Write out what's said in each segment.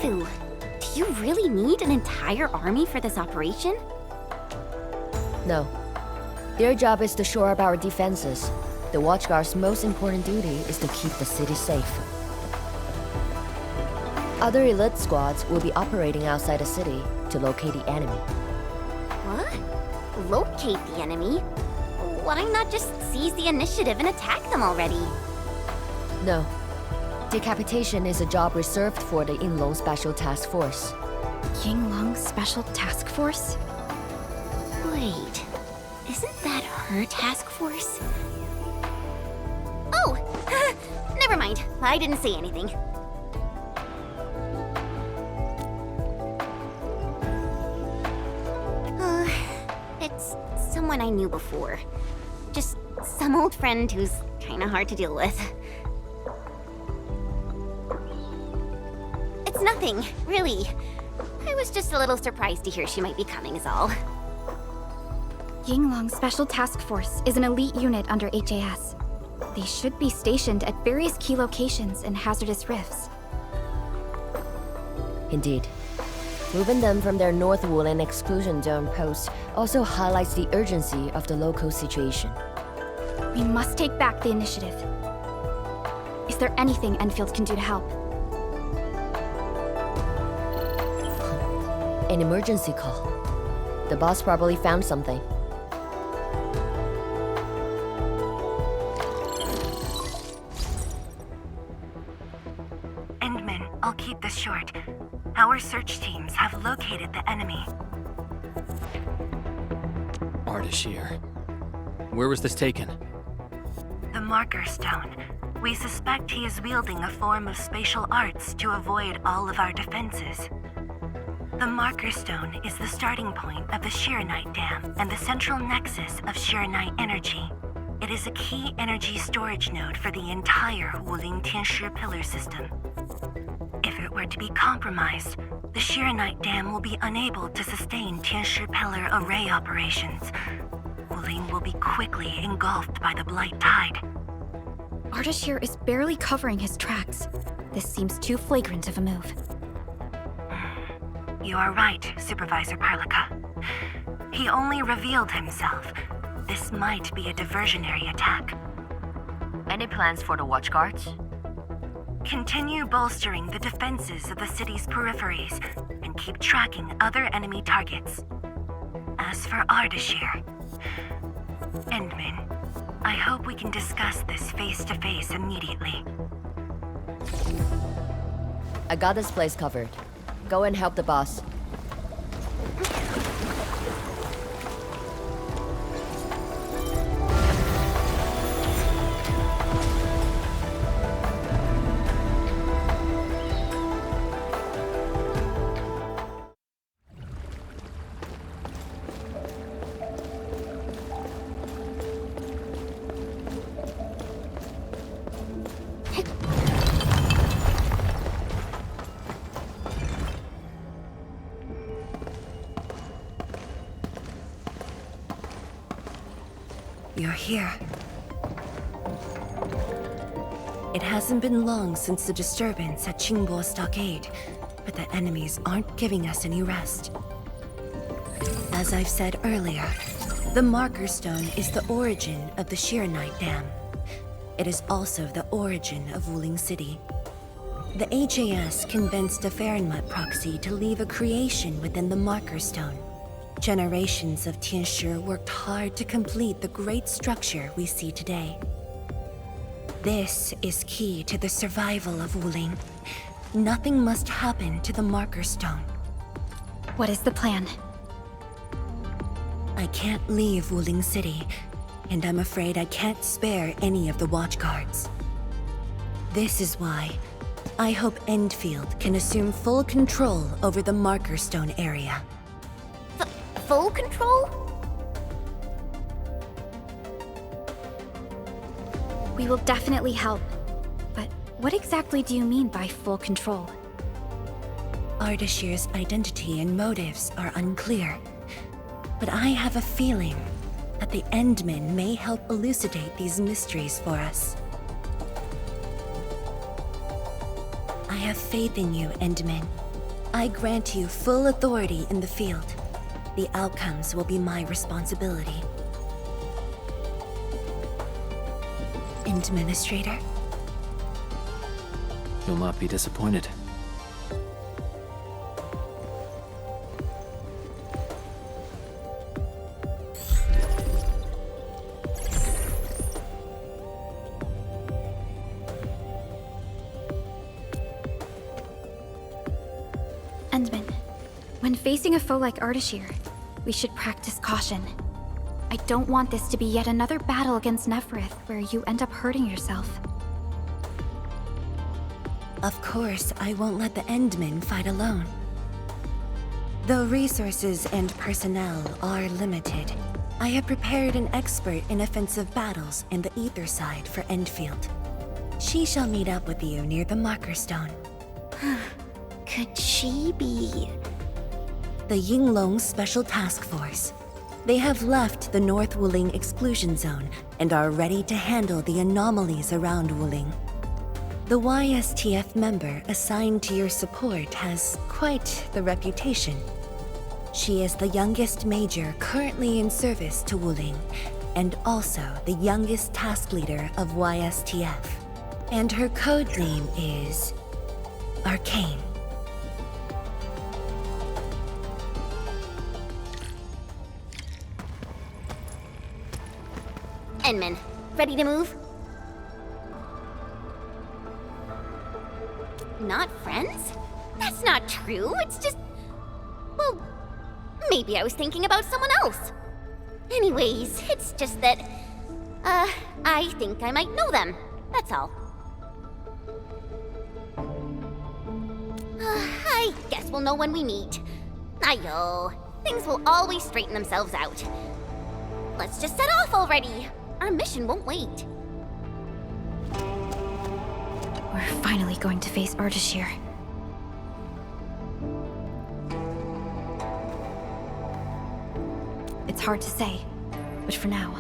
Sifu, do you really need an entire army for this operation? No. Their job is to shore up our defenses. The Watchguard's most important duty is to keep the city safe. Other elite squads will be operating outside the city to locate the enemy. What? Locate the enemy? Why not just seize the initiative and attack them already? No. Decapitation is a job reserved for the Yinglong Special Task Force. Yinglong Special Task Force? Wait, isn't that her task force? Oh! Never mind, I didn't say anything. It's someone I knew before. Just some old friend who's kinda hard to deal with. It's nothing, really. I was just a little surprised to hear she might be coming is all. Yinglong Special Task Force is an elite unit under HAS. They should be stationed at various key locations in hazardous rifts. Indeed. Moving them from their North Woolen exclusion zone post also highlights the urgency of the local situation. We must take back the initiative. Is there anything Enfield can do to help? An emergency call. The boss probably found something. Endmin, I'll keep this short. Our search teams have located the enemy. Ardashir. Where was this taken? The Marker Stone. We suspect he is wielding a form of spatial arts to avoid all of our defenses. The Marker Stone is the starting point of the Shiranite Dam and the central nexus of Shiranite energy. It is a key energy storage node for the entire Wuling Tianshi pillar system. If it were to be compromised, the Shiranite Dam will be unable to sustain Tianshi pillar array operations. Wuling will be quickly engulfed by the blight tide. Ardashir is barely covering his tracks. This seems too flagrant of a move. You are right, Supervisor Parlica. He only revealed himself. This might be a diversionary attack. Any plans for the Watchguards? Continue bolstering the defenses of the city's peripheries and keep tracking other enemy targets. As for Ardashir, Endmin, I hope we can discuss this face-to-face immediately. I got this place covered. Go and help the boss. You're here. It hasn't been long since the disturbance at Qingbo Stockade, but the enemies aren't giving us any rest. As I've said earlier, the Marker Stone is the origin of the Shiranite Dam. It is also the origin of Wuling City. The HAS convinced a Fahrenheit proxy to leave a creation within the Marker Stone. Generations of Tianshi worked hard to complete the great structure we see today. This is key to the survival of Wuling. Nothing must happen to the Marker Stone. What is the plan? I can't leave Wuling City, and I'm afraid I can't spare any of the Watchguards. This is why I hope Endfield can assume full control over the Marker Stone area. Full control? We will definitely help. But what exactly do you mean by full control? Ardashir's identity and motives are unclear, but I have a feeling that the Endmin may help elucidate these mysteries for us. I have faith in you, Endmin. I grant you full authority in the field. The outcomes will be my responsibility. Administrator? You'll not be disappointed. Endmin, when facing a foe like Ardashir, we should practice caution. I don't want this to be yet another battle against Nefarith where you end up hurting yourself. Of course, I won't let the Endmin fight alone. Though resources and personnel are limited, I have prepared an expert in offensive battles in the Ether side for Endfield. She shall meet up with you near the Marker Stone. Could she be... The Yinglong Special Task Force. They have left the North Wuling exclusion zone and are ready to handle the anomalies around Wuling. The YSTF member assigned to your support has quite the reputation. She is the youngest major currently in service to Wuling, and also the youngest task leader of YSTF. And her code name is... Arcane. Endmin, ready to move? Not friends? That's not true. It's just... Well, maybe I was thinking about someone else. Anyways, it's just that... I think I might know them. That's all. I guess we'll know when we meet. Ayo, things will always straighten themselves out. Let's just set off already. Our mission won't wait. We're finally going to face Ardashir. It's hard to say, but for now,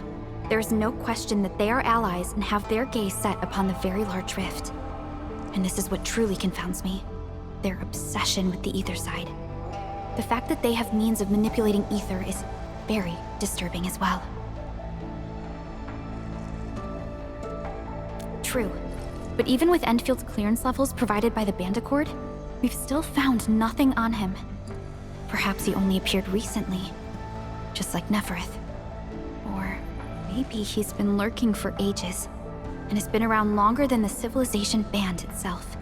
there is no question that they are allies and have their gaze set upon the very large rift. And this is what truly confounds me. Their obsession with the ether side. The fact that they have means of manipulating ether is very disturbing as well. True, but even with Endfield's clearance levels provided by the Bandicord, we've still found nothing on him. Perhaps he only appeared recently, just like Nefarith. Or maybe he's been lurking for ages, and has been around longer than the civilization band itself.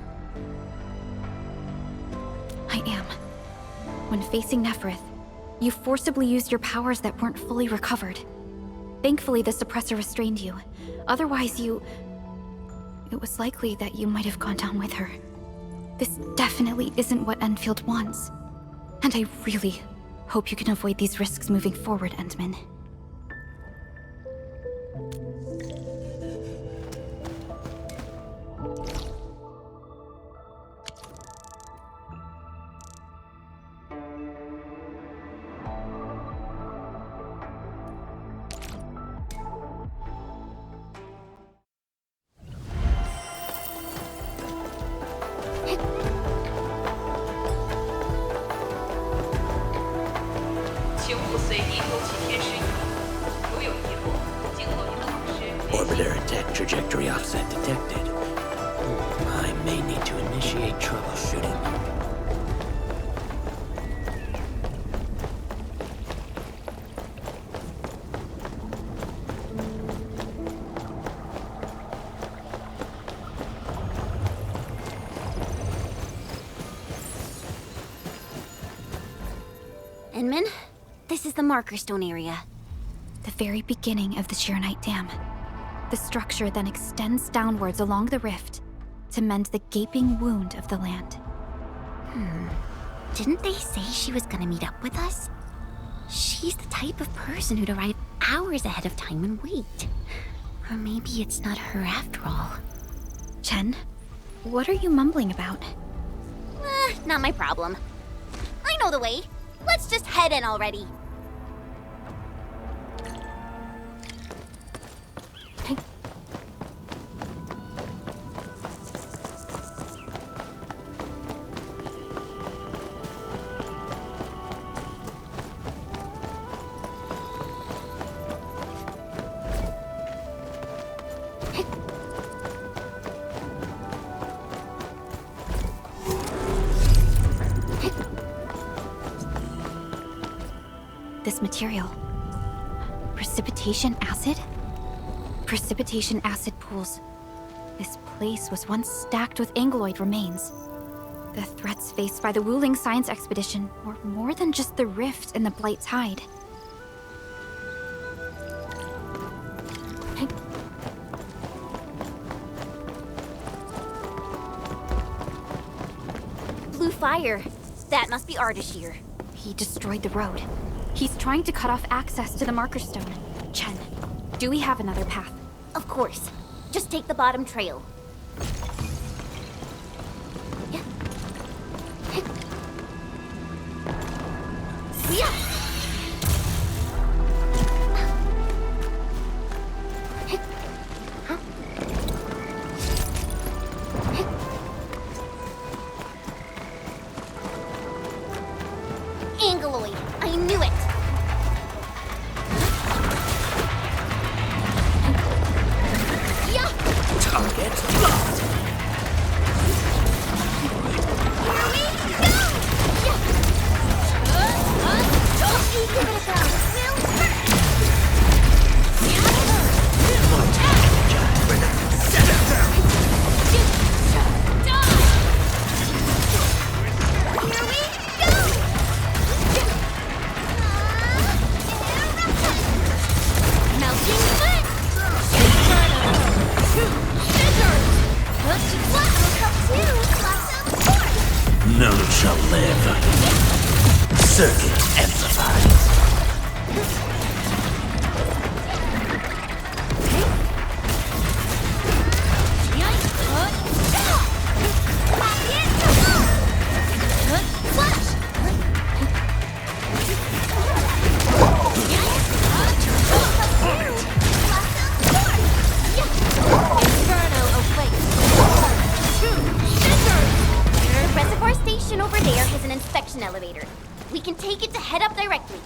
I am. When facing Nefarith, you forcibly used your powers that weren't fully recovered. Thankfully, the suppressor restrained you. Otherwise, it was likely that you might have gone down with her. This definitely isn't what Endfield wants. And I really hope you can avoid these risks moving forward, Endmin. Orbiter attack trajectory offset detected. I may need to initiate troubleshooting. Endmin, this is the Marker Stone area. The very beginning of the Shiranite Dam. The structure then extends downwards along the rift to mend the gaping wound of the land. Didn't they say she was gonna meet up with us? She's the type of person who'd arrive hours ahead of time and wait. Or maybe it's not her after all. Chen, what are you mumbling about? Not my problem. I know the way. Let's just head in already. this material. Precipitation acid? Precipitation acid pools. This place was once stacked with Angeloid remains. The threats faced by the Wuling Science Expedition were more than just the rift in the Blight's hide. Blue fire. That must be Ardashir. He destroyed the road. He's trying to cut off access to the Marker Stone. Chen, do we have another path? Of course. Just take the bottom trail. Yeah. Angeloid. I knew it. Yeah. Target locked. Here we go. Yeah. Give it a go. Will hurt. Set it down. Here we go. Melting foot. Scissors. Blossom force. None shall live. Circuit amplified. The reservoir station over there is an inspection elevator. We can take it to head up directly.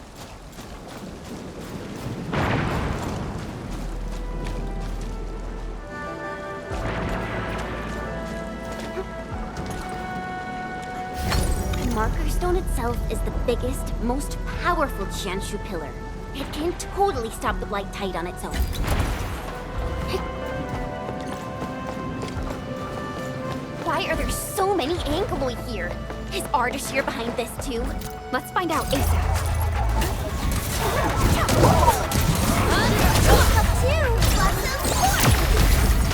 The Marker Stone itself is the biggest, most powerful Jianshu pillar. It can totally stop the Blight Tide on its own. Why are there so many Angeloid here? Is Ardashir behind this too? Let's find out ASAP.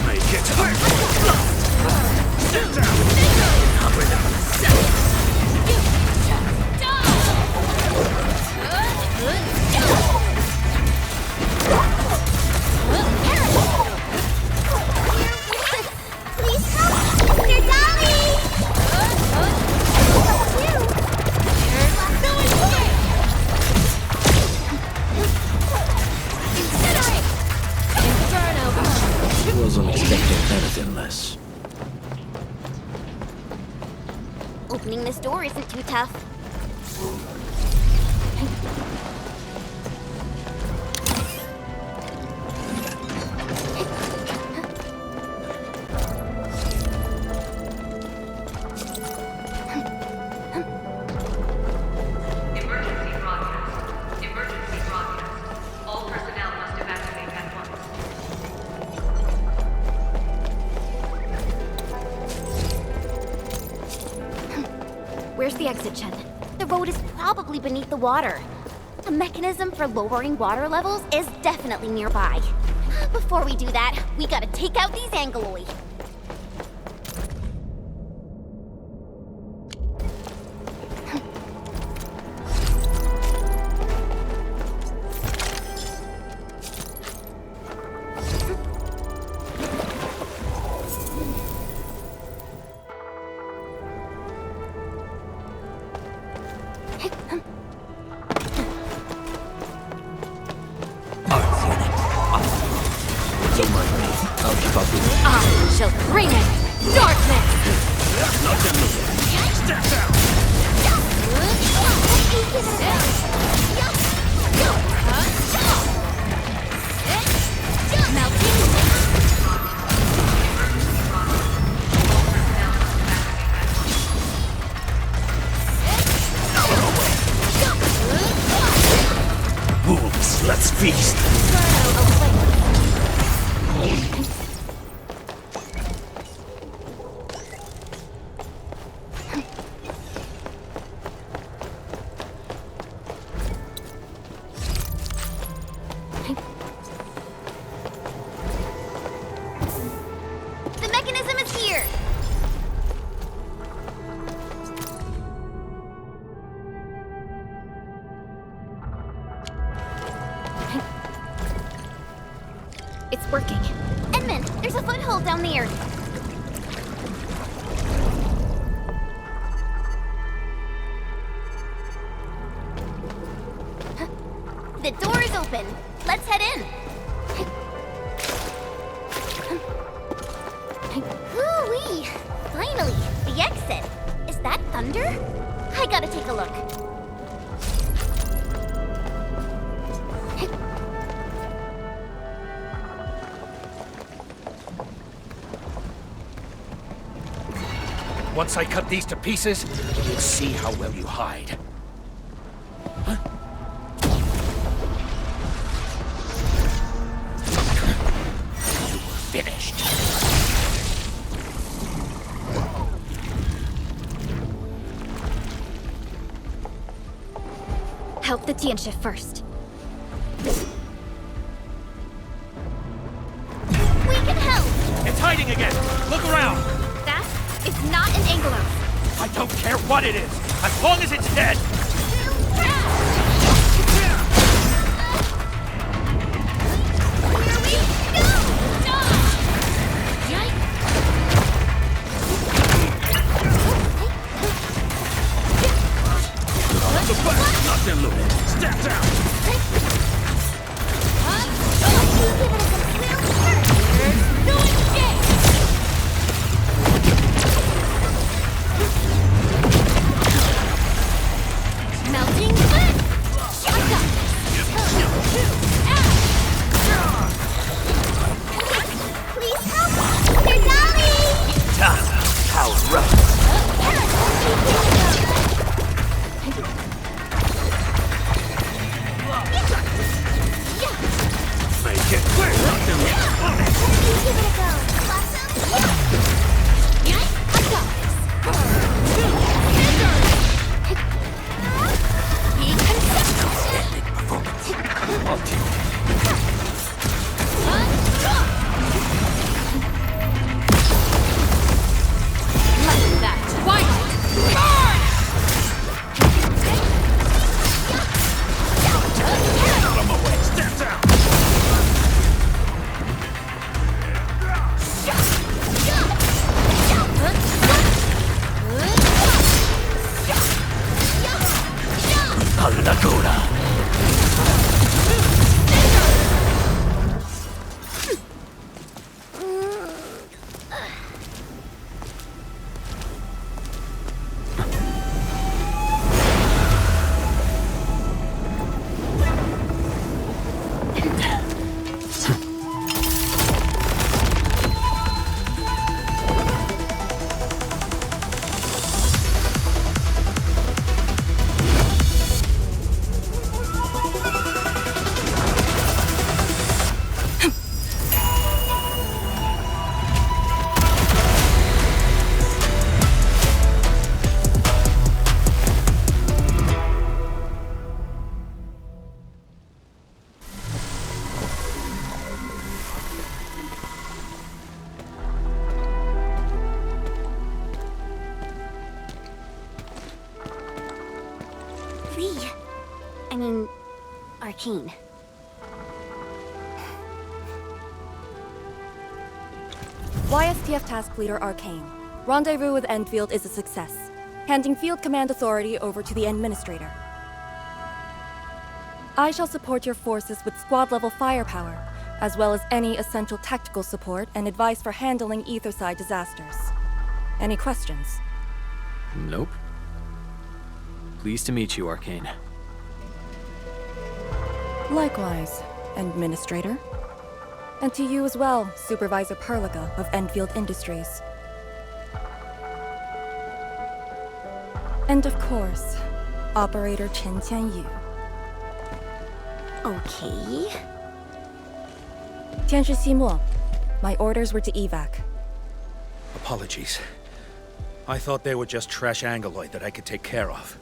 Make it hurt. Sit down. Cover them in a second. Please help, Mr. Dolly! Wasn't expecting anything less. Opening this door isn't too tough. Emergency broadcast. Emergency broadcast. All personnel must evacuate at once. Where's the exit, Chen? The road is probably beneath the water. A mechanism for lowering water levels is definitely nearby. Before we do that, we gotta take out these Angeloid. Arts unit. Awesome. Don't mind me. I'll keep up with it. I shall bring it! Darkness! Not to me. Step down. It's working. Endmin, there's a foothold down there. The door is open. Let's head in. Hoo-wee! Finally, the exit. Is that thunder? I gotta take a look. Once I cut these to pieces, you'll see how well you hide. Huh? You're finished. Help the Tian shift first. We can help! It's hiding again! Look around! That is not an Anglos. I don't care what it is, as long as it's dead! Nothing, Louis. Step down! Melting please help! They're dying! Tana, how rough. Make it quick! Nothing. Give it a go. Blossom? Yeah, I got this. Outstanding performance. On to you. Like that. Twilight! Out of my way! Step down! Allagora. Arcane. YSTF Task Leader Arcane. Rendezvous with Endfield is a success. Handing field command authority over to the Administrator. I shall support your forces with squad-level firepower, as well as any essential tactical support and advice for handling Etherside disasters. Any questions? Nope. Pleased to meet you, Arcane. Likewise, Administrator. And to you as well, Supervisor Perlica of Endfield Industries. And of course, Operator Chen Qianyu. Okay. Tianshi Simo, my orders were to evac. Apologies. I thought they were just trash Angoloid that I could take care of.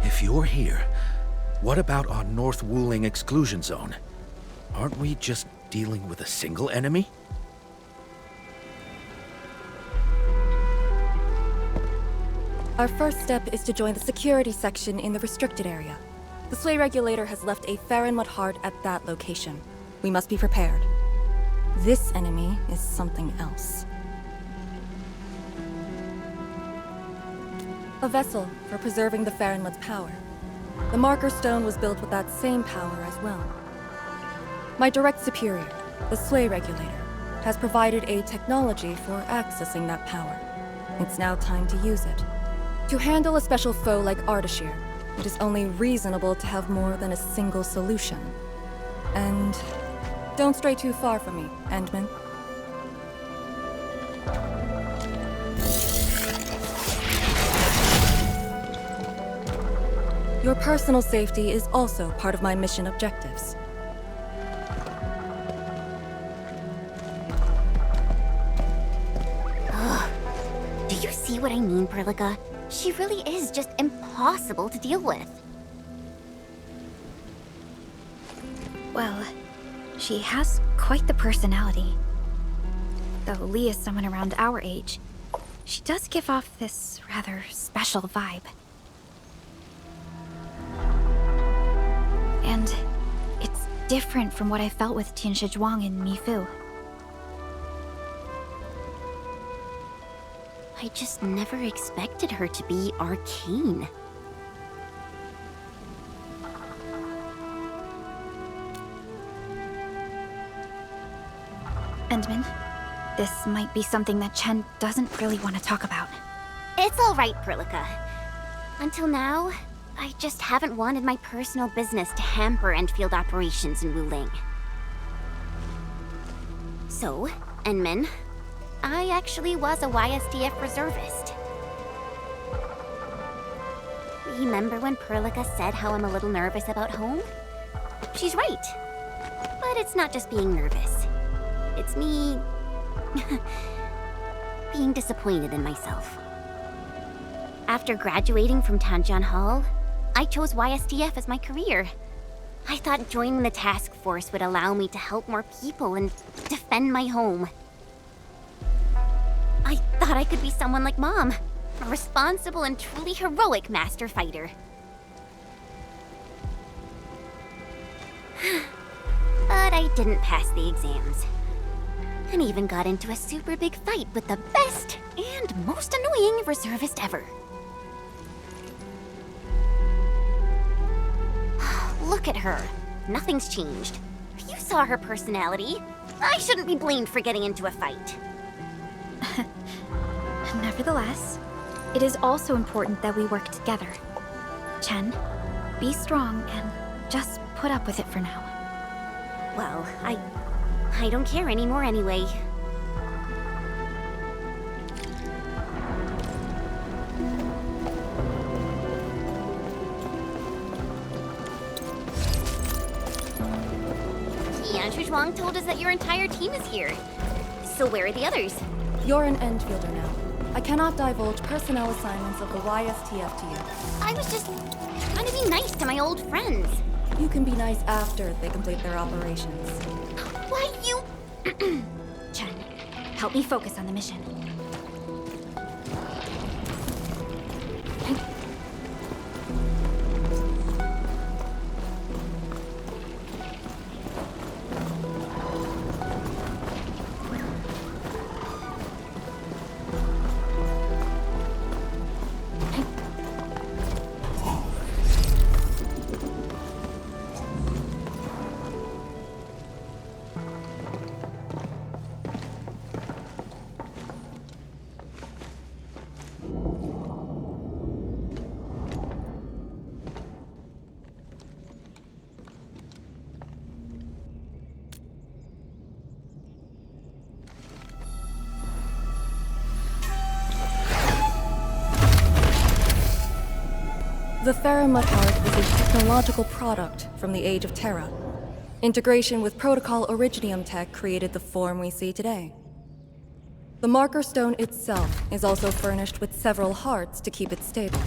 If you're here, what about our North Wuling exclusion zone? Aren't we just dealing with a single enemy? Our first step is to join the security section in the restricted area. The Sway Regulator has left a Farinmut heart at that location. We must be prepared. This enemy is something else. A vessel for preserving the Farinmut's power. The Marker Stone was built with that same power as well. My direct superior, the Sway Regulator, has provided a technology for accessing that power. It's now time to use it. To handle a special foe like Ardashir, it is only reasonable to have more than a single solution. And don't stray too far from me, Endmin. Your personal safety is also part of my mission objectives. Do you see what I mean, Perlica? She really is just impossible to deal with. Well, she has quite the personality. Though Lee is someone around our age, she does give off this rather special vibe. And it's different from what I felt with Tianshi Zhuang and Mifu. I just never expected her to be Arcane. Endmin, this might be something that Chen doesn't really want to talk about. It's all right, Perlica. Until now, I just haven't wanted my personal business to hamper Endfield operations in Wuling. So, Endmin, I actually was a YSDF reservist. Remember when Perlica said how I'm a little nervous about home? She's right. But it's not just being nervous. It's me... being disappointed in myself. After graduating from Tanjian Hall, I chose YSDF as my career. I thought joining the task force would allow me to help more people and defend my home. I thought I could be someone like Mom, a responsible and truly heroic master fighter. But I didn't pass the exams. And even got into a super big fight with the best and most annoying reservist ever. Look at her. Nothing's changed. You saw her personality. I shouldn't be blamed for getting into a fight. Nevertheless, it is also important that we work together. Chen, be strong and just put up with it for now. Well, I don't care anymore anyway. Tianshi Zhuang told us that your entire team is here. So where are the others? You're an Endfielder now. I cannot divulge personnel assignments of the YSTF to you. I was just trying to be nice to my old friends. You can be nice after they complete their operations. Why, you... Chen, help me focus on the mission. The Farinmut Heart is a technological product from the Age of Terra. Integration with Protocol Originium tech created the form we see today. The Marker Stone itself is also furnished with several hearts to keep it stable.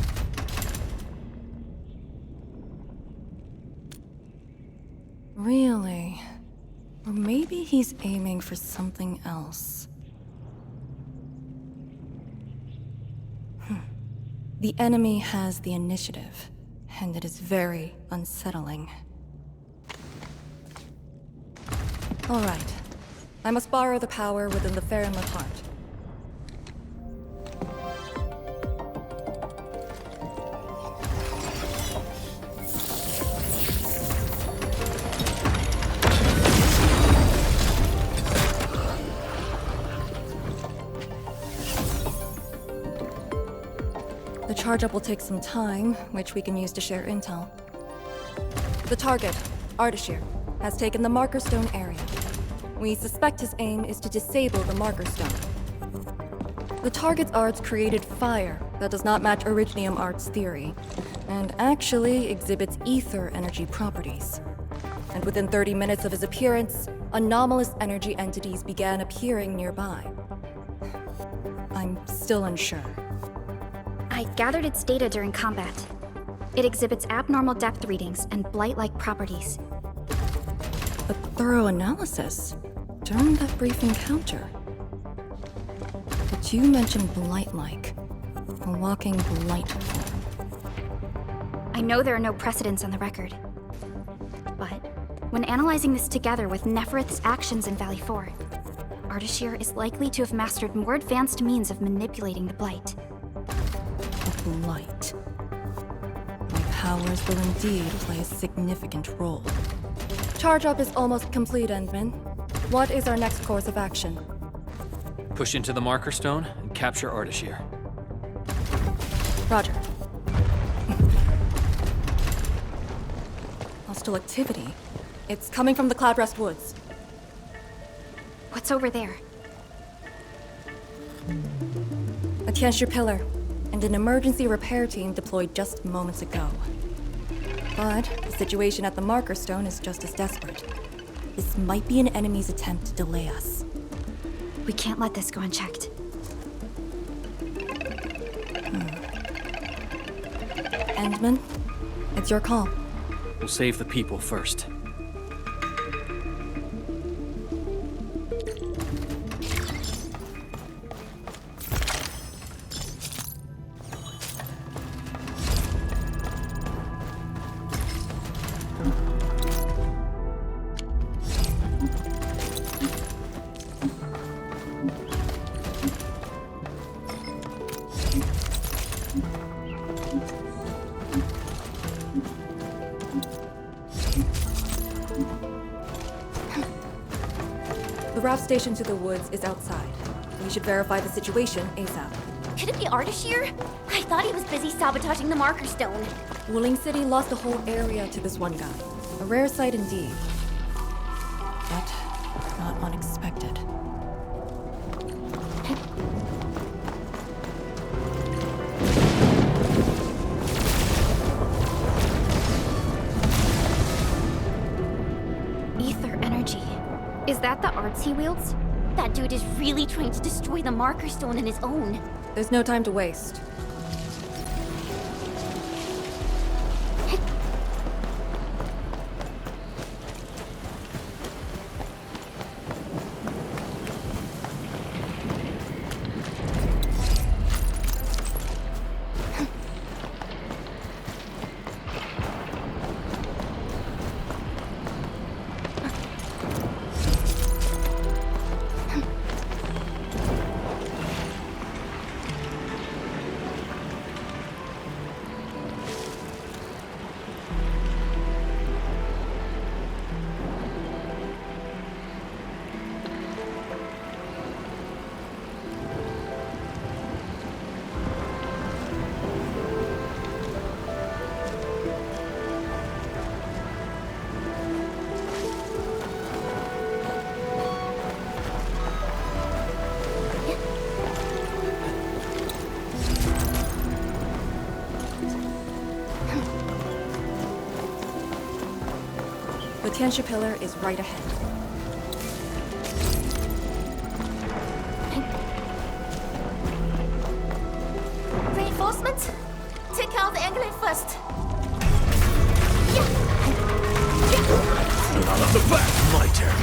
Really? Or maybe he's aiming for something else. The enemy has the initiative, And it is very unsettling. Alright. I must borrow the power within the Farinlith heart. The charge-up will take some time, which we can use to share intel. The target, Ardashir, has taken the Marker Stone area. We suspect his aim is to disable the Marker Stone. The target's arts created fire that does not match Originium Art's theory, and actually exhibits ether energy properties. And within 30 minutes of his appearance, anomalous energy entities began appearing nearby. I'm still unsure. I gathered its data during combat. It exhibits abnormal depth readings and blight-like properties. A thorough analysis during that brief encounter. But you mentioned blight-like. A walking blight form. I know there are no precedents on the record. But when analyzing this together with Nefarith's actions in Valley 4, Ardashir is likely to have mastered more advanced means of manipulating the blight. Blight. My powers will indeed play a significant role. Charge-up is almost complete, Endmin. What is our next course of action? Push into the Marker Stone and capture Ardashir. Roger. Hostile activity. It's coming from the Cloudrest Woods. What's over there? A Tianshi pillar, and an emergency repair team deployed just moments ago. But the situation at the Marker Stone is just as desperate. This might be an enemy's attempt to delay us. We can't let this go unchecked. Endmin, it's your call. We'll save the people first. The route station to the woods is outside. We should verify the situation ASAP. Could it be Ardashir? I thought he was busy sabotaging the Marker Stone. Wuling City lost the whole area to this one guy. A rare sight indeed. But not unexpected. Ether energy. Is that the arts he wields? That dude is really trying to destroy the Marker Stone on his own. There's no time to waste. The Tianshi pillar is right ahead. Reinforcements? Take out the Anglade first. Not on the back, my turn.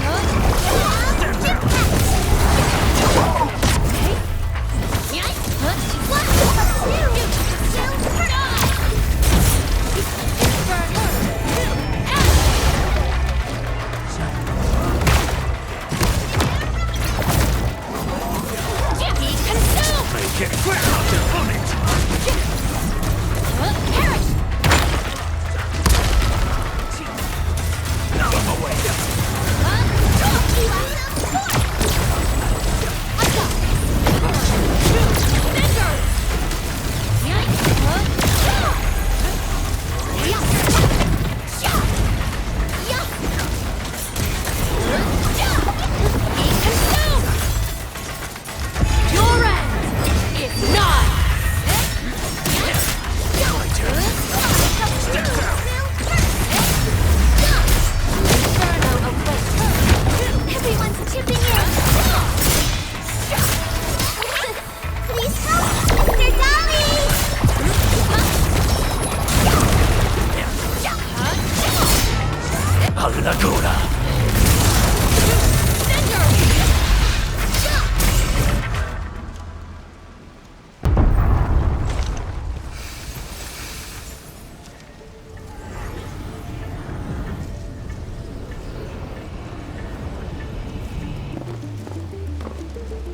Sakura!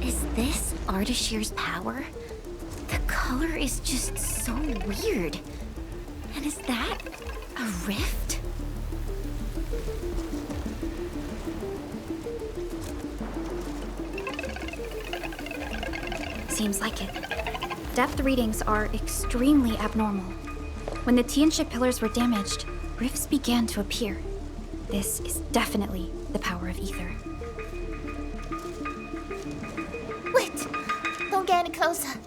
Is this Ardashir's power? The color is just so weird. And is that a rift? Seems like it. Depth readings are extremely abnormal. When the Tianxia pillars were damaged, rifts began to appear. This is definitely the power of ether. Wait! Don't get any closer.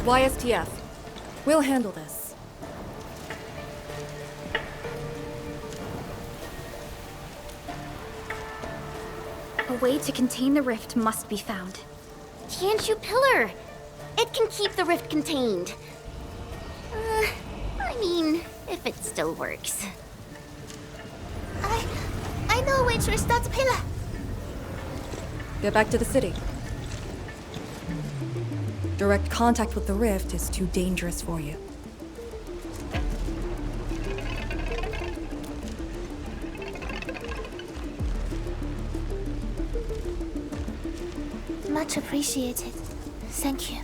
YSTF. We'll handle this. A way to contain the rift must be found. Tianxia pillar! It can keep the rift contained. I mean, if it still works. I know which restart the pillar. Get back to the city. Direct contact with the rift is too dangerous for you. Much appreciated. Thank you.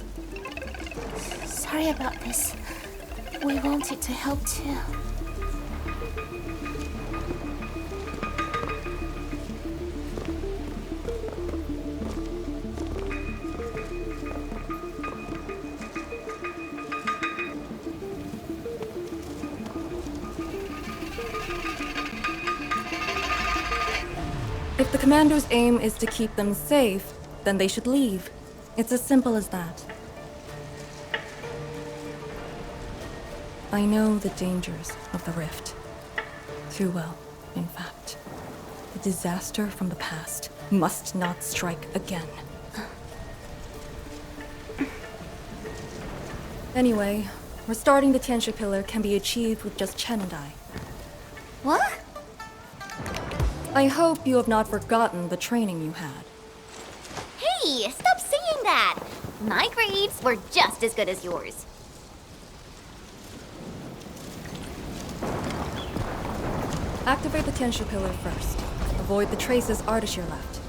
Sorry about this. We wanted to help too. If the commando's aim is to keep them safe, then they should leave. It's as simple as that. I know the dangers of the rift. Too well, in fact. The disaster from the past must not strike again. Anyway, restarting the Tianxia pillar can be achieved with just Chen and I. What? I hope you have not forgotten the training you had. Hey, stop saying that! My grades were just as good as yours. Activate the Tianxia pillar first. Avoid the traces Ardashir left.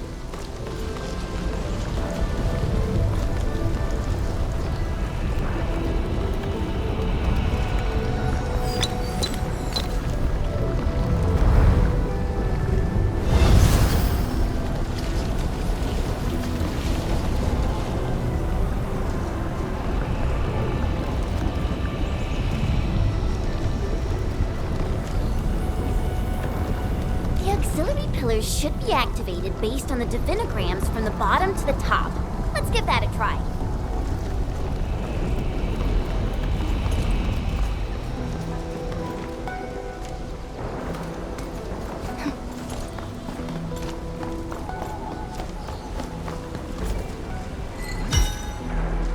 Should be activated based on the divinograms from the bottom to the top. Let's give that a try.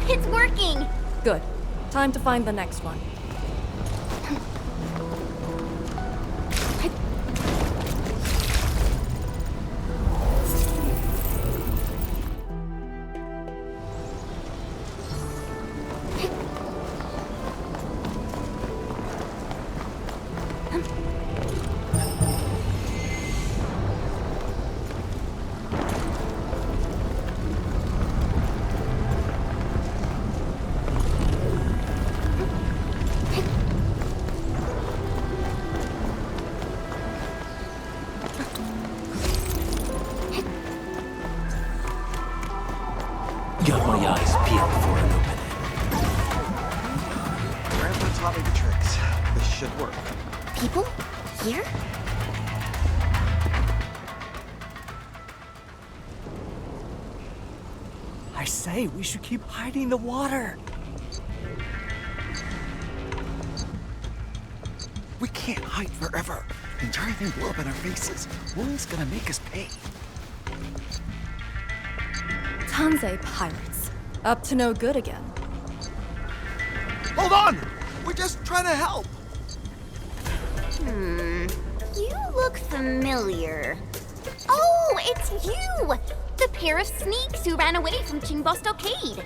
It's working! Good. Time to find the next one. Got my eyes peeled for an opening. Grandpa taught me the tricks. This should work. People? Here? I say, we should keep hiding the water. We can't hide forever. The entire thing blew up in our faces. Wuling's gonna make us pay. Tanzai pirates. Up to no good again. Hold on! We're just trying to help! You look familiar. Oh, it's you! The pair of sneaks who ran away from Qingbo Stockade.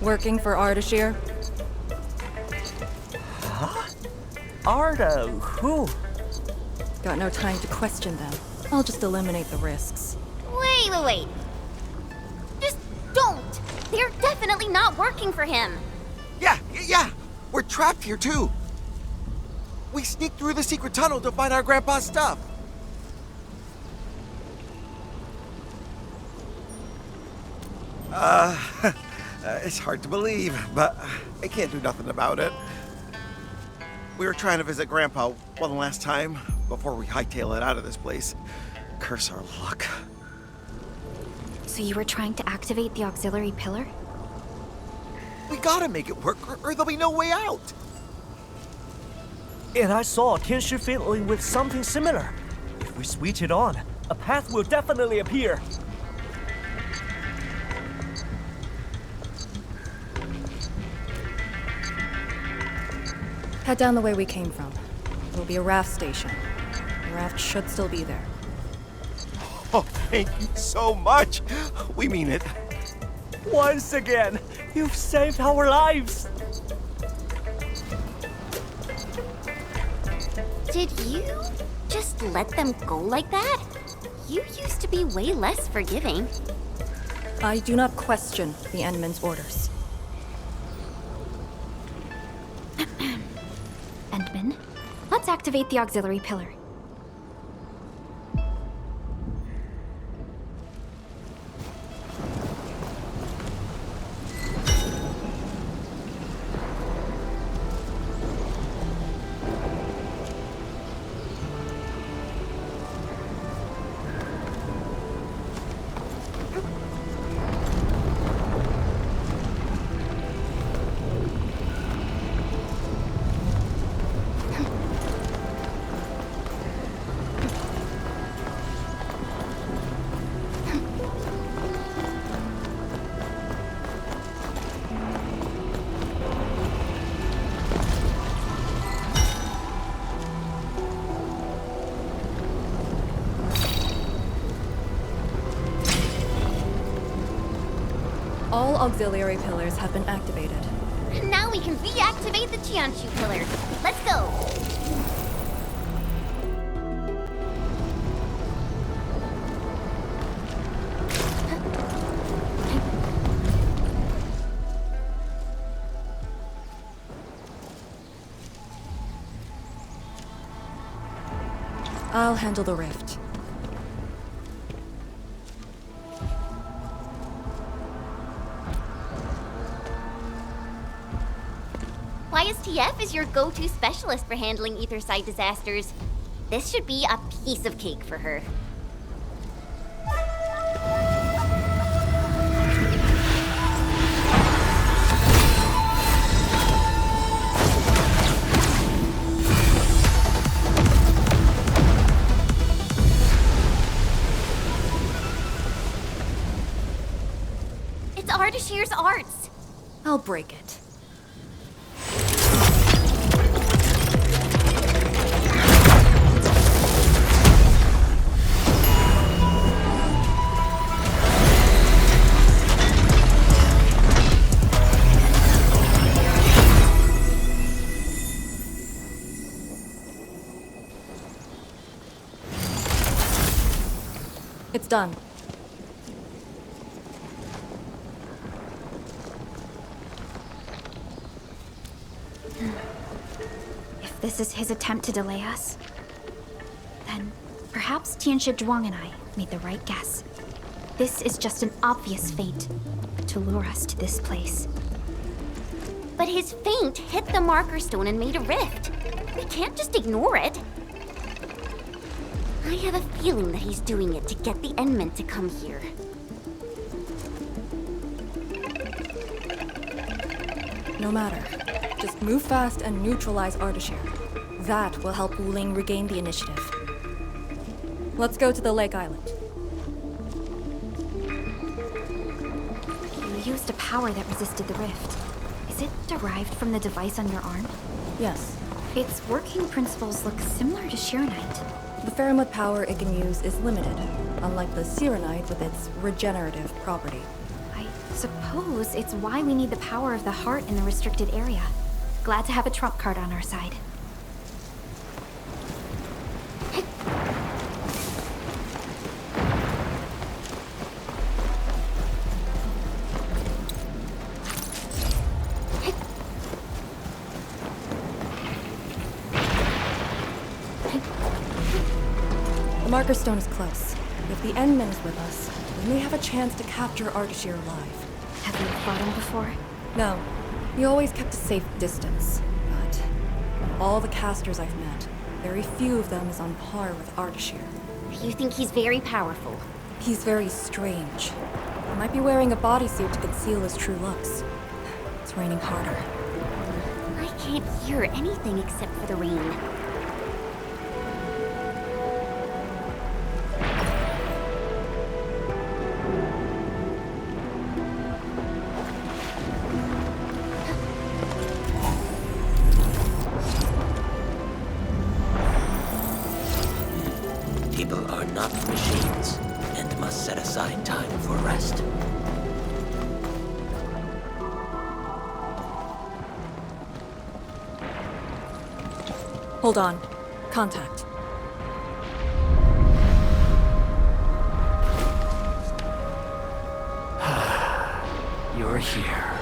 Working for Ardashir? Arda, who? Got no time to question them. I'll just eliminate the risks. Wait. Just don't! They're definitely not working for him. Yeah! We're trapped here too! We sneaked through the secret tunnel to find our grandpa's stuff! It's hard to believe, but I can't do nothing about it. We were trying to visit Grandpa one last time before we hightail it out of this place. Curse our luck. So you were trying to activate the auxiliary pillar? We gotta make it work, or there'll be no way out! And I saw Tianshi fiddling with something similar. If we switch it on, a path will definitely appear. Head down the way we came from. There'll be a raft station. The raft should still be there. Oh, thank you so much! We mean it. Once again, you've saved our lives! Did you just let them go like that? You used to be way less forgiving. I do not question the Endmin's orders. Endmin, let's activate the auxiliary pillar. All auxiliary pillars have been activated. Now we can reactivate the Jianshu pillar. Let's go! I'll handle the rift. YSTF is your go-to specialist for handling Aetherside disasters. This should be a piece of cake for her. It's Ardashir's arts. I'll break it. It's done. If this is his attempt to delay us, then perhaps Tianshi Zhuang and I made the right guess. This is just an obvious feint to lure us to this place. But his feint hit the marker stone and made a rift. We can't just ignore it. I have a feeling that he's doing it to get the Endmin to come here. No matter. Just move fast and neutralize Ardashir. That will help Wu Ling regain the initiative. Let's go to the Lake Island. You used a power that resisted the rift. Is Is it derived from the device on your arm? Yes. Its working principles look similar to Shiranite. The Farinwood power it can use is limited, unlike the Shiranite with its regenerative property. I suppose it's why we need the power of the heart in the restricted area. Glad to have a trump card on our side. The Marker Stone is close. If the Endmin is with us, we may have a chance to capture Ardashir alive. Have you fought him before? No. He always kept a safe distance. But of all the casters I've met, very few of them is on par with Ardashir. You think he's very powerful? He's very strange. He might be wearing a bodysuit to conceal his true looks. It's raining harder. I can't hear anything except for the rain. People are not machines, and must set aside time for rest. Hold on. Contact. You're here.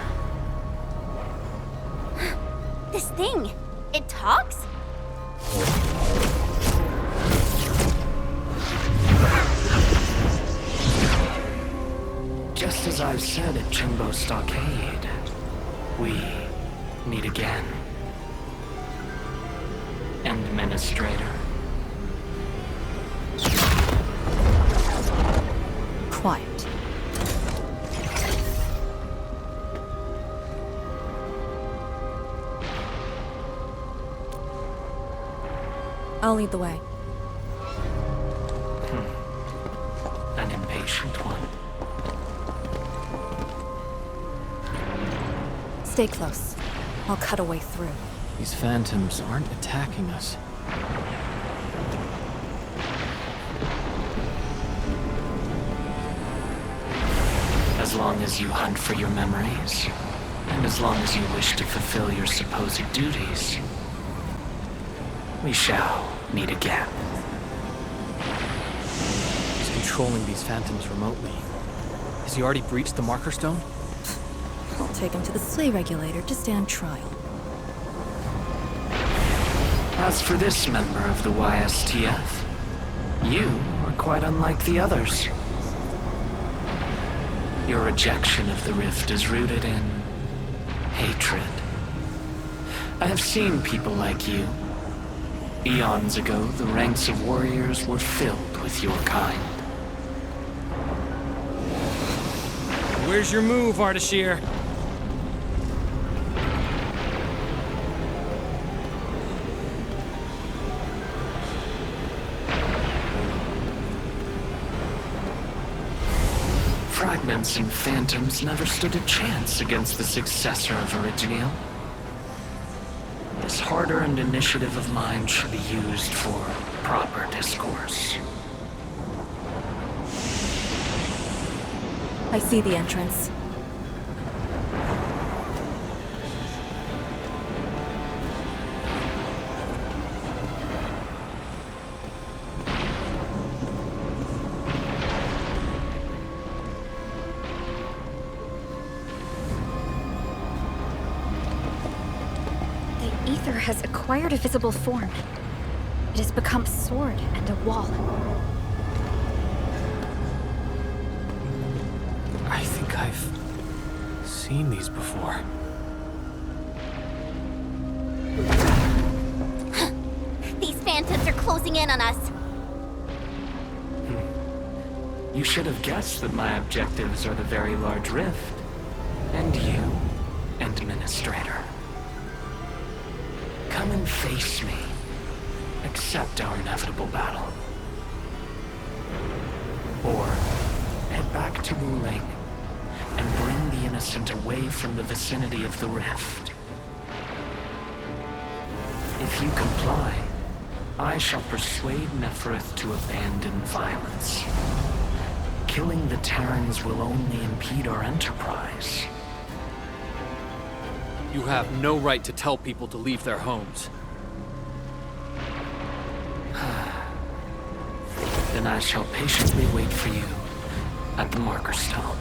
This thing, it talks? Just as I've said at Jimbo Stockade, we meet again. Administrator. Quiet. I'll lead the way. An impatient one. Stay close. I'll cut a way through. These phantoms aren't attacking us. As long as you hunt for your memories, and as long as you wish to fulfill your supposed duties, we shall meet again. He's controlling these phantoms remotely. Has he already breached the Marker Stone? I'll take him to the Slay Regulator to stand trial. As for this member of the YSTF, you are quite unlike the others. Your rejection of the Rift is rooted in hatred. I have seen people like you. Eons ago, the ranks of warriors were filled with your kind. Where's your move, Ardashir? Fragments and phantoms never stood a chance against the successor of Original. This hard-earned initiative of mine should be used for proper discourse. I see the entrance. The ether has acquired a visible form. It has become a sword and a wall. I think I've seen these before. These phantoms are closing in on us. You should have guessed that my objectives are the very large rift. And you, Administrator. Come and face me. Accept our inevitable battle. Or head back to Wuling and bring the innocent away from the vicinity of the rift. If you comply, I shall persuade Nefarith to abandon violence. Killing the Terrans will only impede our enterprise. You have no right to tell people to leave their homes. Then I shall patiently wait for you at the Marker Stone.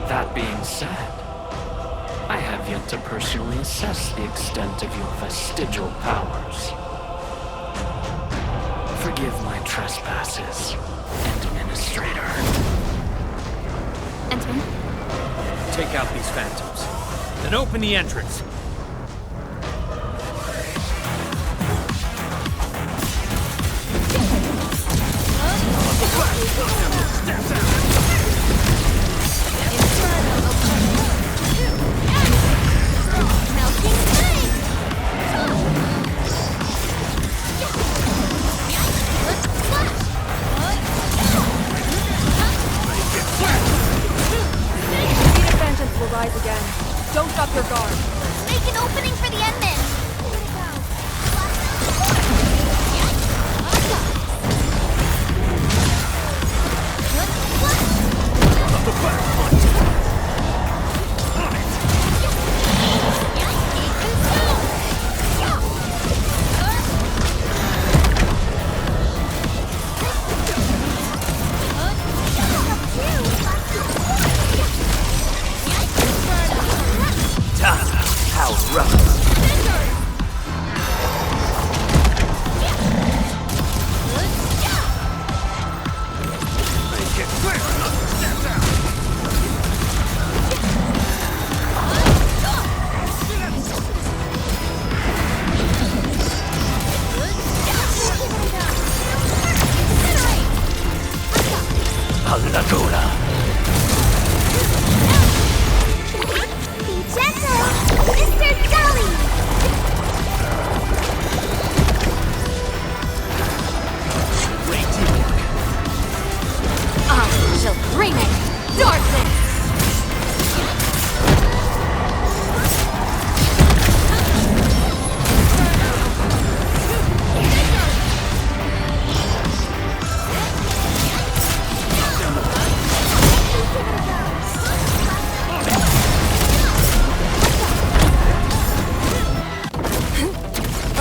That being said, I have yet to personally assess the extent of your vestigial powers. Forgive my trespasses, Administrator. Endmin? Take out these phantoms. Then open the entrance. Will rise again. Don't drop your guard. Make an opening for the Endmin!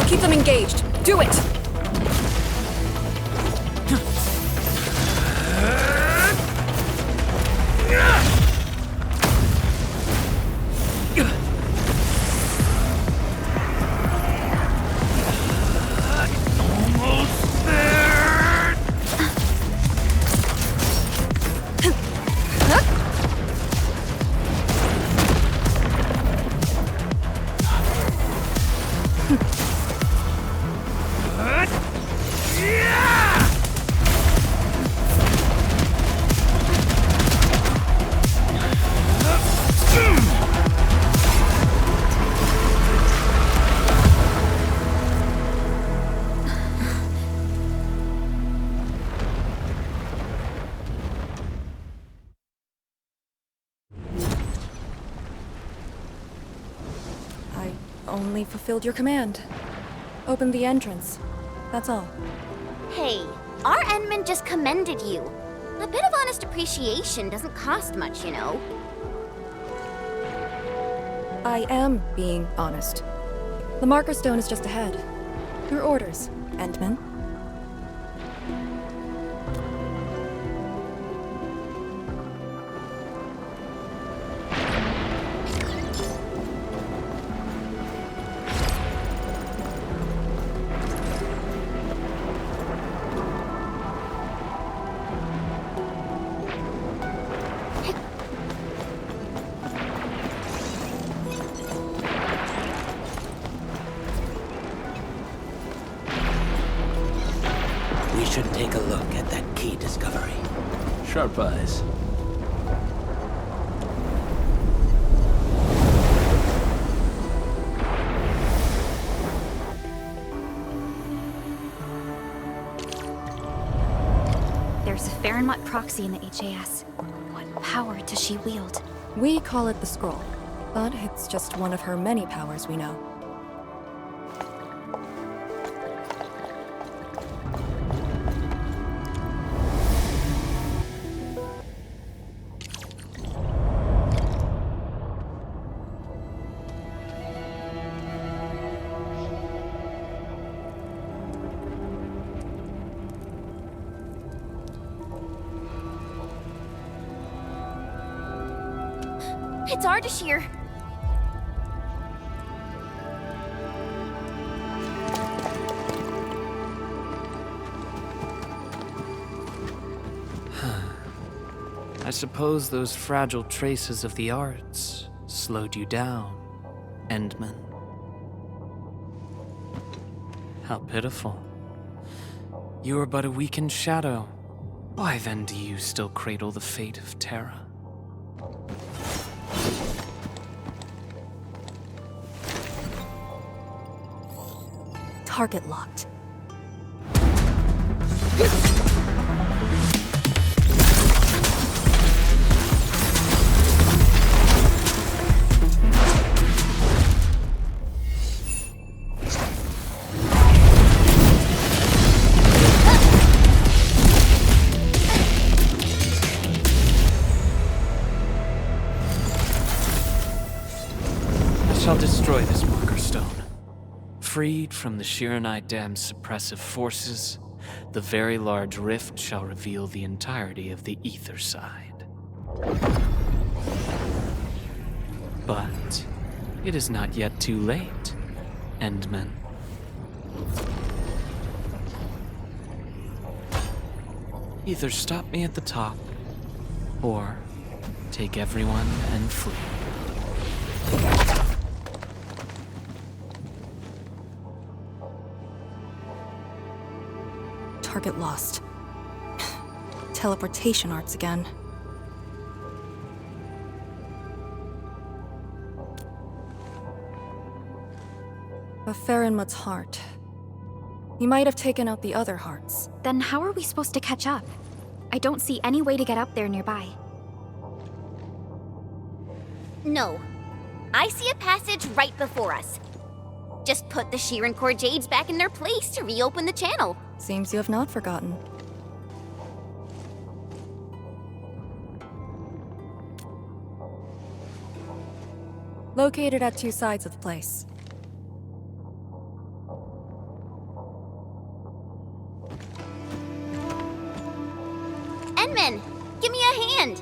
Keep them engaged. Do it! Only fulfilled your command. Opened the entrance. That's all. Hey, our Endmin just commended you. A bit of honest appreciation doesn't cost much, you know. I am being honest. The Marker Stone is just ahead. Your orders, Endmin. Should take a look at that key discovery. Sharp eyes. There's a Farenmut proxy in the HAS. What power does she wield? We call it the Scroll, but it's just one of her many powers we know. It's Ardashir. I suppose those fragile traces of the arts slowed you down, Endmin. How pitiful. You are but a weakened shadow. Why then do you still cradle the fate of Terra? Target locked. I shall destroy this marker stone. Freed from the Shiranite Dam's suppressive forces, the very large rift shall reveal the entirety of the ether side. But it is not yet too late, Endmin. Either stop me at the top, or take everyone and flee. Target lost. Teleportation arts again. A Farenmut's heart. He might have taken out the other hearts. Then how are we supposed to catch up? I don't see any way to get up there nearby. No. I see a passage right before us. Just put the Shiran Core Jades back in their place to reopen the channel. Seems you have not forgotten. Located at two sides of the place. Endmin, give me a hand.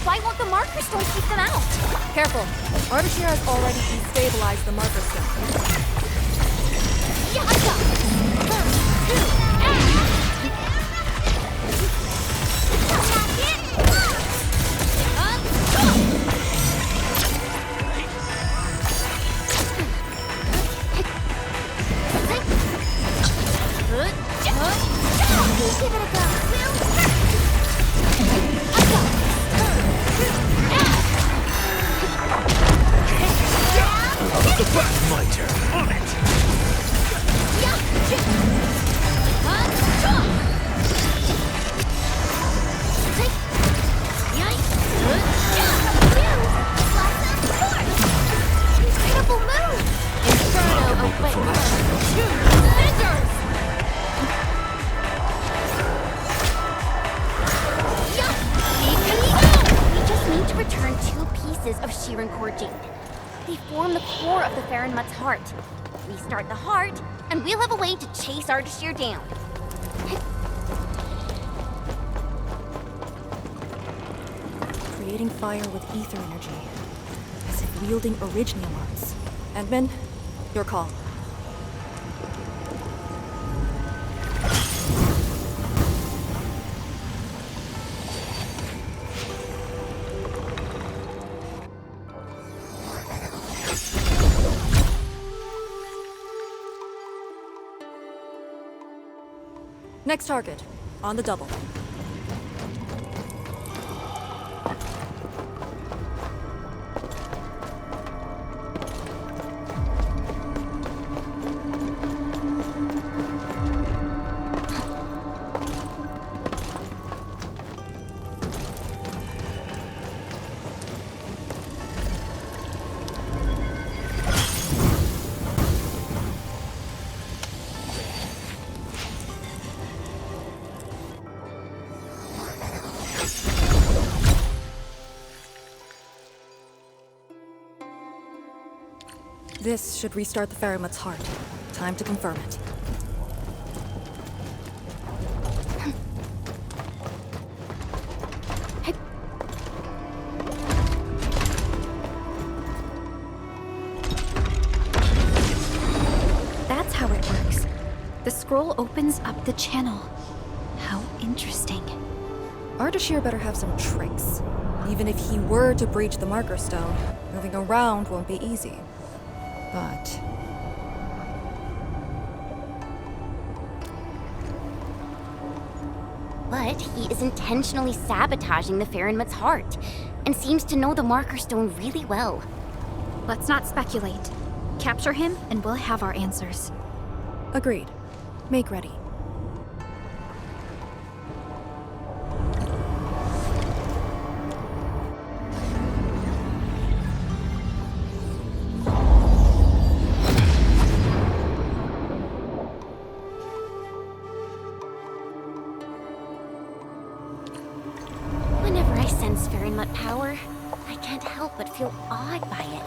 Why won't the marker stone keep them out? Careful. Ardashir has already destabilized the marker stone. Give it a go. The back, my turn. On it! Incredible move! Inferno awaits. Scissors! We just need to return 2 pieces of Shiran Core Jade. They form the core of the Farenmut's heart. Restart the heart, and we'll have a way to chase Ardashir down. Creating fire with ether energy, as if wielding originium arts. Endmin, your call. Next target. On the double. This should restart the Ferryman's heart. Time to confirm it. That's how it works. The scroll opens up the channel. How interesting. Ardashir better have some tricks. Even if he were to breach the Marker Stone, moving around won't be easy. But he is intentionally sabotaging the Farinmut's heart, and seems to know the Marker Stone really well. Let's not speculate. Capture him, and we'll have our answers. Agreed. Make ready. Whenever I sense Farinmut power, I can't help but feel awed by it.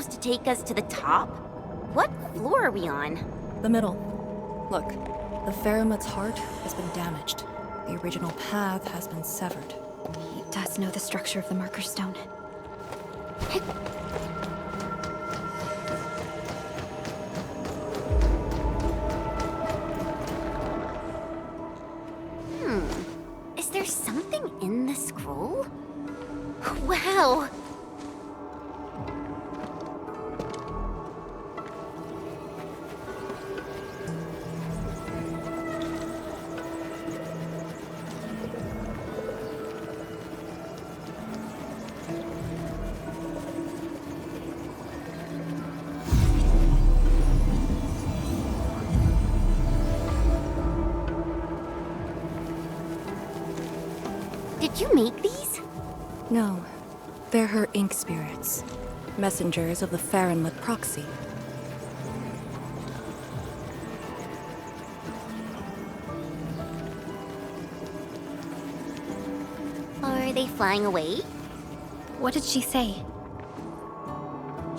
To take us to the top? What floor are we on? The middle. Look, the Farinmut's heart has been damaged. The original path has been severed. He does know the structure of the Marker Stone. Is there something in the scroll? Wow! Did you make these? No. They're her ink spirits. Messengers of the Farinmut proxy. Are they flying away? What did she say?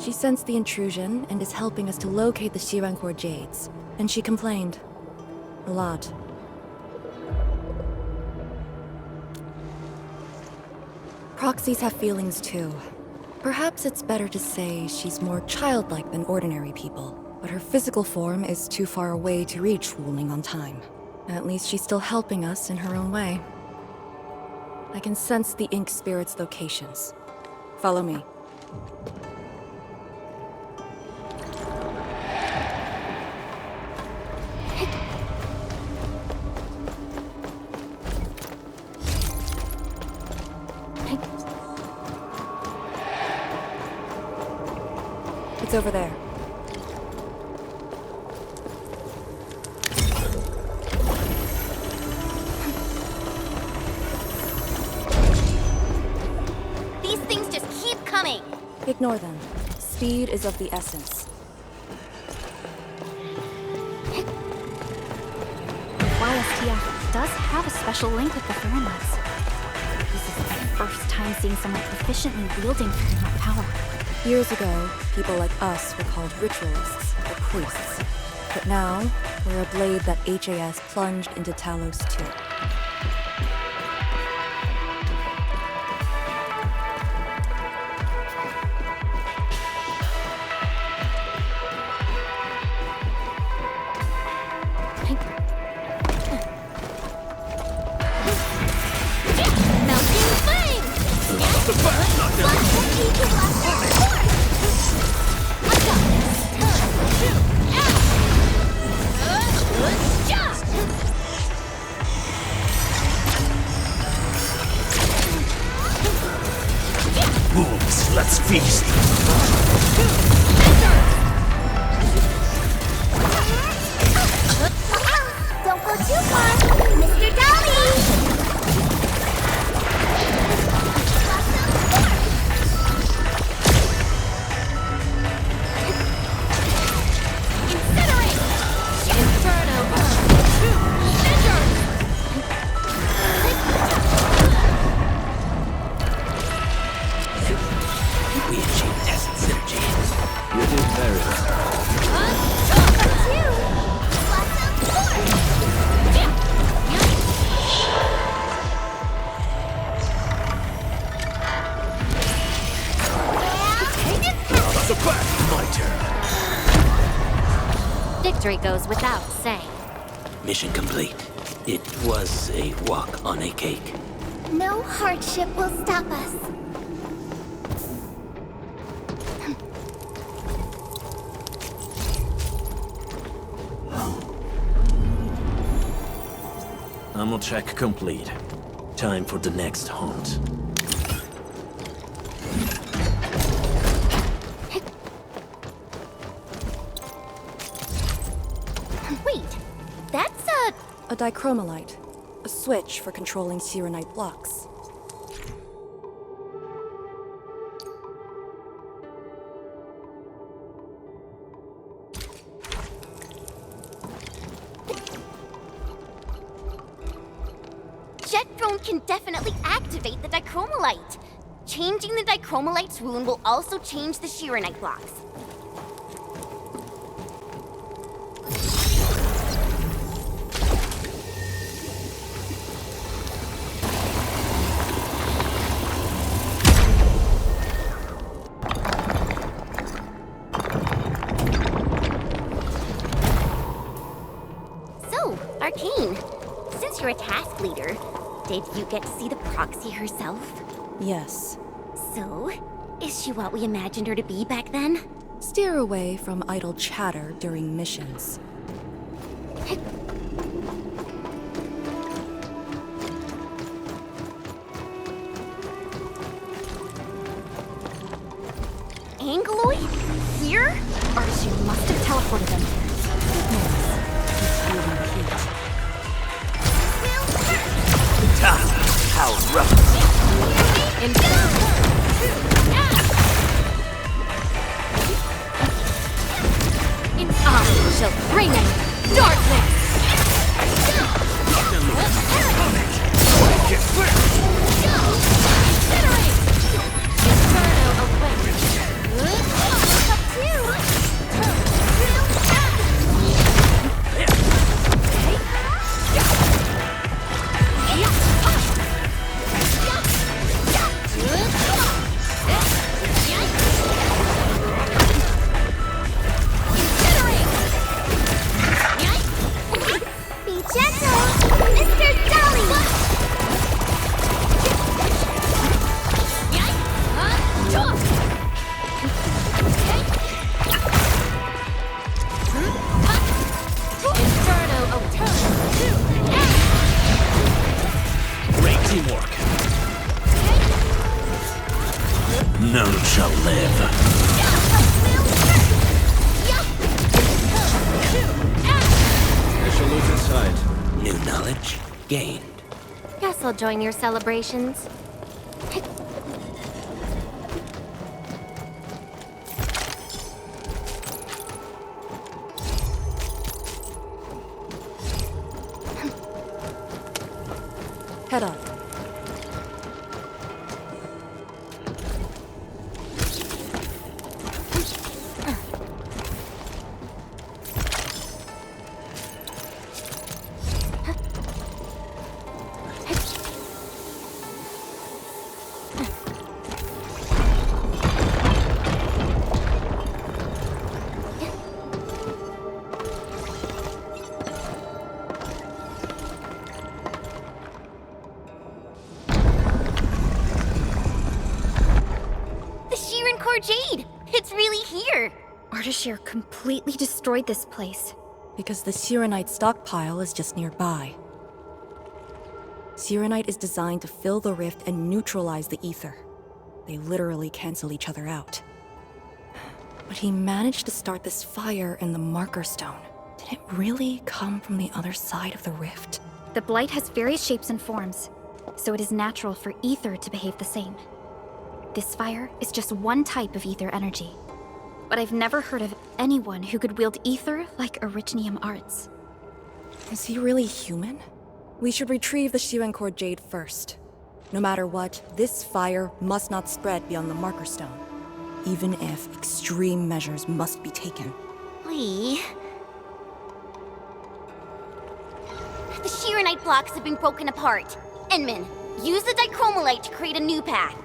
She sensed the intrusion and is helping us to locate the Shiranite Jades. And she complained. A lot. Proxies have feelings too. Perhaps it's better to say she's more childlike than ordinary people, but her physical form is too far away to reach Wuling on time. At least she's still helping us in her own way. I can sense the ink spirit's locations. Follow me. It's over there. These things just keep coming! Ignore them. Speed is of the essence. YSTF does have a special link with the Farinmuts. This is the first time seeing someone proficiently wielding Farinmut power. Years ago, people like us were called ritualists or priests. But now, we're a blade that HAS plunged into Talos too. Wolves, let's feast. Don't go too far, Mr. Dolly! We achieved tacit synergy. You did very well. My turn. Victory goes without saying. Mission complete. It was a walk on a cake. No hardship will stop us. Ammo check complete. Time for the next hunt. Wait, that's A dichromolite. A switch for controlling Shiranite blocks. Jet drone can definitely activate the dichromolite. Changing the dichromolite's rune will also change the Shiranite blocks. So, Arcane, since you're a task leader, did you get to see the proxy herself? Yes. So, is she what we imagined her to be back then? Steer away from idle chatter during missions. Angloid? Here? Or she must have teleported them here. How rough. I shall bring in darkness! None shall live. I shall look inside. New knowledge gained. Guess I'll join your celebrations. Head on. Core Jade! It's really here! Ardashir completely destroyed this place. Because the Shiranite stockpile is just nearby. Shiranite is designed to fill the rift and neutralize the ether. They literally cancel each other out. But he managed to start this fire in the Marker Stone. Did it really come from the other side of the rift? The blight has various shapes and forms, so it is natural for ether to behave the same. This fire is just one type of ether energy. But I've never heard of anyone who could wield ether like Originium Arts. Is he really human? We should retrieve the Core Jade first. No matter what, this fire must not spread beyond the Marker Stone, even if extreme measures must be taken. The Shiranite blocks have been broken apart. Endmin, use the dichromolite to create a new path.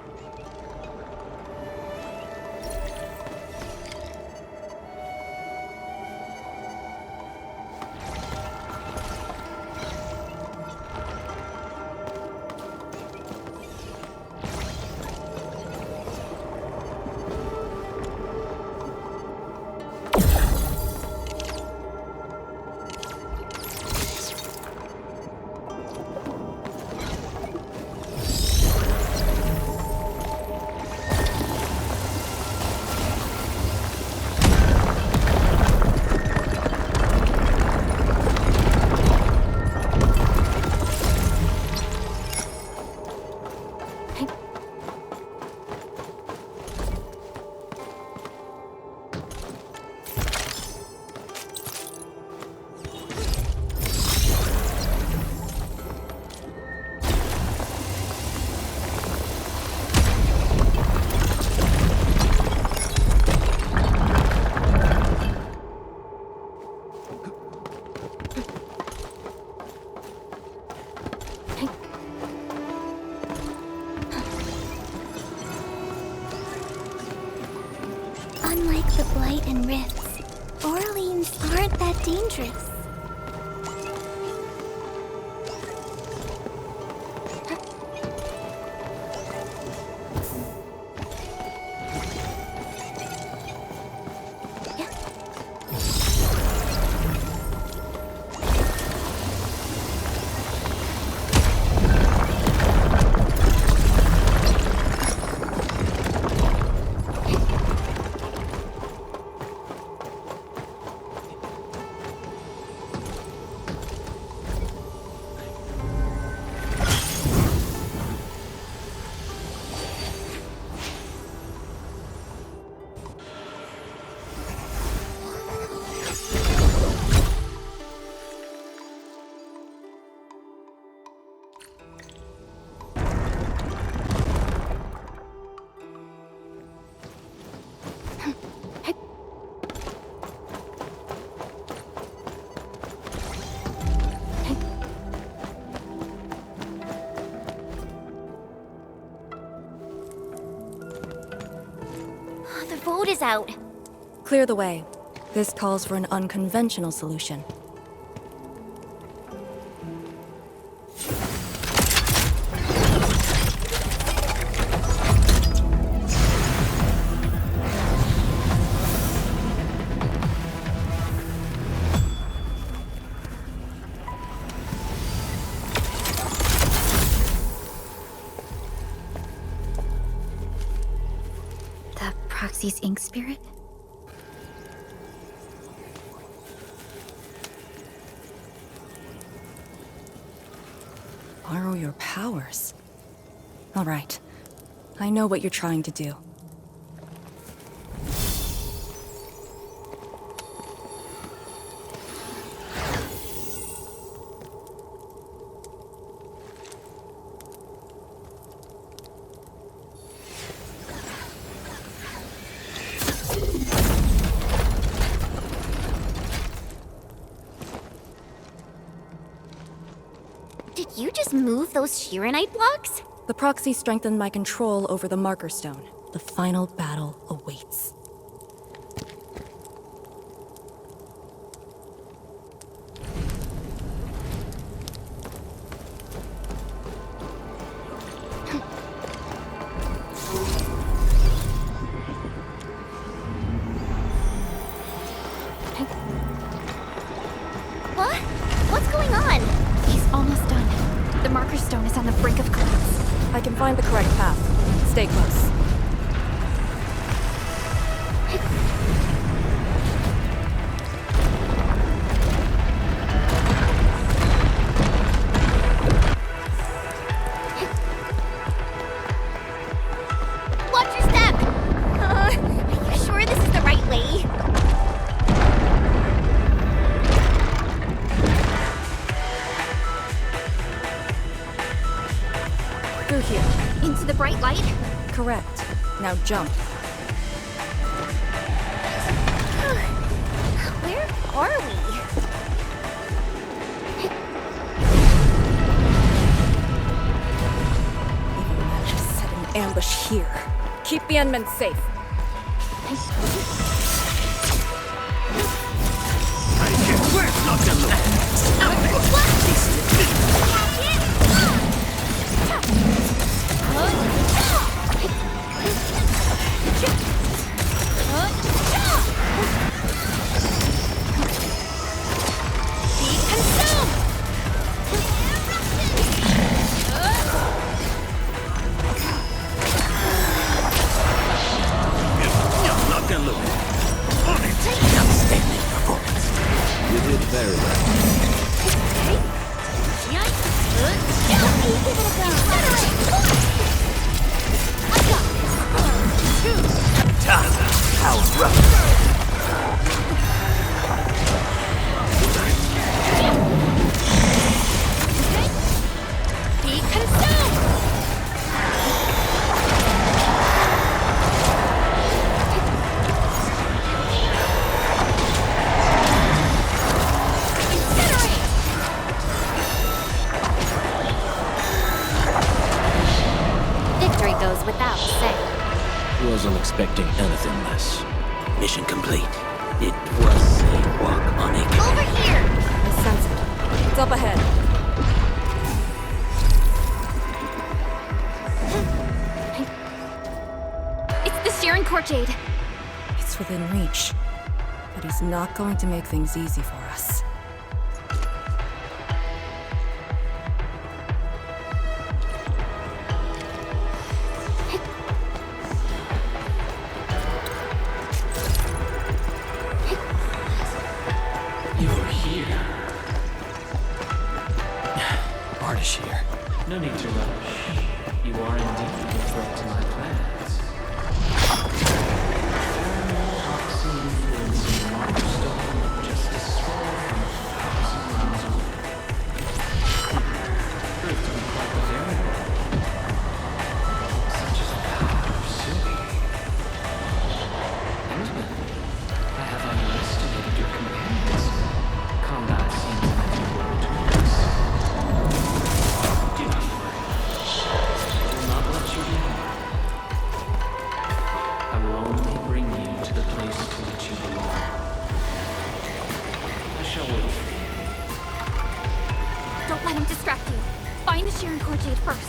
Unlike the blight and rifts, Orleans aren't that dangerous. The road is out. Clear the way. This calls for an unconventional solution. Proxy's ink spirit? Borrow your powers. All right. I know what you're trying to do. Did you just move those Shiranite blocks? The proxy strengthened my control over the Marker Stone. The final battle awaits. Stay close. Watch your step! Are you sure this is the right way? Through here. Into the bright light? Correct. Now jump. Where are we? Even managed to set an ambush here. Keep the Endmin safe. You did very well. How rough. Be consumed! Victory goes without saying. Wasn't expecting anything less. Mission complete. It was a walk on a... Over here! I sense it. It's up ahead. It's the Shiranite Jade. It's within reach. But he's not going to make things easy for us. You're here. Ardashir. No need to rush. You are indeed a threat to my plans. Toxin influencing Markstone just a swirl from 1,000 miles away. Proved to be quite the variable. Such as the power of Sui. Endmin, I have underestimated your companions. Combat seems inevitable between us. Do not worry. I will not let you be harmed. I will only bring you to the place to which you belong. I shall wait for you. Don't let him distract you. Find the Shiranite Jade first.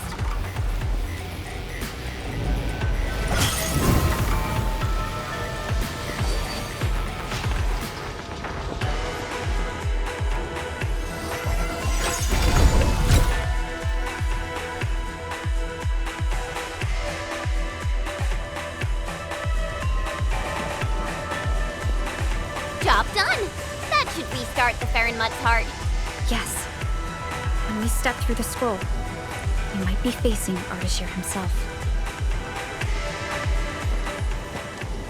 Job done! That should restart the Farinmut's heart. Yes. When we step through the scroll, we might be facing Ardashir himself.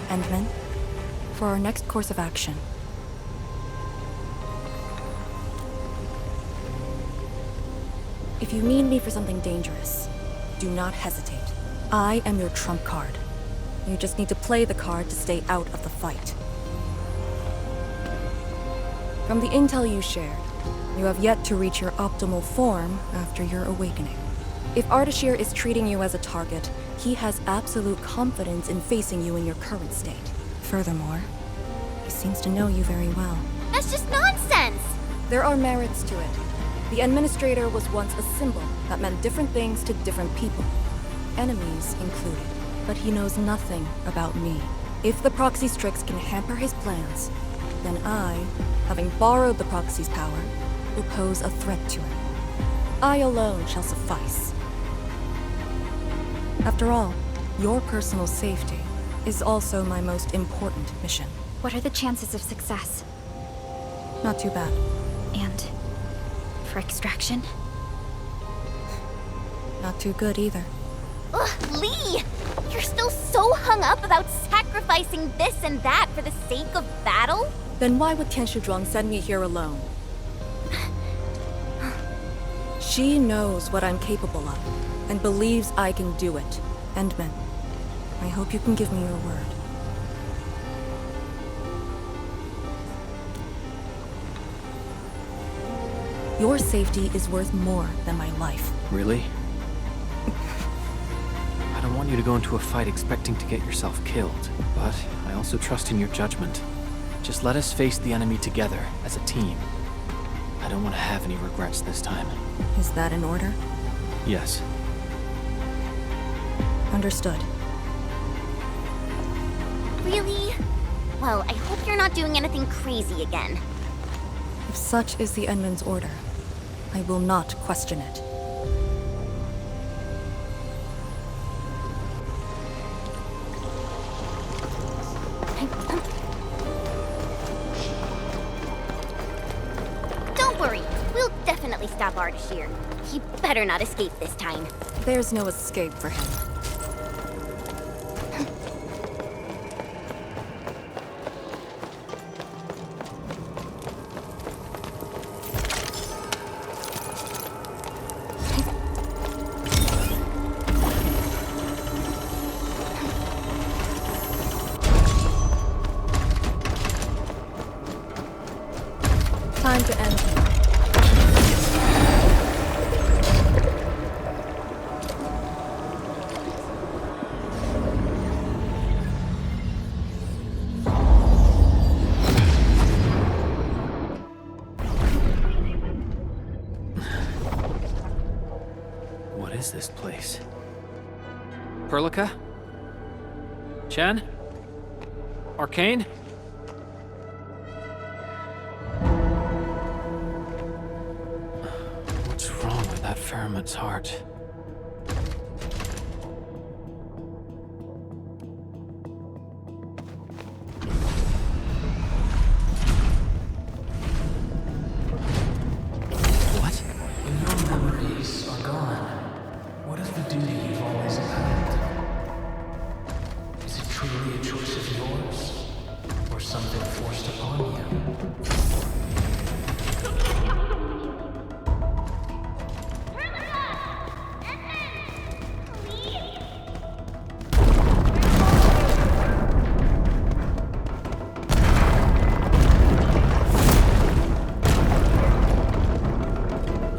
Endmin, for our next course of action. If you need me for something dangerous, do not hesitate. I am your trump card. You just need to play the card to stay out of the fight. From the intel you shared, you have yet to reach your optimal form after your awakening. If Ardashir is treating you as a target, he has absolute confidence in facing you in your current state. Furthermore, he seems to know you very well. That's just nonsense! There are merits to it. The Administrator was once a symbol that meant different things to different people, enemies included. But he knows nothing about me. If the proxy Strix can hamper his plans, then I, having borrowed the proxy's power, will pose a threat to him. I alone shall suffice. After all, Your personal safety is also my most important mission. What are the chances of success? Not too bad. And for extraction? Not too good either. Ugh, Lee! You're still so hung up about sacrificing this and that for the sake of battle? Then why would Tian Shizhuang send me here alone? She knows what I'm capable of, and believes I can do it. Endmin, I hope you can give me your word. Your safety is worth more than my life. Really? I don't want you to go into a fight expecting to get yourself killed, but I also trust in your judgment. Just let us face the enemy together, as a team. I don't want to have any regrets this time. Is that an order? Yes. Understood. Really? Well, I hope you're not doing anything crazy again. If such is the Endmin's order, I will not question it. Don't worry, we'll definitely stop Ardashir. He better not escape this time. There's no escape for him. Time to end. What is this place? Perlica? Chen? Arcane? What's wrong with that Pheromone's heart? What? When your memories are gone, what is the duty you've always held? Is it truly a choice of yours? Or something forced upon you?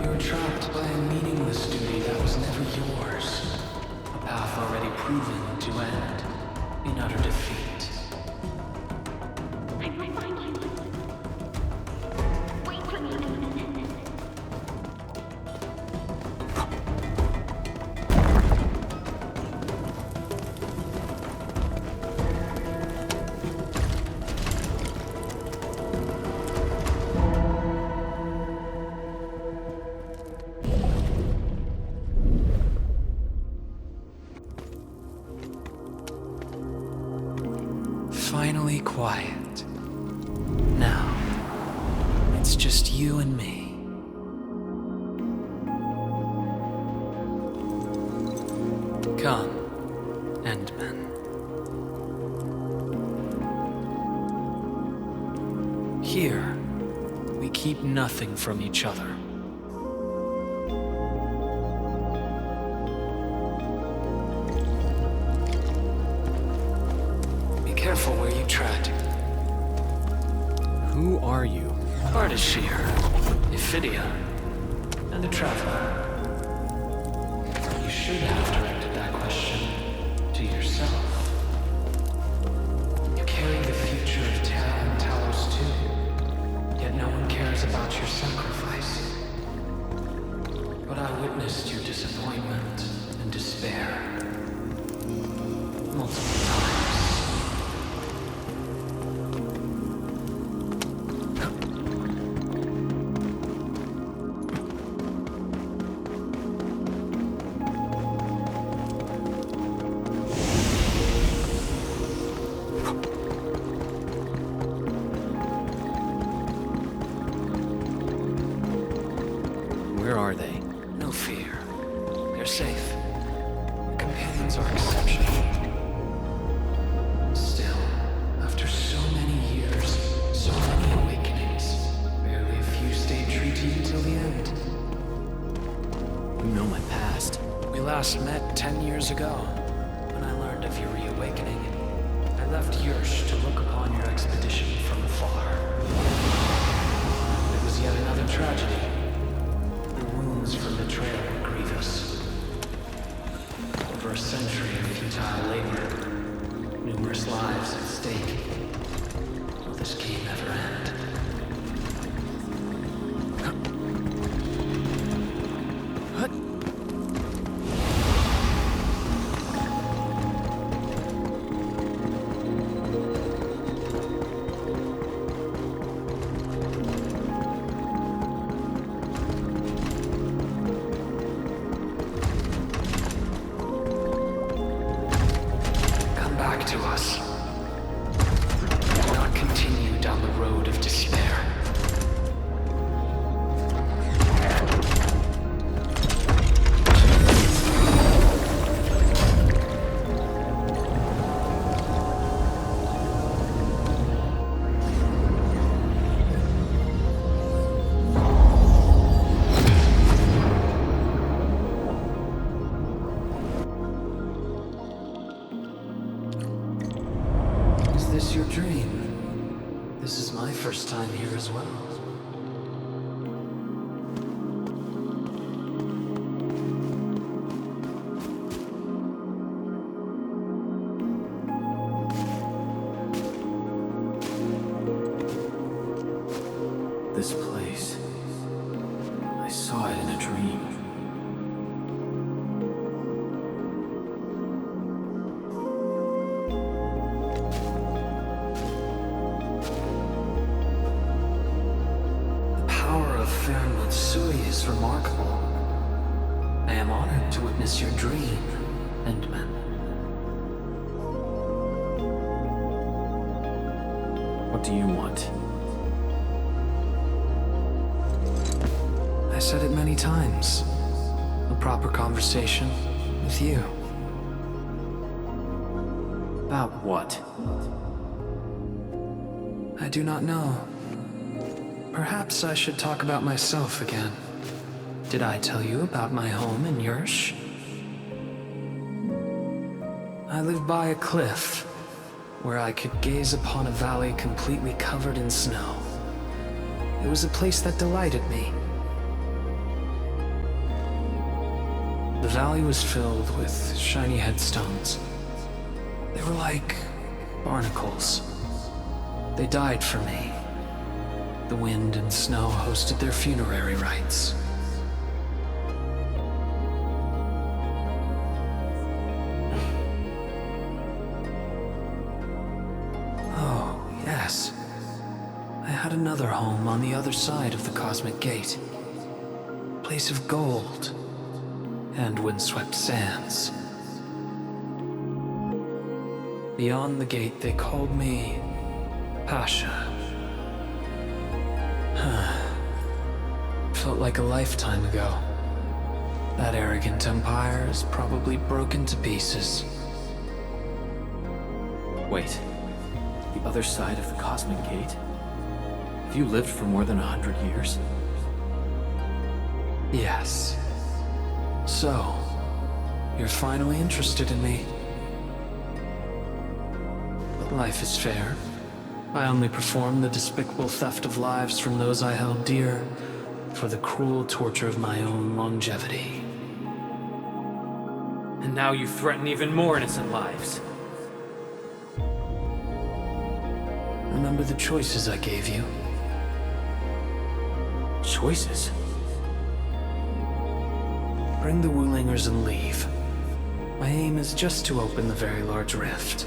You're trapped by a meaningless duty that was never yours. A path already proven to end in utter defeat. I will find you. Wait for me. Finally quiet. Now, it's just you and me. Come, Endmin. Here, we keep nothing from each other. Be careful where you tread. Who are you? Ardashir, Ephidia, and a traveler. You should have directed that question to yourself. You carry the future of Terra and Talos too, yet no one cares about your sacrifice. But I witnessed your disappointment and despair multiple times. years ago, when I learned of your reawakening, I left Yursh to look upon your expedition from afar. It was yet another tragedy. The wounds from betrayal were grievous. Over a century of futile labor, numerous lives at stake. Will this game ever end? Your dream. This is my first time here as well. This place. I saw it in a dream. Is remarkable. I am honored to witness your dream, Endmin. What do you want? I said it many times. A proper conversation with you. About what? I do not know. Perhaps I should talk about myself again. Did I tell you about my home in Yursh? I lived by a cliff, where I could gaze upon a valley completely covered in snow. It was a place that delighted me. The valley was filled with shiny headstones. They were like barnacles. They died for me. The wind and snow hosted their funerary rites. Oh, yes. I had another home on the other side of the Cosmic Gate. A place of gold and windswept sands. Beyond the gate, they called me Pasha. Felt like a lifetime ago. That arrogant empire is probably broken to pieces. Wait. The other side of the Cosmic Gate? Have you lived for more than 100 years? Yes. So, you're finally interested in me. But life is fair. I only performed the despicable theft of lives from those I held dear for the cruel torture of my own longevity. And now you threaten even more innocent lives. Remember the choices I gave you? Choices? Bring the Wulingers and leave. My aim is just to open the very large rift.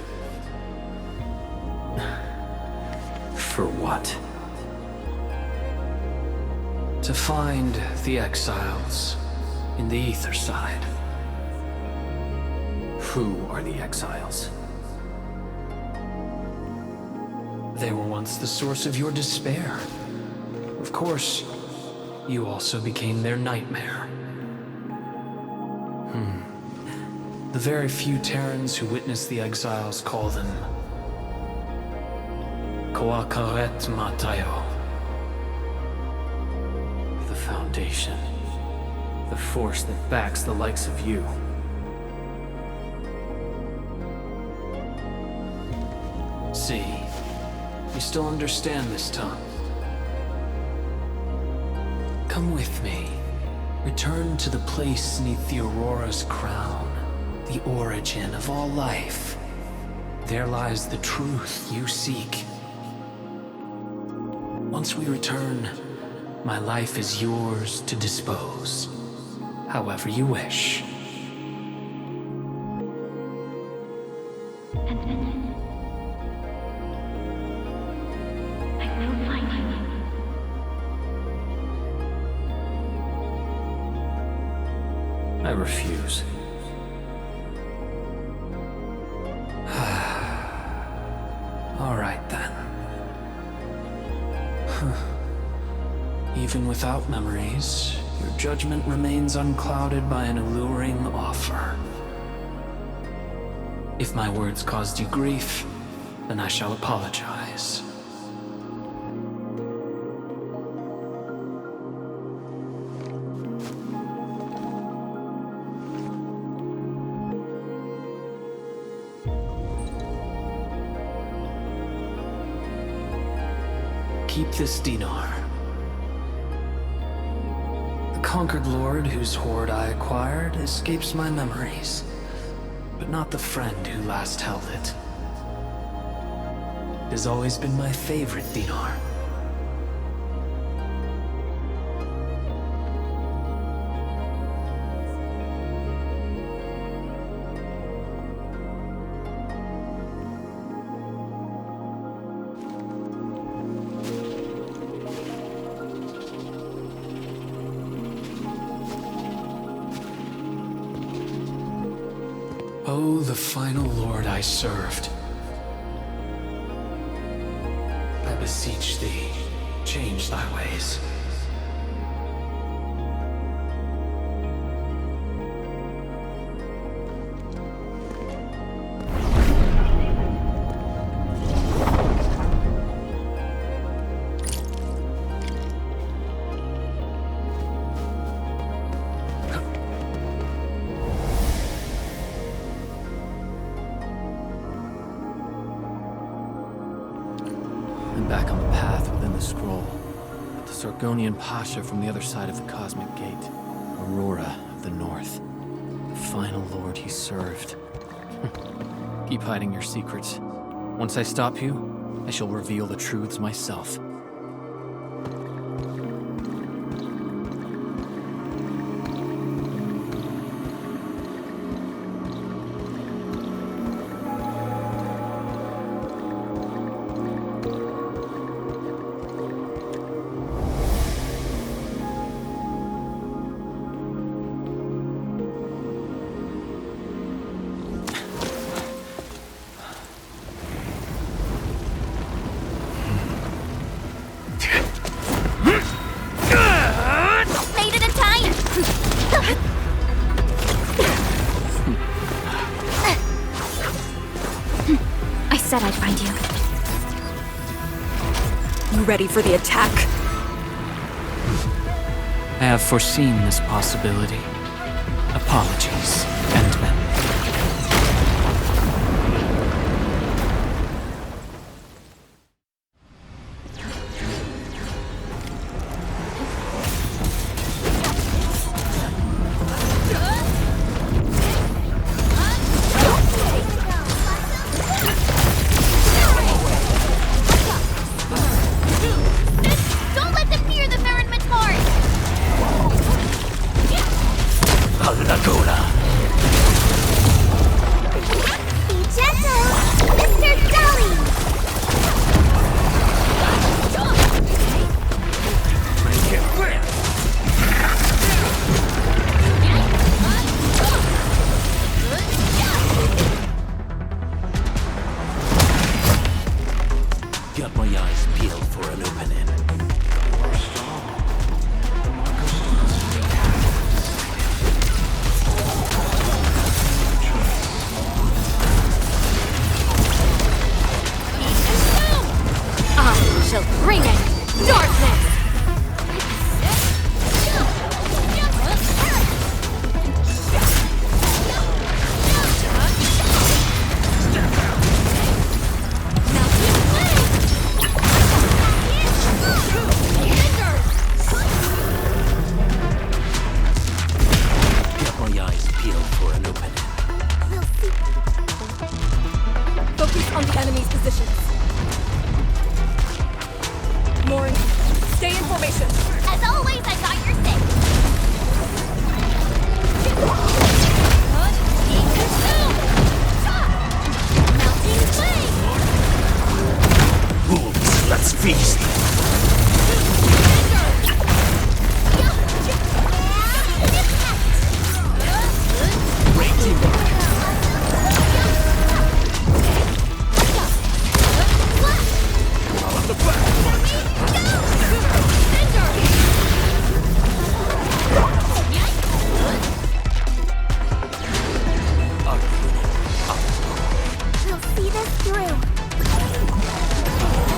For what? To find the exiles in the Ether side. Who are the exiles? They were once the source of your despair. Of course, you also became their nightmare. The very few Terrans who witnessed the exiles call them Koakaret Matayo. The Foundation. The force that backs the likes of you. see. You still understand this tongue. Come with me. Return to the place neath the Aurora's crown, the origin of all life. There lies the truth you seek. Once we return, my life is yours to dispose, however you wish. I refuse. All right then. Even without memories, your judgment remains unclouded by an alluring offer. If my words caused you grief, then I shall apologize. Keep this dinar. The conquered lord whose hoard I acquired escapes my memories, but not the friend who last held it. It has always been my favorite dinar. Oh, the final lord I served. I beseech thee, change thy ways. I'm back on the path within the scroll. The Sargonian Pasha from the other side of the Cosmic Gate. Aurora of the North. The final lord he served. Keep hiding your secrets. Once I stop you, I shall reveal the truths myself. I said I'd find you. You ready for the attack? I have foreseen this possibility. Apologies, Endmin. Got my eyes peeled for an opening. I shall bring it! Darkness! Now Find the enemy's positions. More in. Stay in formation. As always, I got your six. Melting flame. Wolves, let's feast. Great teamwork. On the back. We'll see this through.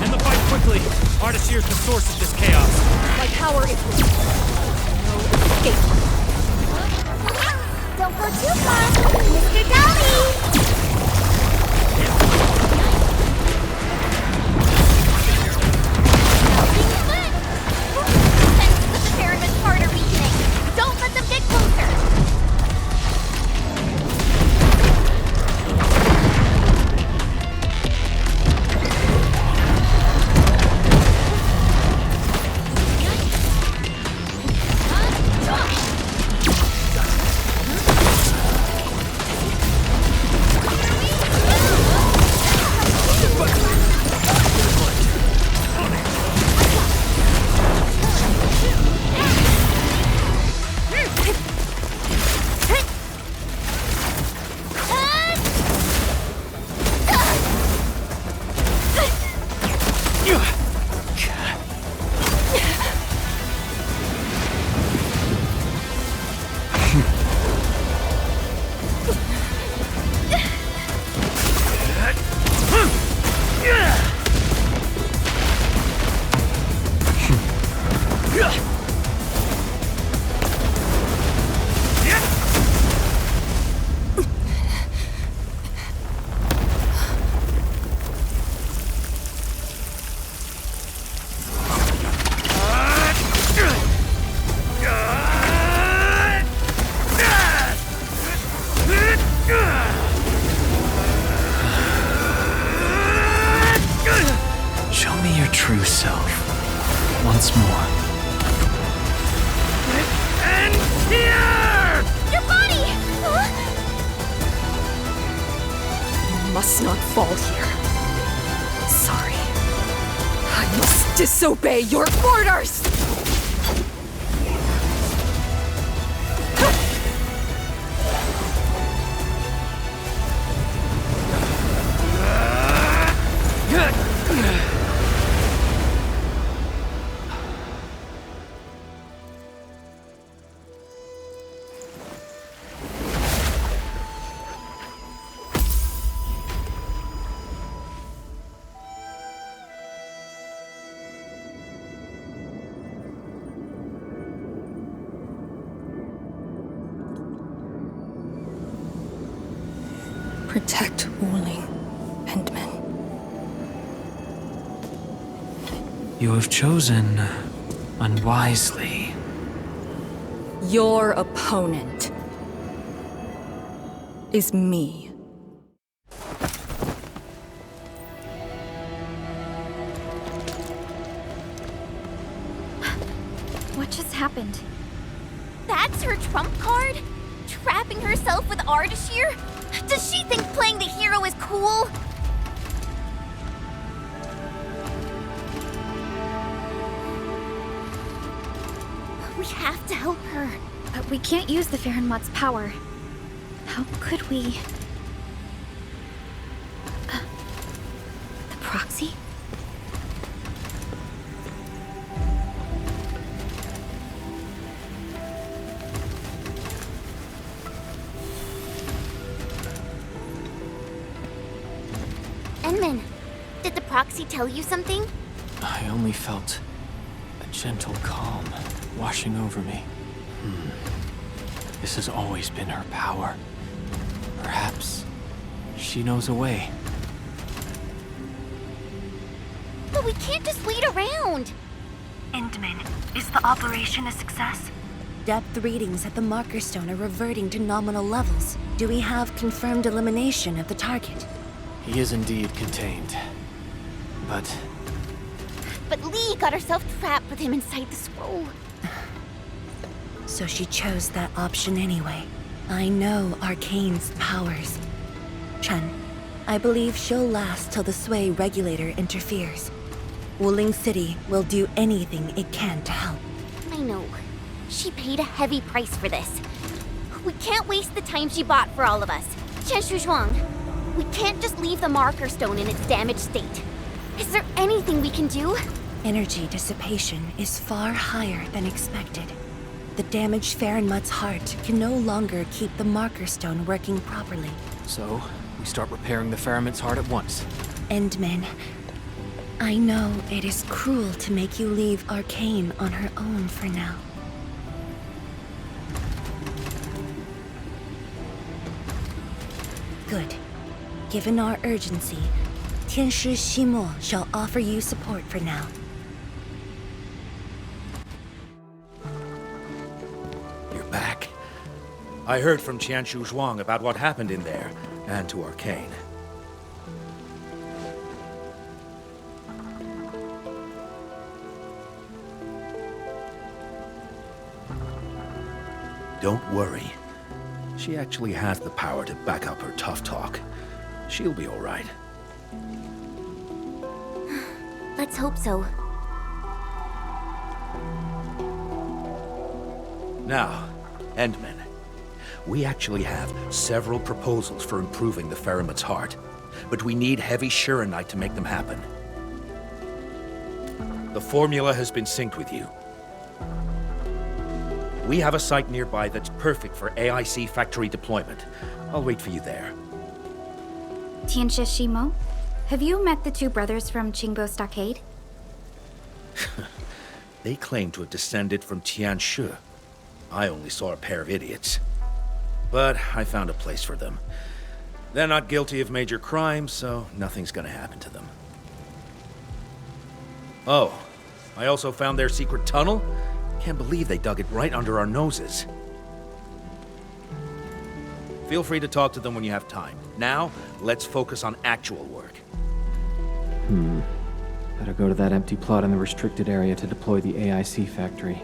End the fight quickly! Ardashir's the source of this chaos. My power is with you. No escape. Don't go too far, Mr. Dolly! Defenses of the Fairman's part are weakening. Don't let them get closer! Show me your true self. Once more. And here! Your body! You must not fall here. Sorry. I must disobey your orders! Protect Wuling, Endmin. You have chosen unwisely. Your opponent is me. What just happened? That's her trump card? Trapping herself with Ardashir? Does she think playing the hero is cool? We have to help her. But we can't use the Farenmot's power. How could we... the proxy? Endmin, did the proxy tell you something? I only felt a gentle calm washing over me. This has always been her power. Perhaps she knows a way. But we can't just wait around. Endmin, is the operation a success? Depth readings at the marker stone are reverting to nominal levels. Do we have confirmed elimination of the target? He is indeed contained. But But Lee got herself trapped with him inside the scroll. So she chose that option anyway. I know Arcane's powers. Chen, I believe she'll last till the Sway regulator interferes. Wuling City will do anything it can to help. I know. She paid a heavy price for this. We can't waste the time she bought for all of us. Chen Shuzhuang, we can't just leave the marker stone in its damaged state. Is there anything we can do? Energy dissipation is far higher than expected. The damaged Farenmut's heart can no longer keep the marker stone working properly. so, we start repairing the Farenmut's heart at once. Endmin, I know it is cruel to make you leave Arcane on her own for now. Good. Given our urgency, Tianshi Shimo shall offer you support for now. You're back. I heard from Qianshu Zhuang about what happened in there, and to Arcane. Don't worry. She actually has the power to back up her tough talk. She'll be all right. Let's hope so. Now, Endmin. We actually have several proposals for improving the Farenmut's heart, but we need heavy Shiranite to make them happen. The formula has been synced with you. We have a site nearby that's perfect for AIC factory deployment. I'll wait for you there. Tianxia Shimo, have you met the two brothers from Qingbo Stockade? They claim to have descended from Tianshu. I only saw a pair of idiots. But I found a place for them. They're not guilty of major crimes, so nothing's gonna happen to them. Oh, I also found their secret tunnel. Can't believe they dug it right under our noses. Feel free to talk to them when you have time. Now, let's focus on actual work. Better go to that empty plot in the restricted area to deploy the AIC factory.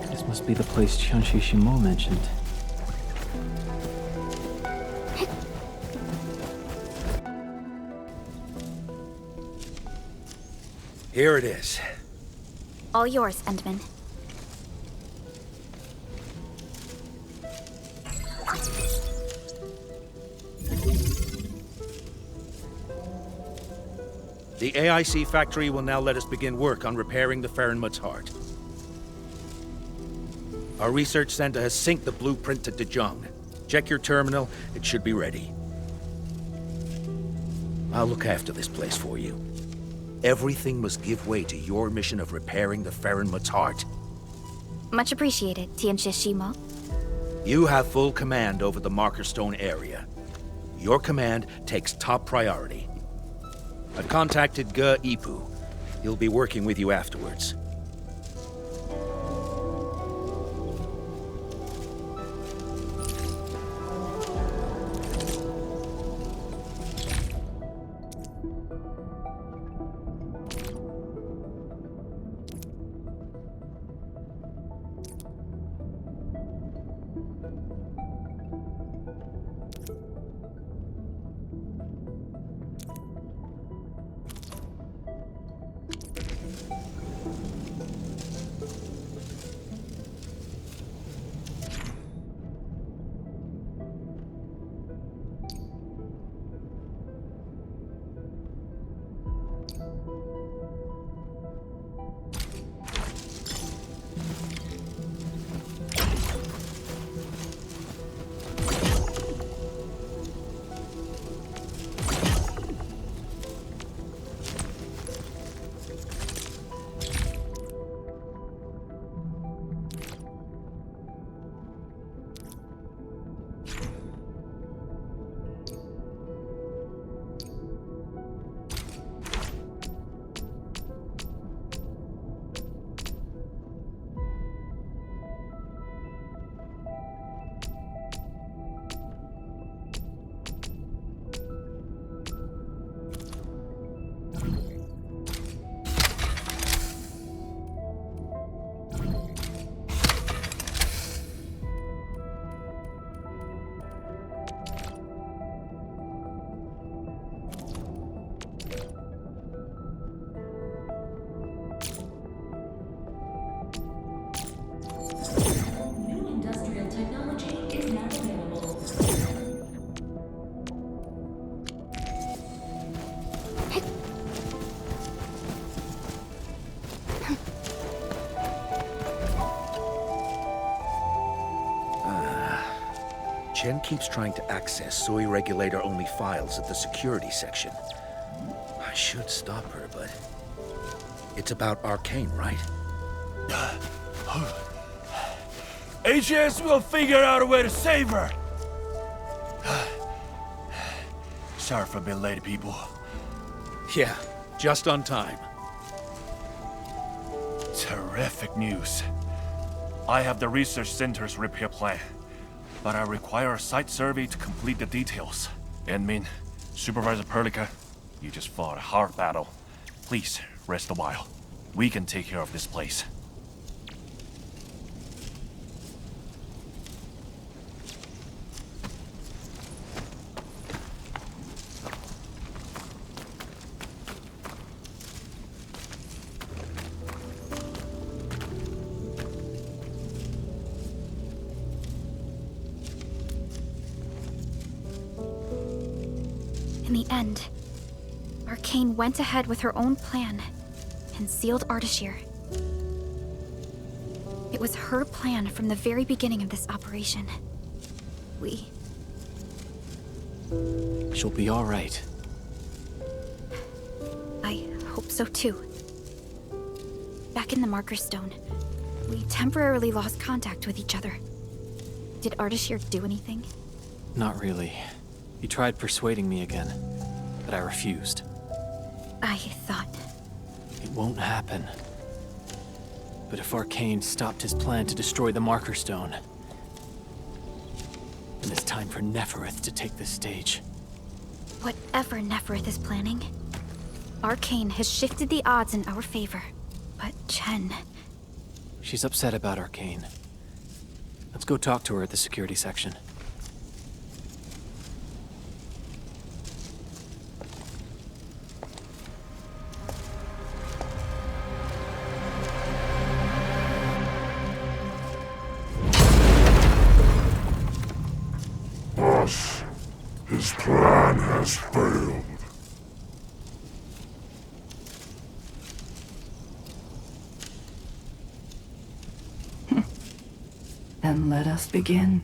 This must be the place Tianshi Shimo mentioned. Here it is. All yours, Endmin. The AIC factory will now let us begin work on repairing the Farenmut's heart. Our research center has synced the blueprint to Dejong. Check your terminal, it should be ready. I'll look after this place for you. Everything must give way to your mission of repairing the Farenmut's heart. Much appreciated, Tianxia Shimo. You have full command over the Marker Stone area. Your command takes top priority. I've contacted Ge Ipu. He'll be working with you afterwards. Chen keeps trying to access Soy regulator-only files at the security section. I should stop her, but... It's about Arcane, right? HS will figure out a way to save her! Sorry for being late, people. Yeah, just on time. Terrific news. I have the research center's repair plan, but I require a site survey to complete the details. Endmin, Supervisor Perlica, you just fought a hard battle. Please, rest a while. We can take care of this place. In the end, Arcane went ahead with her own plan and sealed Ardashir. It was her plan from the very beginning of this operation. She'll be all right. I hope so too. Back in the Marker Stone, we temporarily lost contact with each other. Did Ardashir do anything? Not really. He tried persuading me again, but I refused. I thought... It won't happen. But if Arcane stopped his plan to destroy the Marker Stone, then it's time for Nefarith to take the stage. Whatever Nefarith is planning, Arcane has shifted the odds in our favor. But Chen... She's upset about Arcane. Let's go talk to her at the security section. Boss, his plan has failed. Then let us begin.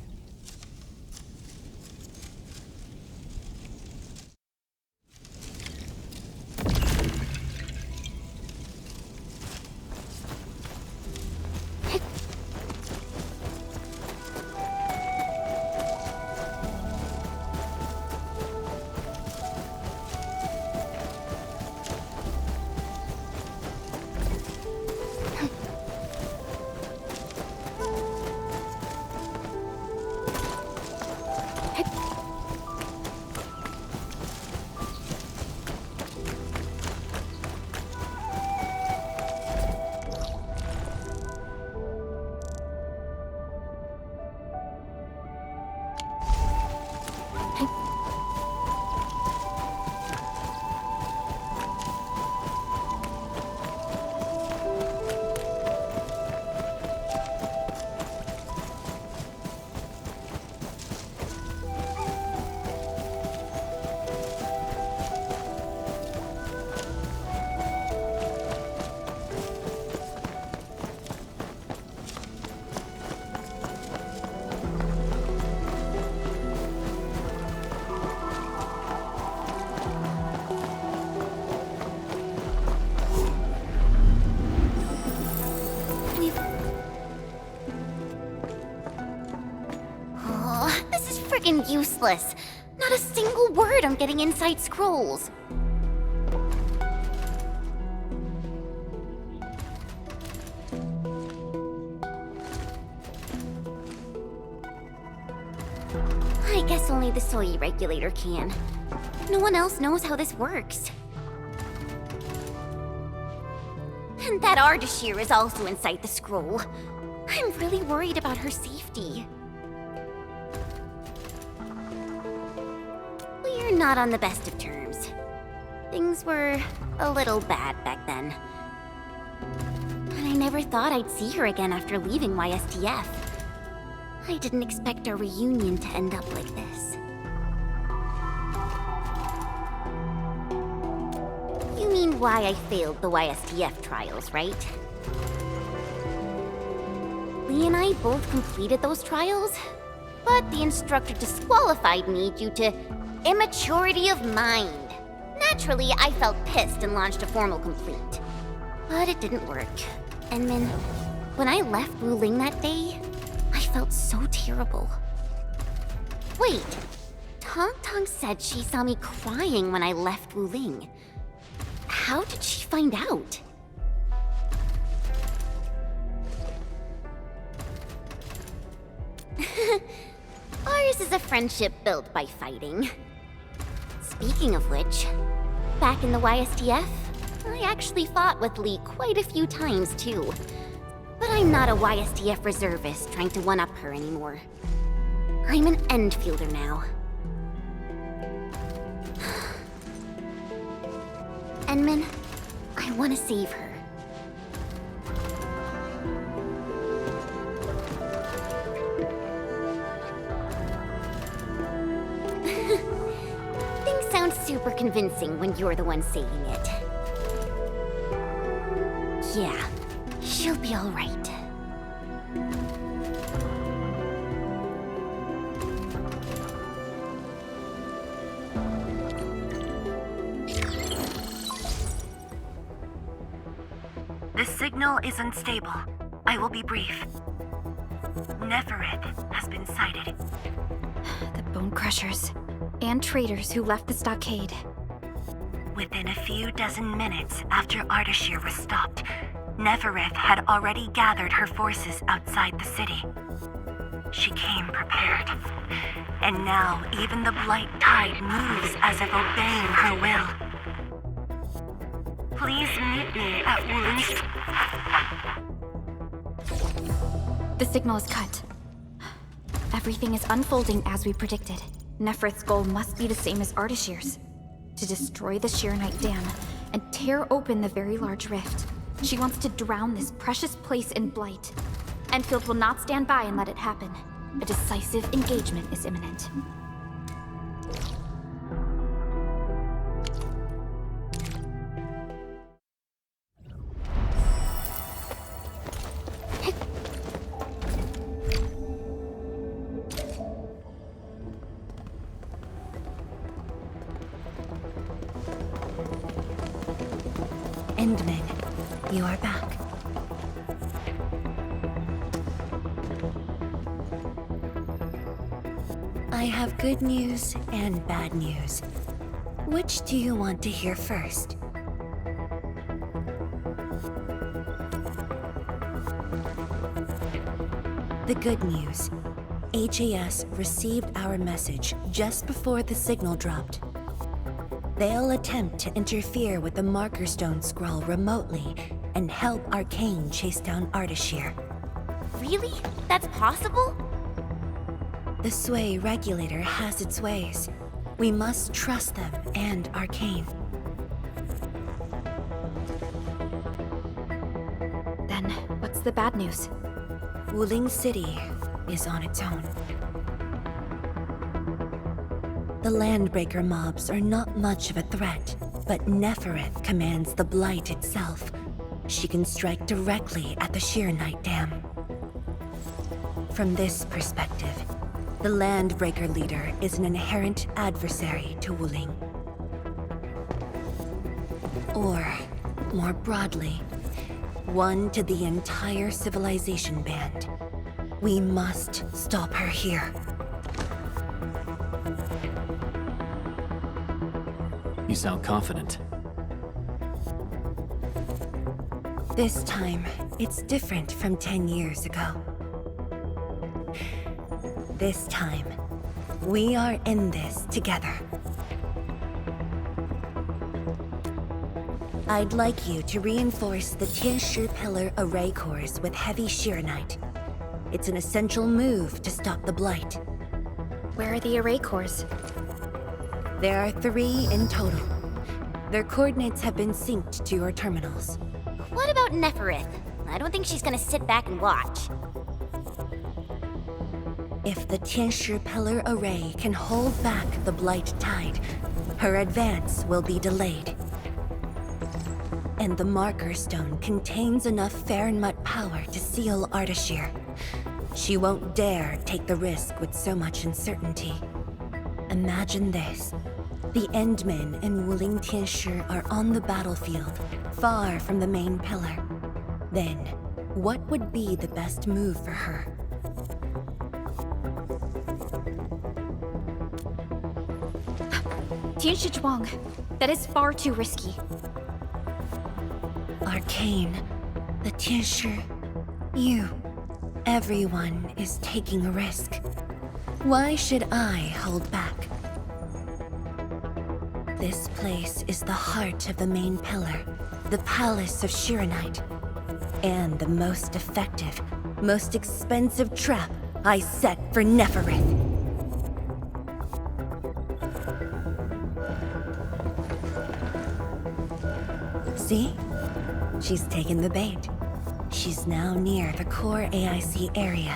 Useless. Not a single word on getting inside scrolls. I guess only the Soy regulator can. No one else knows how this works. And that Ardashir is also inside the scroll. I'm really worried about her safety. We're not on the best of terms. Things were a little bad back then. But I never thought I'd see her again after leaving YSTF. I didn't expect our reunion to end up like this. You mean why I failed the YSTF trials, right? Lee and I both completed those trials, but the instructor disqualified me due to immaturity of mind. Naturally, I felt pissed and launched a formal complaint. But it didn't work. Endmin, when I left Wuling that day, I felt so terrible. Wait, Tong Tong said she saw me crying when I left Wuling. How did she find out? Ours is a friendship built by fighting. Speaking of which, back in the YSTF, I actually fought with Lee quite a few times too. But I'm not a YSTF reservist trying to one-up her anymore. I'm an Endfielder now. Endmin, I want to save her. Things sound super convincing when you're the one saying it. Yeah, she'll be all right. The signal is unstable. I will be brief. Nefarith has been sighted. The Bone Crushers and traitors who left the stockade. Within a few dozen minutes after Ardashir was stopped, Nefarith had already gathered her forces outside the city. She came prepared. And now even the blight tide moves as if obeying her will. Please meet me at Wuling's. The signal is cut. Everything is unfolding as we predicted. Nefarith's goal must be the same as Ardashir's. To destroy the Shiranite Dam and tear open the very large rift. She wants to drown this precious place in blight. Endfield will not stand by and let it happen. A decisive engagement is imminent. Endmin, you are back. I have good news and bad news. Which do you want to hear first? The good news. HAS received our message just before the signal dropped. They'll attempt to interfere with the Marker Stone scroll remotely and help Arcane chase down Ardashir. Really? That's possible? The Sway regulator has its ways. We must trust them and Arcane. Then, what's the bad news? Wuling City is on its own. The Landbreaker mobs are not much of a threat, but Nefarith commands the blight itself. She can strike directly at the Shiranite Dam. From this perspective, the Landbreaker leader is an inherent adversary to Wuling. Or, more broadly, one to the entire civilization band. We must stop her here. You sound confident. This time, it's different from 10 years ago. This time, we are in this together. I'd like you to reinforce the Tianshi Pillar array cores with heavy Shiranite. It's an essential move to stop the blight. Where are the array cores? There are 3 in total. Their coordinates have been synced to your terminals. What about Nefarith? I don't think she's gonna sit back and watch. If the Tianshi Pillar array can hold back the blight tide, her advance will be delayed. And the Marker Stone contains enough Farenmut power to seal Ardashir. She won't dare take the risk with so much uncertainty. Imagine this. The Endmin and Wuling Tianshi are on the battlefield, far from the main pillar. Then, what would be the best move for her? Tianshi Zhuang, that is far too risky. Arcane, the Tianshi, you. Everyone is taking a risk. Why should I hold back? This place is the heart of the main pillar, the palace of Shiranite, and the most effective, most expensive trap I set for Nefarith. See? She's taken the bait. She's now near the core AIC area,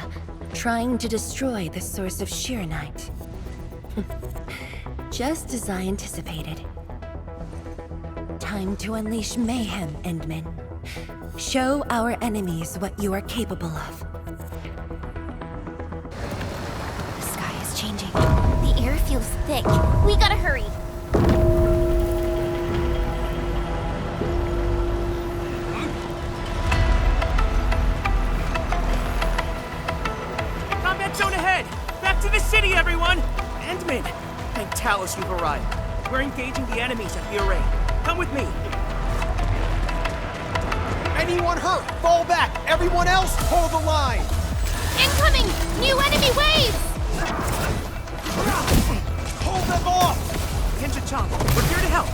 trying to destroy the source of Shiranite. Just as I anticipated. Time to unleash mayhem, Endmin. Show our enemies what you are capable of. The sky is changing. The air feels thick. We gotta hurry. Combat zone ahead! Back to the city, everyone! Endmin! Thank Talos you've arrived. We're engaging the enemies at the array. Come with me. Anyone hurt, fall back! Everyone else, hold the line! Incoming! New enemy waves! Hold them off! Tianshi-chan, we're here to help.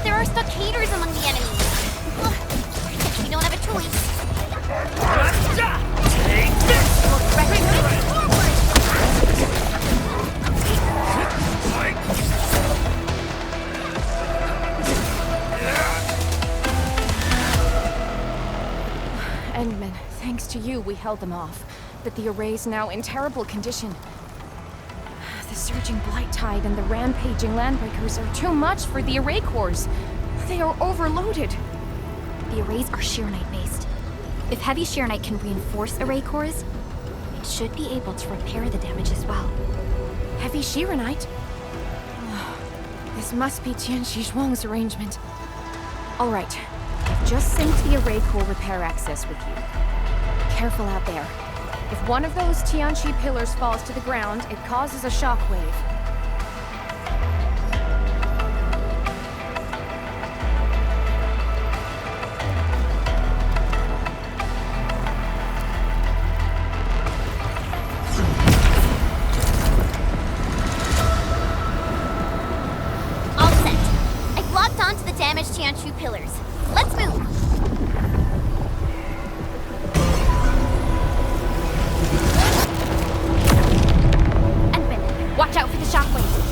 There are stockaders among the enemies. Ugh, I guess we don't have a choice. Take this! Endmin, thanks to you, we held them off. But the array's now in terrible condition. The surging blight tide and the rampaging landbreakers are too much for the array cores. They are overloaded. The arrays are Shiranite-based. If heavy Shiranite can reinforce array cores, it should be able to repair the damage as well. Heavy Shiranite? This must be Tianshi Zhuang's arrangement. All right, I've just synced the array core repair access with you. Careful out there. If one of those Tianshi pillars falls to the ground, it causes a shockwave. All set. I've locked onto the damaged Tianchu pillars. Let's move. Watch out for the shockwave.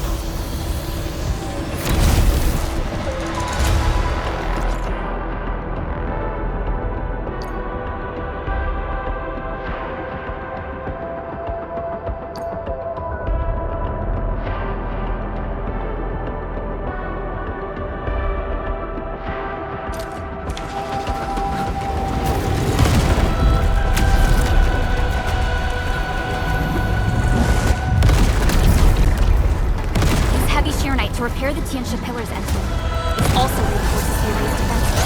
To repair the Tianshi pillars, Endmin. It also reinforces the array's defenses.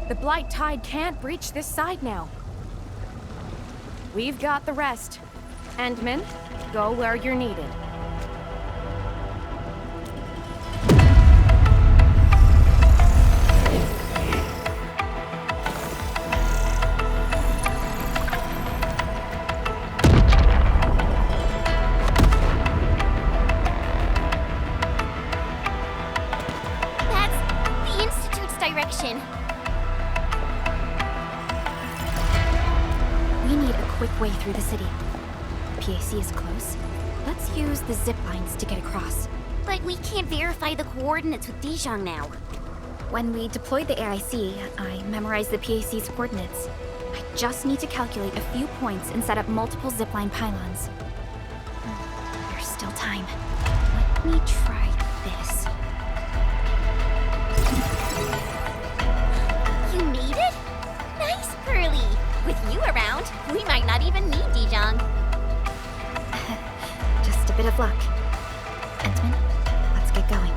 The blight tide can't breach this side now. We've got the rest. Endmin, go where you're needed. That's the Institute's direction. We need a quick way through the city. PAC is close, Let's use the zip lines to get across. But we can't verify the coordinates with Dijon now. When we deployed the AIC, I memorized the PAC's coordinates. I just need to calculate a few points and set up multiple zipline pylons. There's still time. Let me try this. You made it? Nice, Pearly! With you around, we might not even need Dijon. Just a bit of luck. Endmin, let's get going.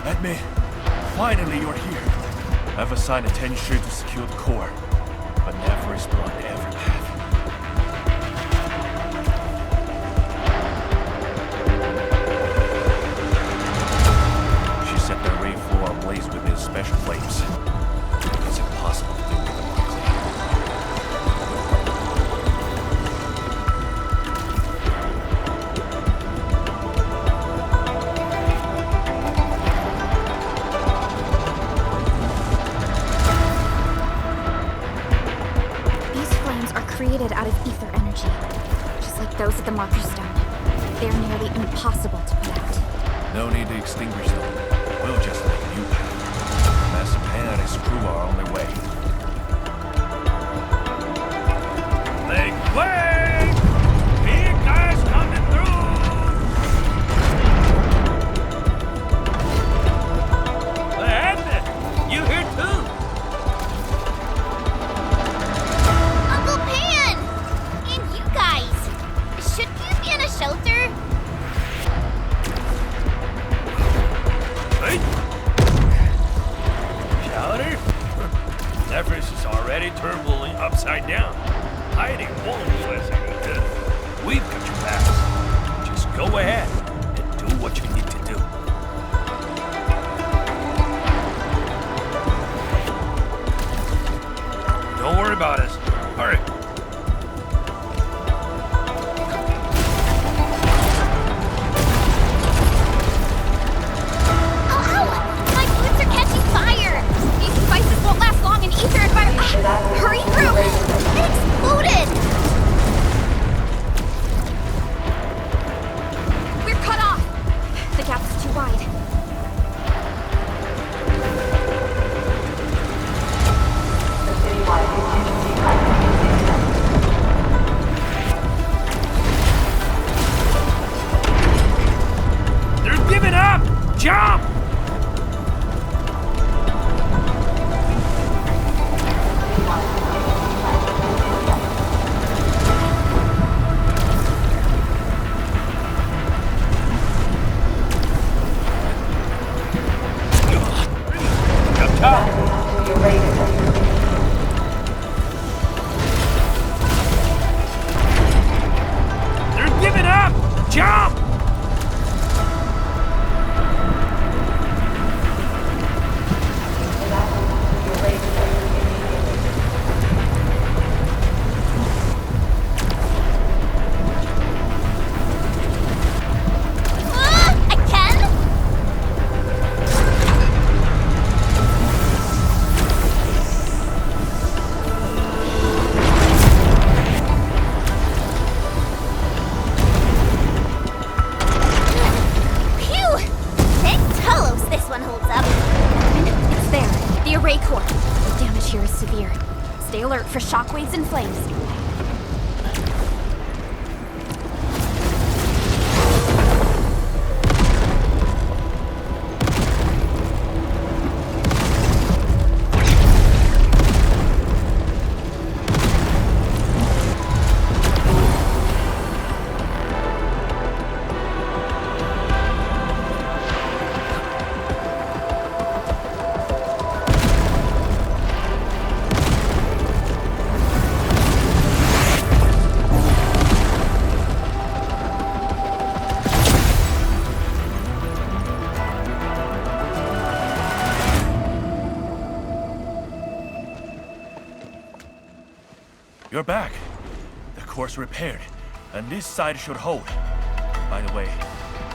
Endmin, finally you're here. I've assigned attention to secure the core, but Nefarith blocked every path. She set the array floor ablaze with his special flames. It's impossible to deal with them quickly. Created out of ether energy, just like those at the Marker Stone. They're nearly impossible to put out. No need to extinguish them. We'll just make a new path. Master Pan and his crew are on their way. Make way! Big guys coming through! Endmin, you here too? Shelter? Shelter? Nefarith is already turbulent upside down. Hiding won't do us any good. We've got your back. Just go ahead and do what you need to do. Don't worry about us. Hurry. Hurry through! It exploded! We're cut off! The gap is too wide. The citywide contingency plan. here. Stay alert for shockwaves and flames. You're back. The core's repaired, and this side should hold. By the way,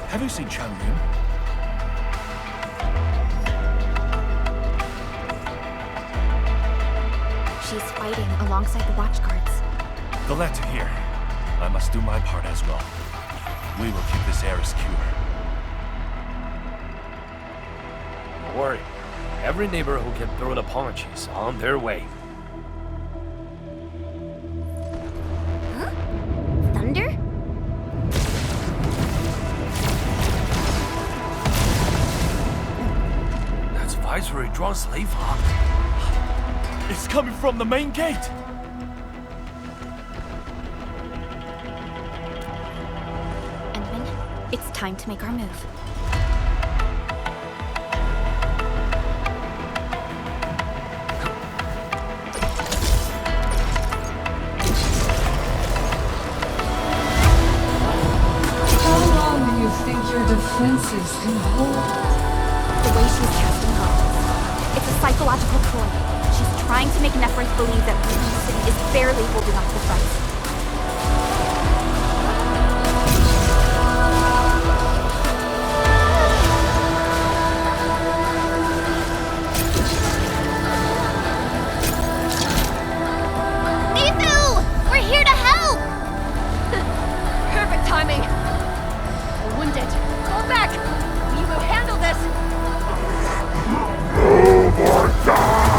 have you seen Chang Yun? She's fighting alongside the watchguards. Glad to hear. I must do my part as well. We will keep this area secure. Don't worry. Every neighbor who can throw the punch is on their way. Thunder? That's Viceroy drawn slave hawk. It's coming from the main gate! Endmin, it's time to make our move. Defenses can hold. The way she's casting homes. It's a psychological ploy. She's trying to make Nefarith believe that Blue City is barely holding off the front. Ethu! We're here to help! Perfect timing. We're wounded. Fall back! We will handle this! Move or die!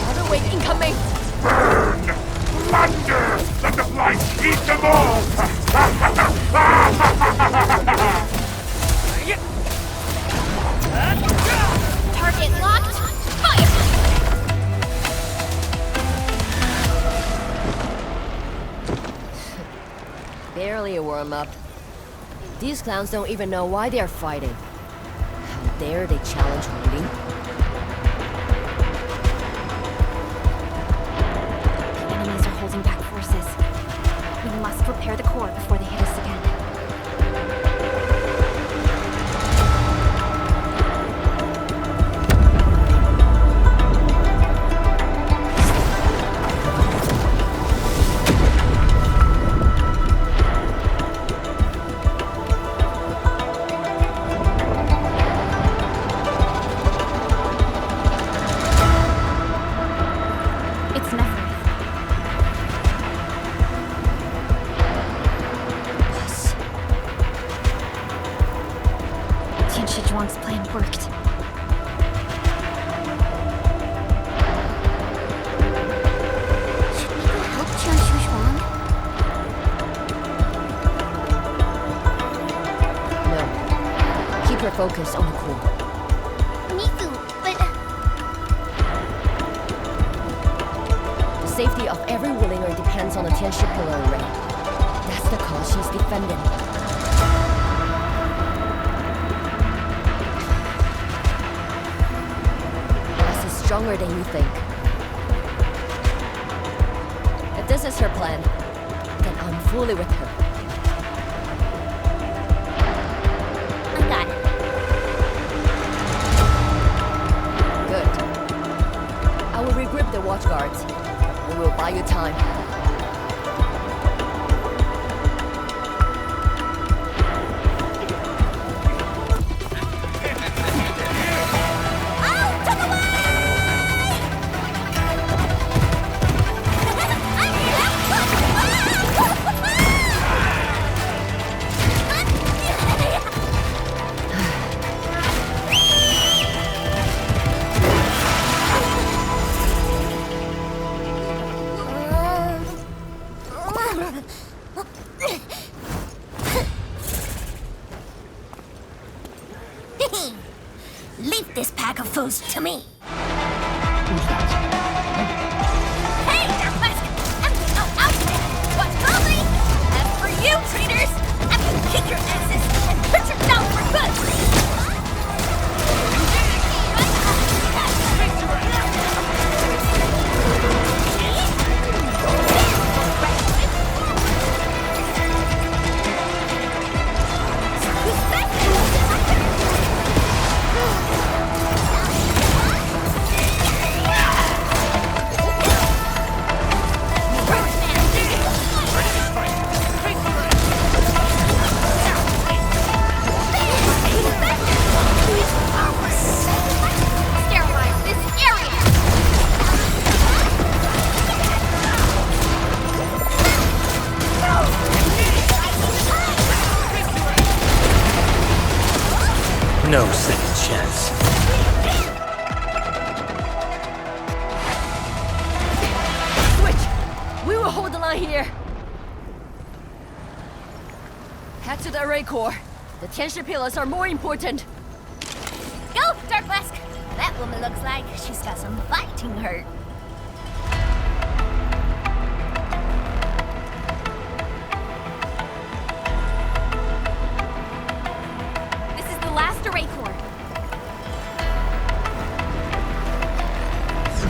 Another wave incoming! Burn! Thunder! Let the blight eat them all! Target locked. Fire! Barely a warm-up. These clowns don't even know why they're fighting. How dare they challenge looting? The enemies are holding back forces. We must repair the core before they hit us again. It's Nefarith. Zhuang's plan worked. Should we go help Zhuang? No. Keep your focus on the core. Mifu, but... The safety of every Willinger depends on the Tianshi pillar array. That's the cause she's defending. Stronger than you think. If this is her plan, then I'm fully with her. I got it. Good. I will regrip the watchguards. We will buy you time. Leave this pack of foes to me. Who's that? Hey, Darkmask! I'm no outfit! Watch closely! As for you, traitors, I'm gonna kick your asses and put you down for good! Sterilize this area! No second chance. Switch! We will hold the line here. Head to the array core. The tension pillars are more important. Go, Darkmask! That woman looks like she's got some fighting hurt. This is the last array core.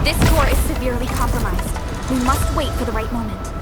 This core is severely compromised. We must wait for the right moment.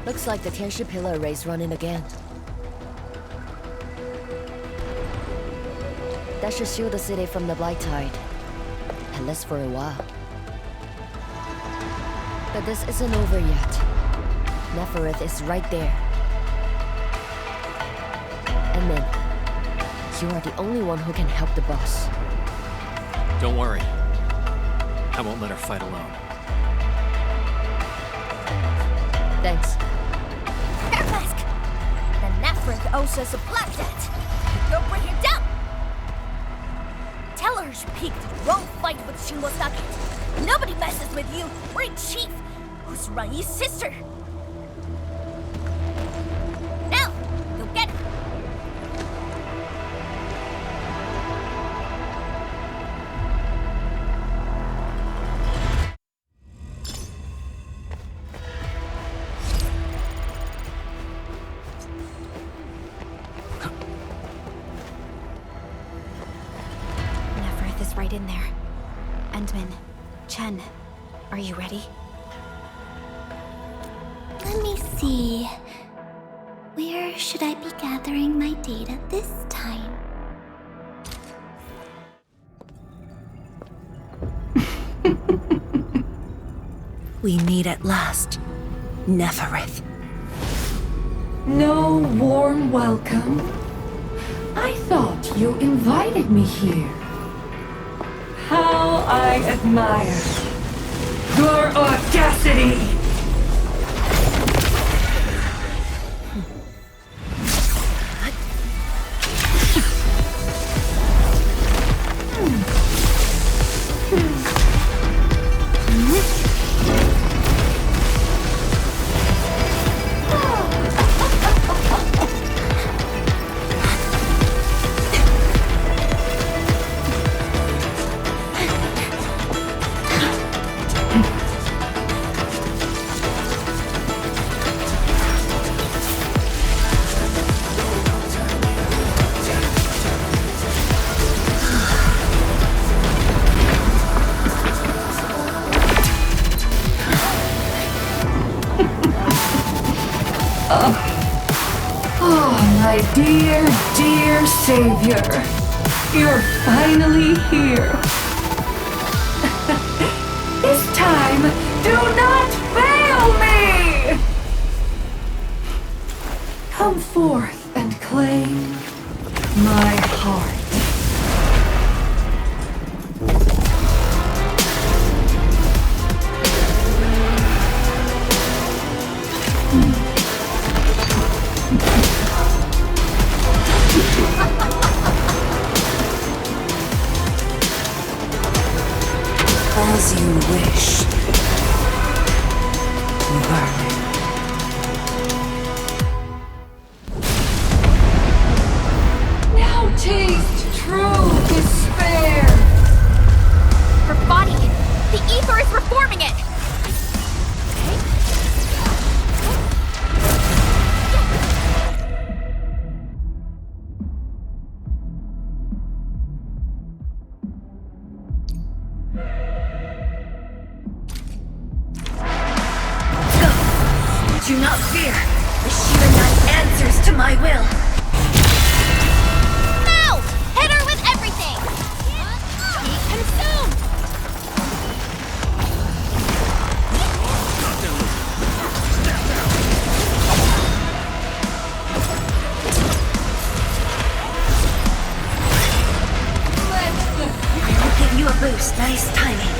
Looks like the tension pillar array's running again. That should shield the city from the blight tide. At least for a while. But this isn't over yet. Nefarith is right there. Endmin, you are the only one who can help the boss. Don't worry. I won't let her fight alone. Thanks. Darkmask! The Nefarith owes us a black debt. Go bring her down! Tell her she picked the wrong fight with Shingo Stockade. Nobody messes with you or in Chief, who's Rai's sister. Now, go get her. right in there. Endmin, Chen, are you ready? Let me see. Where should I be gathering my data this time? We meet at last, Nefarith. No warm welcome? I thought you invited me here. How I admire your audacity! My dear, dear savior, you're finally here. This time, do not fail me! Come forth and claim my heart. As you wish. Burn. Now taste true despair! Her body! The ether is reforming it! Do not fear. The Shiranite answers to my will. Now! Hit her with everything! Be consumed! I will give you a boost. Nice timing.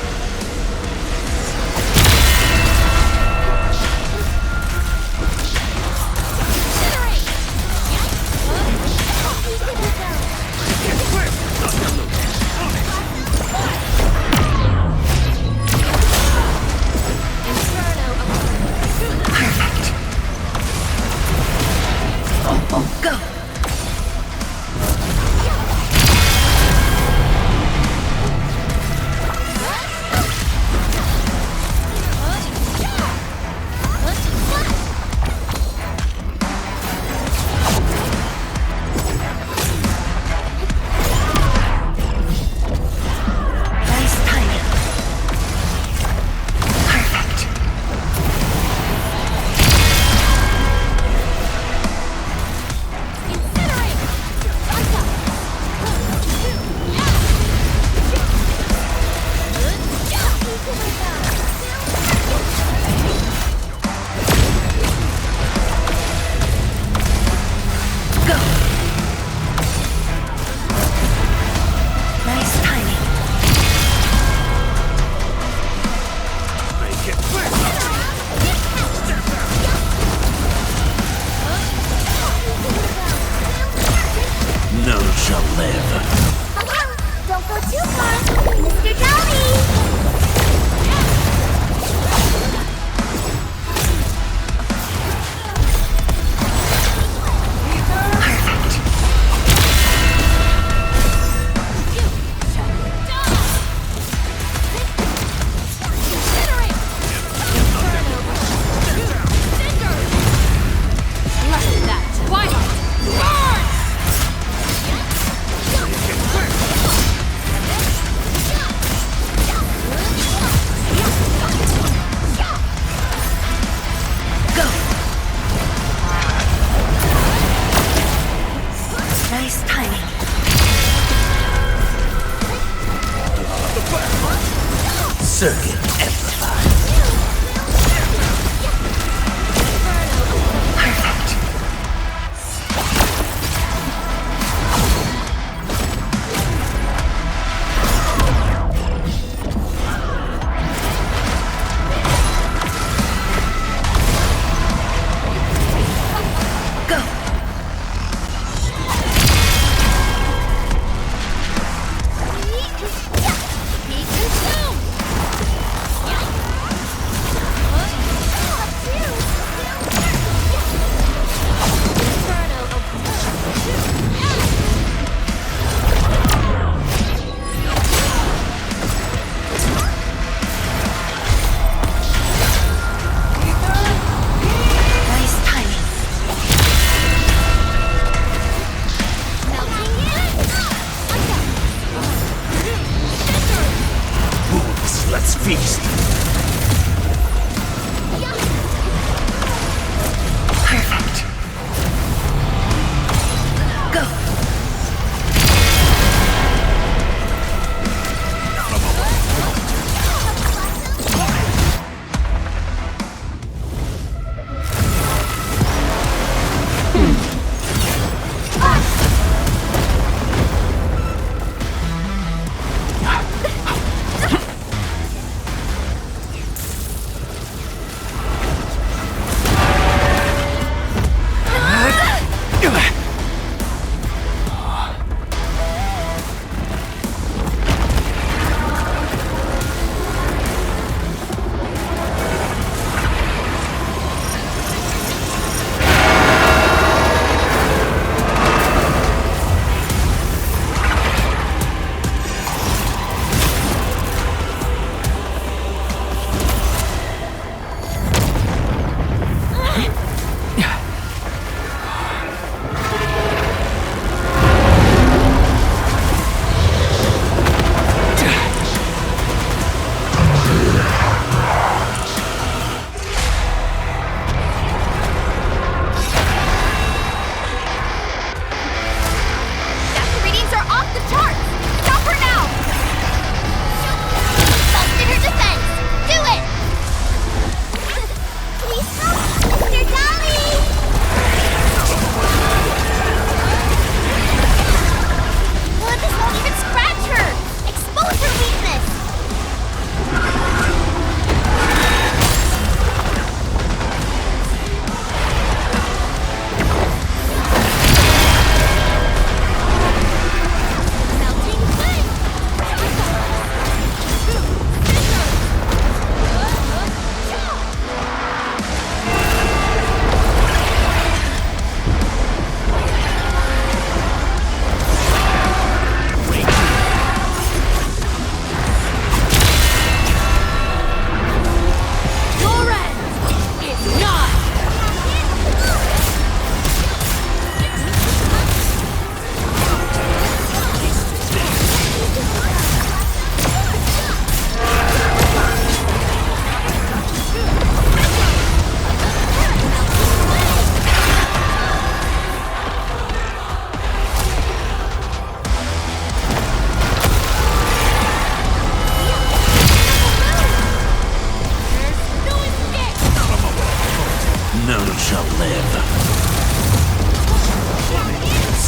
Circuit amplified.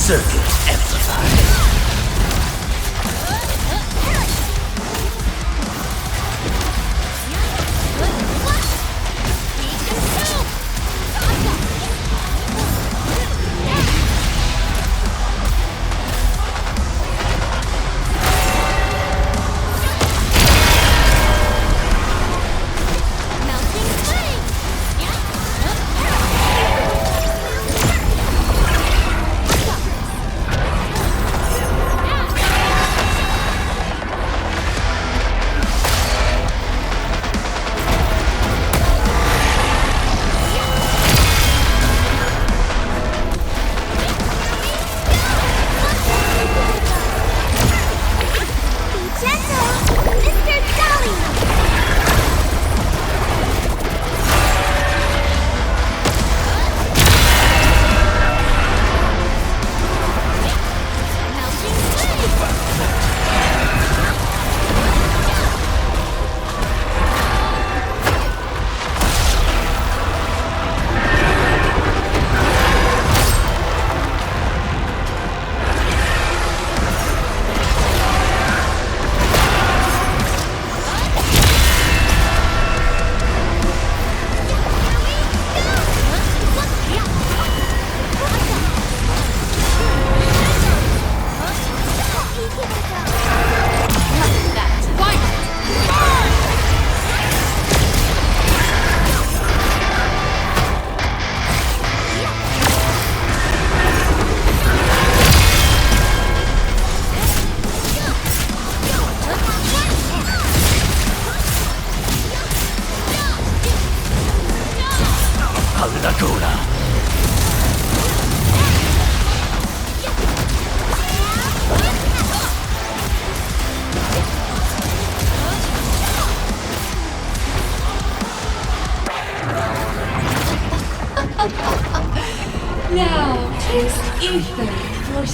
Circuit amplified.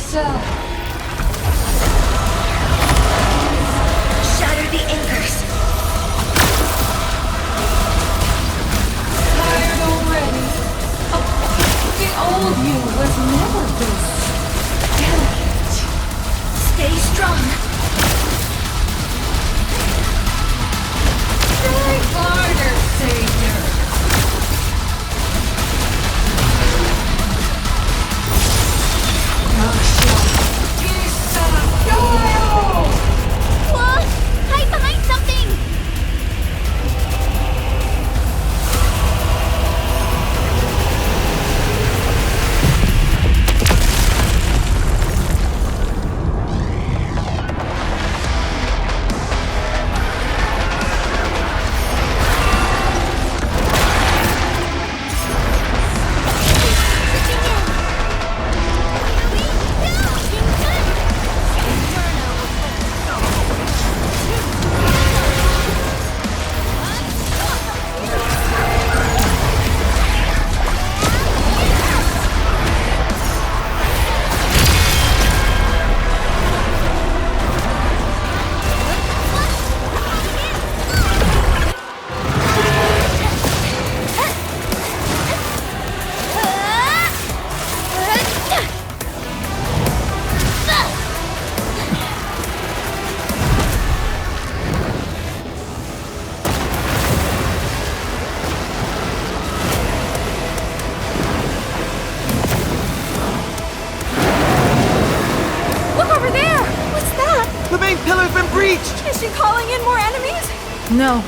yourself. Shatter the anchors. Tired already? The old you was never this delicate. Stay strong. Try harder, Savior. Whoa! Hide behind something! Is she calling in more enemies? No.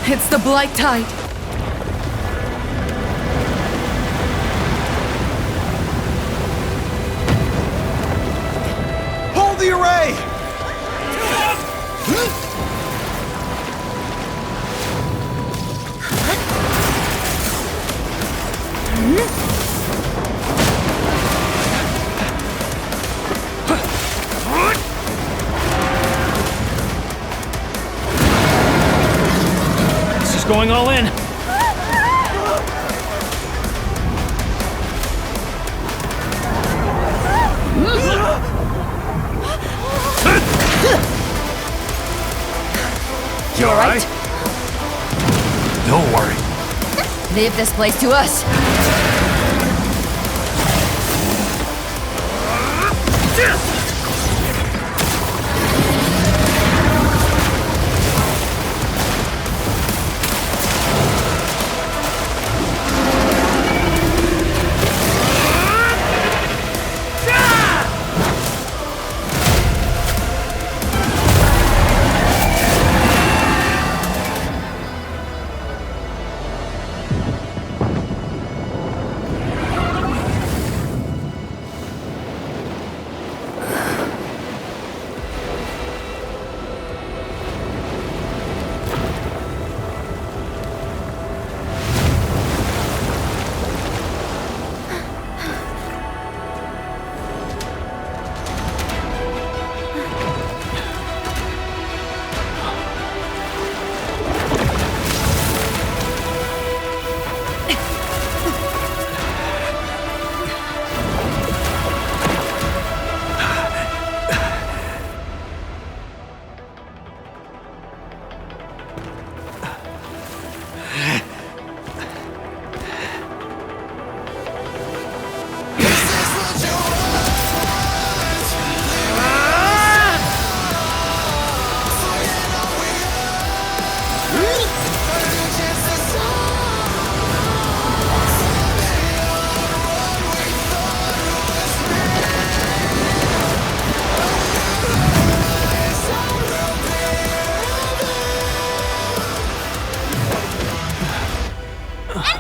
It's the blight tide. Hold the array! Going all in. You alright? Don't worry. Leave this place to us.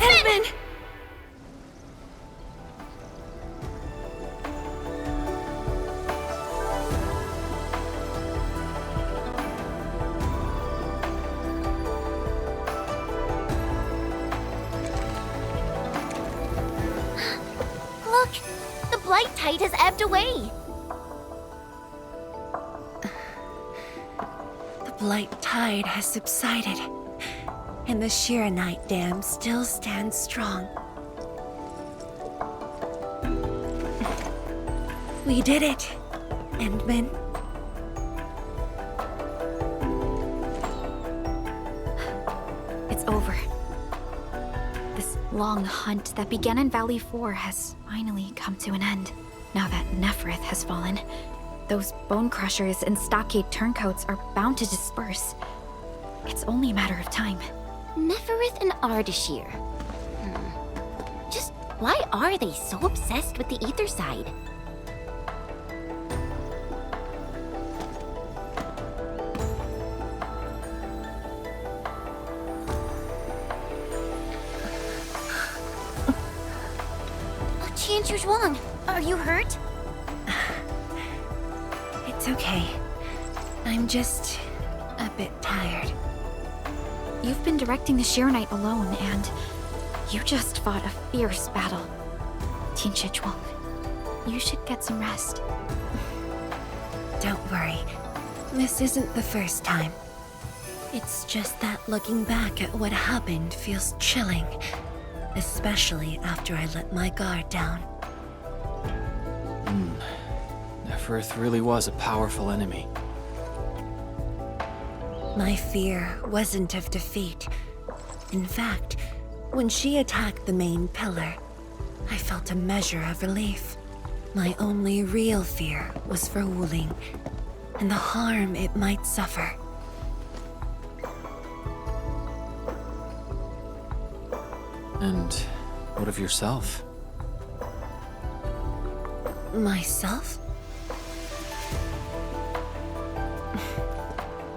Endmin! Look! The blight tide has ebbed away! The blight tide has subsided, and the Shiranite dam still stands strong. We did it, Endmin. It's over. This long hunt that began in Valley 4 has finally come to an end. Now that Nefarith has fallen, those bone crushers and stockade turncoats are bound to disperse. It's only a matter of time. Nefarith and Ardashir. Just why are they so obsessed with the ether side? Tianshu Zhuang, are you hurt? It's okay. I'm just a bit tired. You've been directing the Shiranite alone, and you just fought a fierce battle. Tianshu Zhuang, you should get some rest. Don't worry. This isn't the first time. It's just that looking back at what happened feels chilling. Especially after I let my guard down. Nefarith really was a powerful enemy. My fear wasn't of defeat. In fact, when she attacked the main pillar, I felt a measure of relief. My only real fear was for Wuling, and the harm it might suffer. And what of yourself? Myself?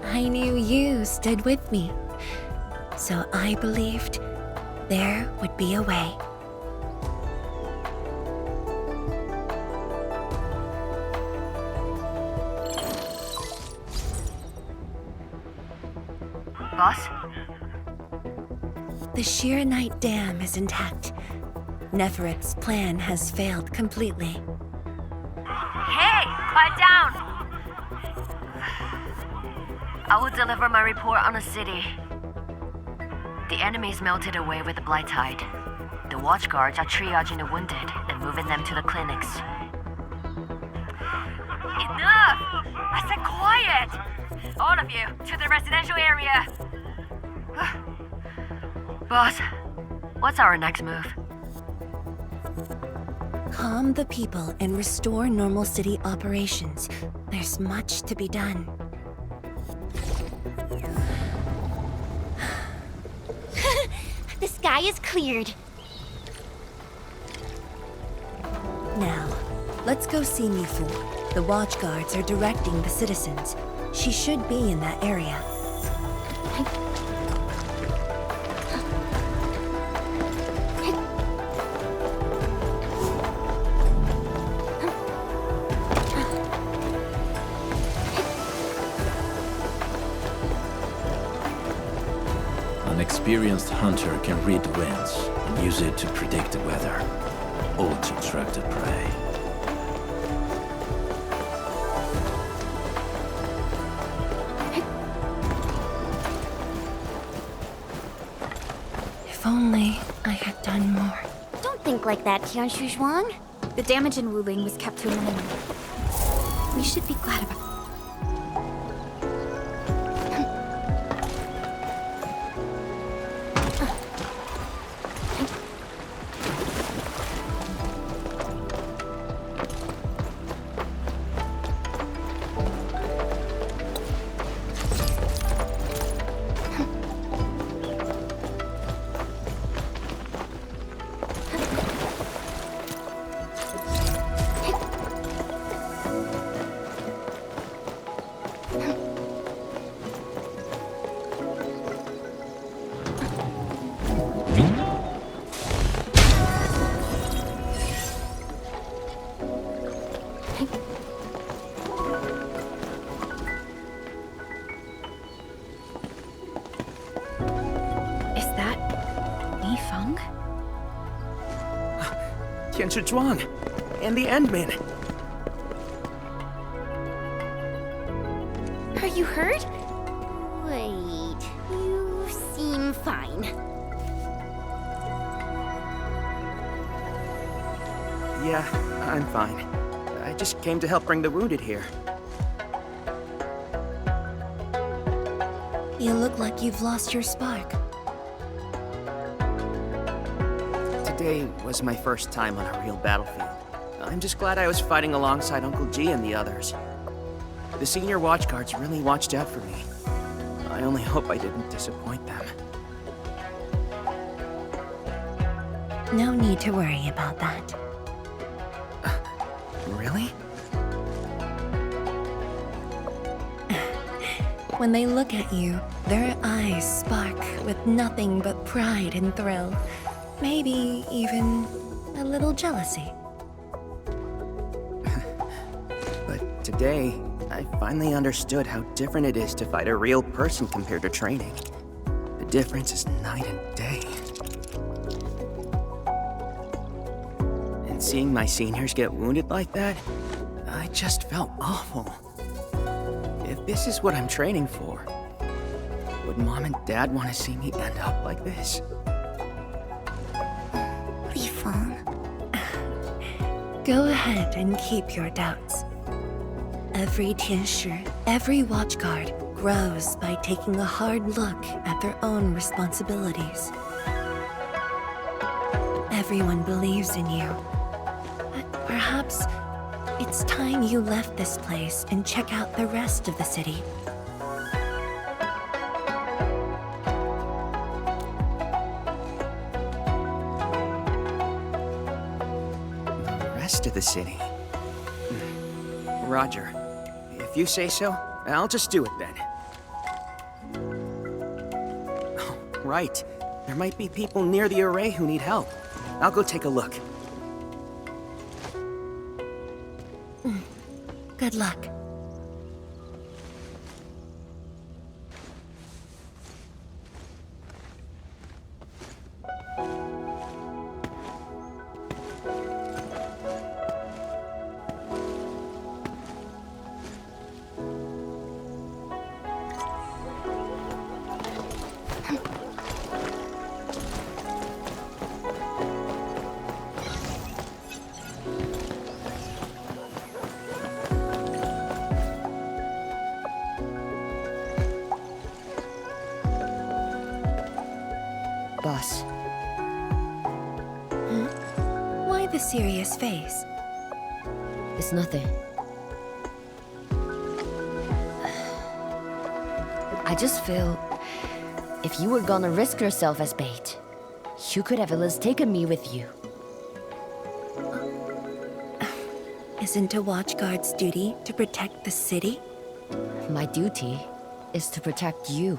I knew you stood with me, so I believed there would be a way. Boss? The Shiranite Dam is intact. Nefarith's plan has failed completely. Hey, quiet down! I will deliver my report on the city. The enemy's melted away with the blight tide. The watchguards are triaging the wounded and moving them to the clinics. Enough! I said quiet! All of you, to the residential area! Boss, what's our next move? Calm the people and restore normal city operations. There's much to be done. The sky is cleared. Now, let's go see Mifu. The watchguards are directing the citizens. She should be in that area. An experienced hunter can read the winds and use it to predict the weather, or to track the prey. If only I had done more. Don't think like that, Tianshu Zhuang. The damage in Wuling was kept to a minimum. We should be glad about it. Tianshu Zhuang and the Endmin. Are you hurt? Wait, you seem fine. Yeah, I'm fine. I I just came to help bring the wounded here. You look like you've lost your spark. Today was my first time on a real battlefield. I'm just glad I was fighting alongside Uncle G and the others. The senior watchguards really watched out for me. I only hope I didn't disappoint them. No need to worry about that. Really? When they look at you, their eyes spark with nothing but pride and thrill. Maybe even a little jealousy. But today, I finally understood how different it is to fight a real person compared to training. The difference is night and day. And seeing my seniors get wounded like that, I just felt awful. If this is what I'm training for, would Mom and Dad want to see me end up like this? Go ahead and keep your doubts. Every Tianshi, every watchguard, grows by taking a hard look at their own responsibilities. Everyone believes in you. But perhaps it's time you left this place and check out the rest of the city. To the city. Roger. If you say so, I'll just do it then. Oh, right. There might be people near the array who need help. I'll go take a look. Good luck. Boss. Why the serious face? It's nothing. I just feel... if you were gonna risk yourself as bait, you could have at least taken me with you. Isn't a watchguard's duty to protect the city? My duty is to protect you.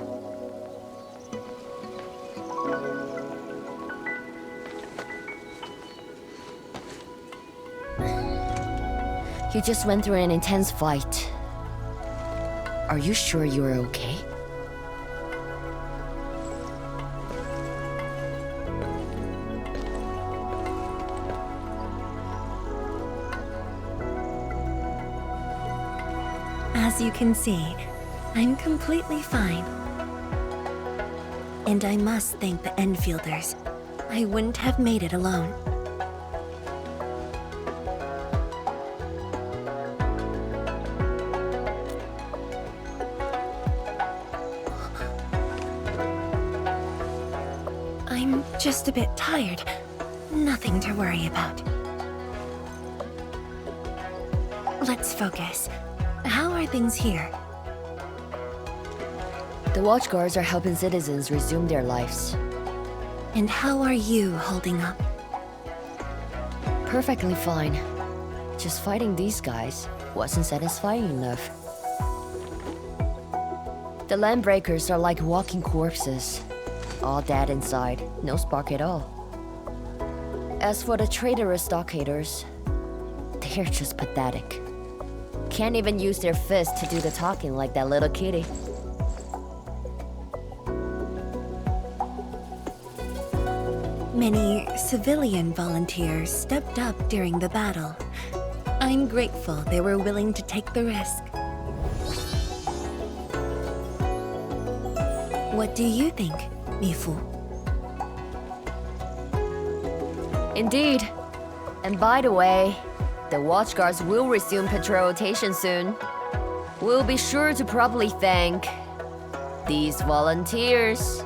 You just went through an intense fight. Are you sure you're okay? As you can see, I'm completely fine. And I must thank the Enfielders. I wouldn't have made it alone. I'm just a bit tired. Nothing to worry about. Let's focus. How are things here? The watchguards are helping citizens resume their lives. And how are you holding up? Perfectly fine. Just fighting these guys wasn't satisfying enough. The landbreakers are like walking corpses. All dead inside, no spark at all. As for the traitorous stockaders, they're just pathetic. Can't even use their fists to do the talking like that little kitty. Many civilian volunteers stepped up during the battle. I'm grateful they were willing to take the risk. What do you think, Mifu? Indeed. And by the way, The watchguards will resume patrol rotation soon. We'll be sure to properly thank these volunteers.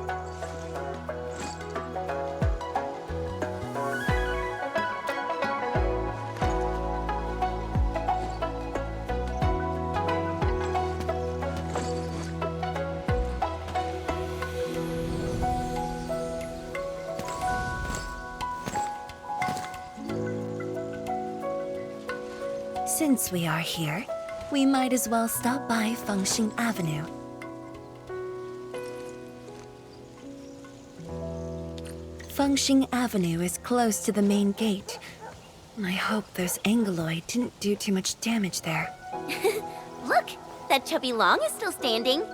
Since we are here, we might as well stop by Fengxing Avenue. Fengxing Avenue is close to the main gate. I hope those Angeloid didn't do too much damage there. Look, that chubby Long is still standing.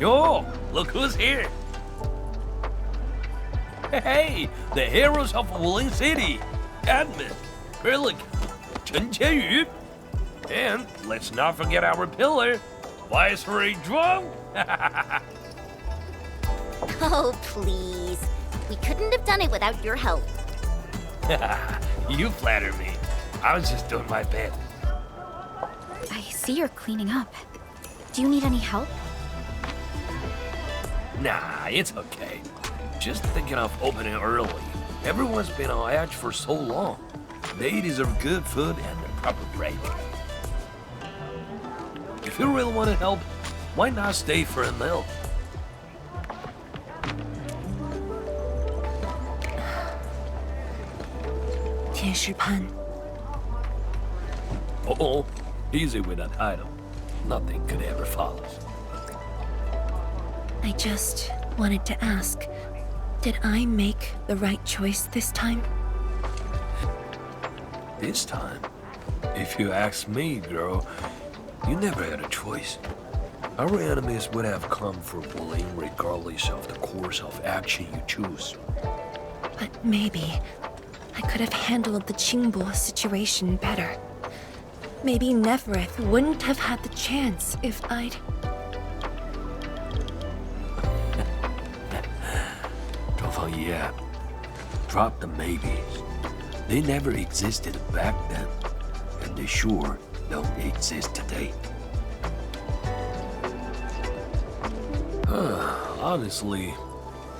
Yo, look who's here. Hey, the heroes of Wuling City. Endmin, Nefarith, Chen Qianyu. And let's not forget our pillar, Viceroy Zhuang. Oh, please. We couldn't have done it without your help. You flatter me. I was just doing my best. I see you're cleaning up. Do you need any help? Nah, it's okay. Just thinking of opening early. Everyone's been on edge for so long. They deserve good food and a proper break. If you really want to help, why not stay for a meal? Pan. Oh, easy with that title. Nothing could ever follow. I just wanted to ask, did I make the right choice this time? This time, if you ask me, girl, you never had a choice. Our enemies would have come for Wuling regardless of the course of action you choose. But maybe I could have handled the Qingbo situation better. Maybe Nefarith wouldn't have had the chance if I'd... Yeah, drop the maybes. They never existed back then, and they sure don't exist today. Honestly,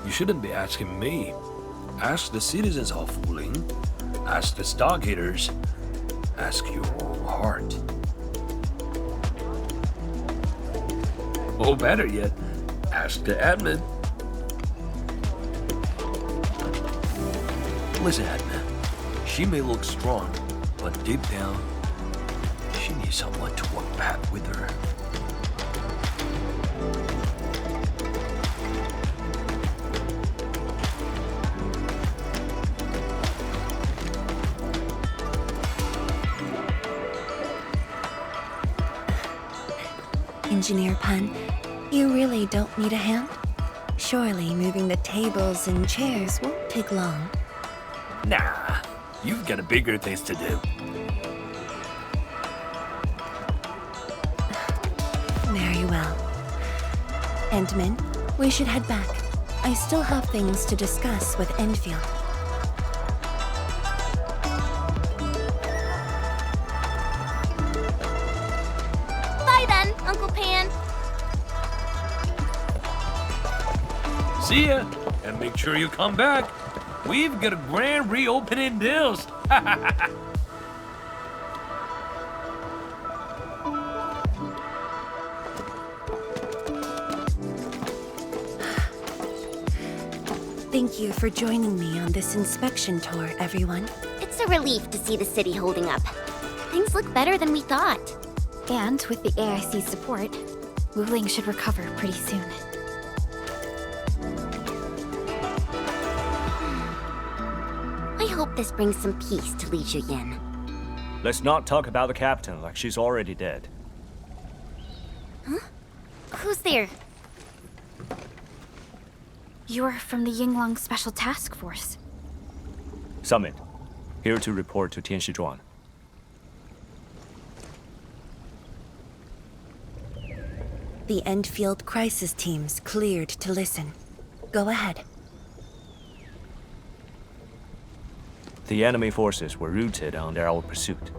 you shouldn't be asking me. Ask the citizens of Wuling, ask the Stargaters, ask your own heart. Or better yet, ask the admin. Listen, Admin, she may look strong, but deep down, she needs someone to walk back with her. Engineer Pan, you really don't need a hand? Surely moving the tables and chairs won't take long. Nah, you've got bigger things to do. Very well. Endmin, we should head back. I still have things to discuss with Endfield. Bye then, Uncle Pan. See ya, and make sure you come back. We've got a grand reopening deals. Thank you for joining me on this inspection tour, everyone. It's a relief to see the city holding up. Things look better than we thought. And with the AIC's support, Wuling should recover pretty soon. I hope this brings some peace to Li Yin. Let's not talk about the captain like she's already dead. Who's there? You're from the Yinglang Special Task Force. Summit. Here to report to Tianshizhuang. The Endfield crisis teams cleared to listen. Go ahead. The enemy forces were routed under our pursuit.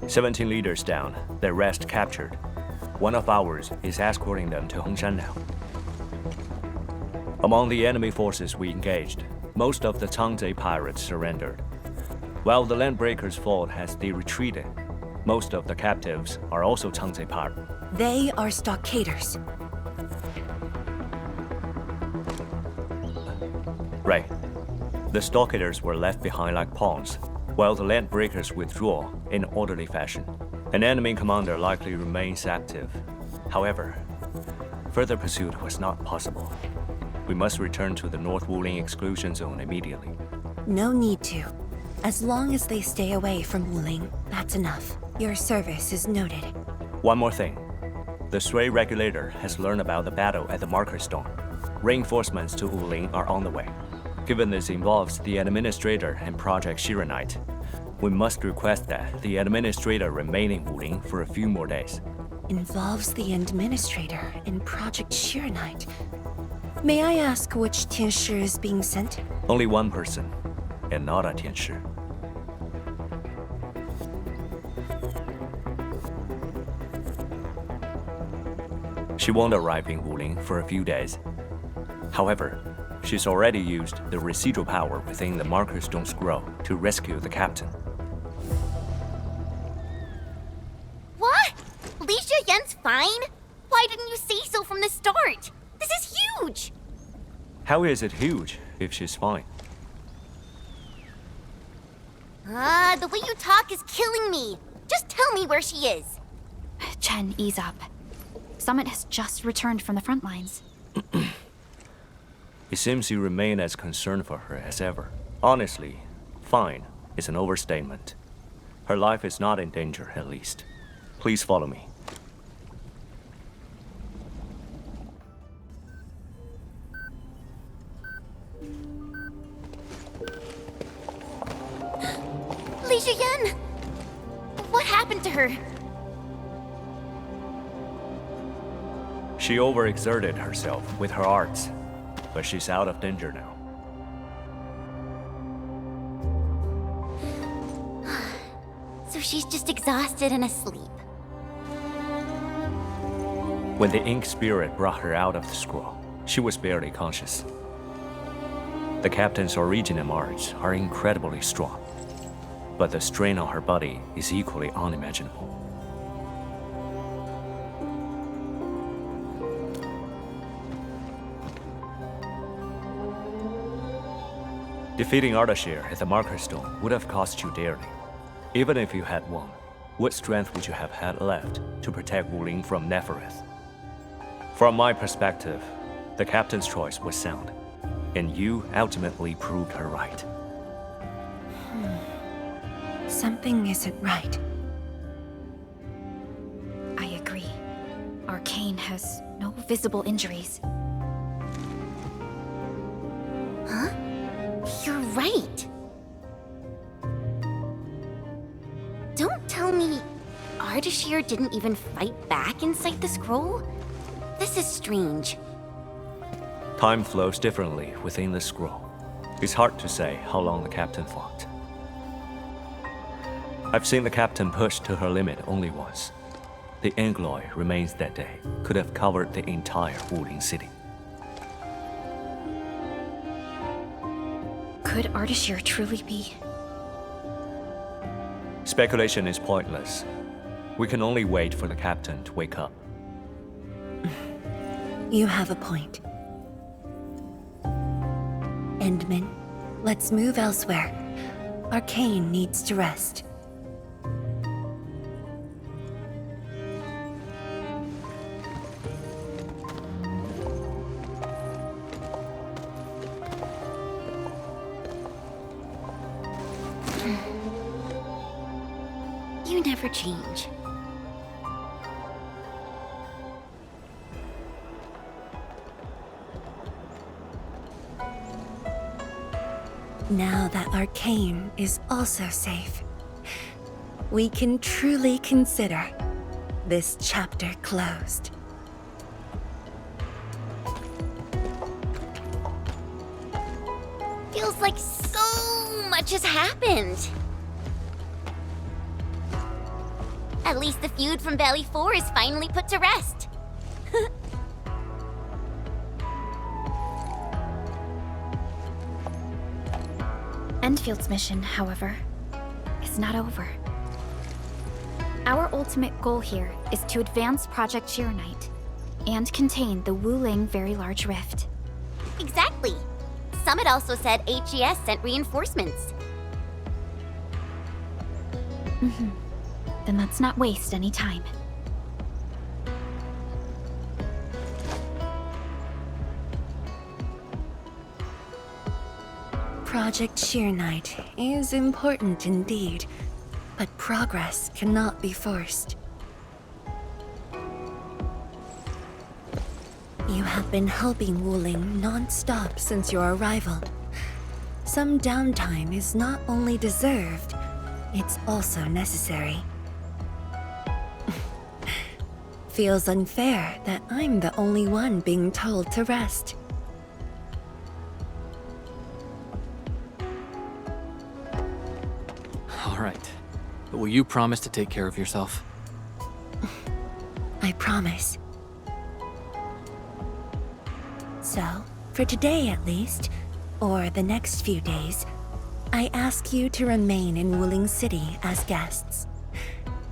17 leaders down, the rest captured. One of ours is escorting them to Hongshan now. Among the enemy forces we engaged, most of the Changzhe pirates surrendered. While the Landbreakers fought as they retreated, most of the captives are also Changzhe pirates. They are stockaders. Right. The stockaders were left behind like pawns, while the Landbreakers withdraw in orderly fashion. An enemy commander likely remains active. However, further pursuit was not possible. We must return to the North Wuling exclusion zone immediately. No need to. As long as they stay away from Wuling, that's enough. Your service is noted. One more thing. The Sui regulator has learned about the battle at the Marker Stone. Reinforcements to Wuling are on the way. Given this involves the Administrator and Project Shiranite, we must request that the Administrator remain in Wuling for a few more days. Involves the Administrator and Project Shiranite. May I ask which Tianshi is being sent? Only one person, and not a Tianshi. She won't arrive in Wuling for a few days. However, she's already used the residual power within the Marker Stone scroll to rescue the captain. What? Li Shiyan's fine? Why didn't you say so from the start? This is huge! How is it huge if she's fine? The way you talk is killing me. Just tell me where she is. Chen, ease up. Summit has just returned from the front lines. It seems you remain as concerned for her as ever. Honestly, fine is an overstatement. Her life is not in danger, at least. Please follow me. Li Shiyan! What happened to her? She overexerted herself with her arts, but she's out of danger now. So she's just exhausted and asleep. When the Ink Spirit brought her out of the scroll, she was barely conscious. The Captain's origin and arts are incredibly strong, but the strain on her body is equally unimaginable. Defeating Ardashir at the Marker Stone would have cost you dearly. Even if you had won, what strength would you have had left to protect Wuling from Nefarith? From my perspective, the Captain's choice was sound, and you ultimately proved her right. Something isn't right. I agree. Arcane has no visible injuries. Huh? You're right. Don't tell me Ardashir didn't even fight back inside the scroll? This is strange. Time flows differently within the scroll. It's hard to say how long the Captain fought. I've seen the Captain push to her limit only once. The Angloy remains that day could have covered the entire Wuling city. Could Ardashir truly be? Speculation is pointless. We can only wait for the Captain to wake up. You have a point. Endmin, let's move elsewhere. Arcane needs to rest. You never change. Now that Arcane is also safe, we can truly consider this chapter closed. Feels like so much has happened. At least the feud from Valley 4 is finally put to rest. Endfield's mission, however, is not over. Our ultimate goal here is to advance Project Shiranite and contain the Wuling Very Large Rift. Exactly. Summit also said HES sent reinforcements. Then let's not waste any time. Project Shiranite is important indeed, but progress cannot be forced. You have been helping Wuling non-stop since your arrival. Some downtime is not only deserved, it's also necessary. Feels unfair that I'm the only one being told to rest. All right. But will you promise to take care of yourself? I promise. So, for today at least, or the next few days, I ask you to remain in Wuling City as guests.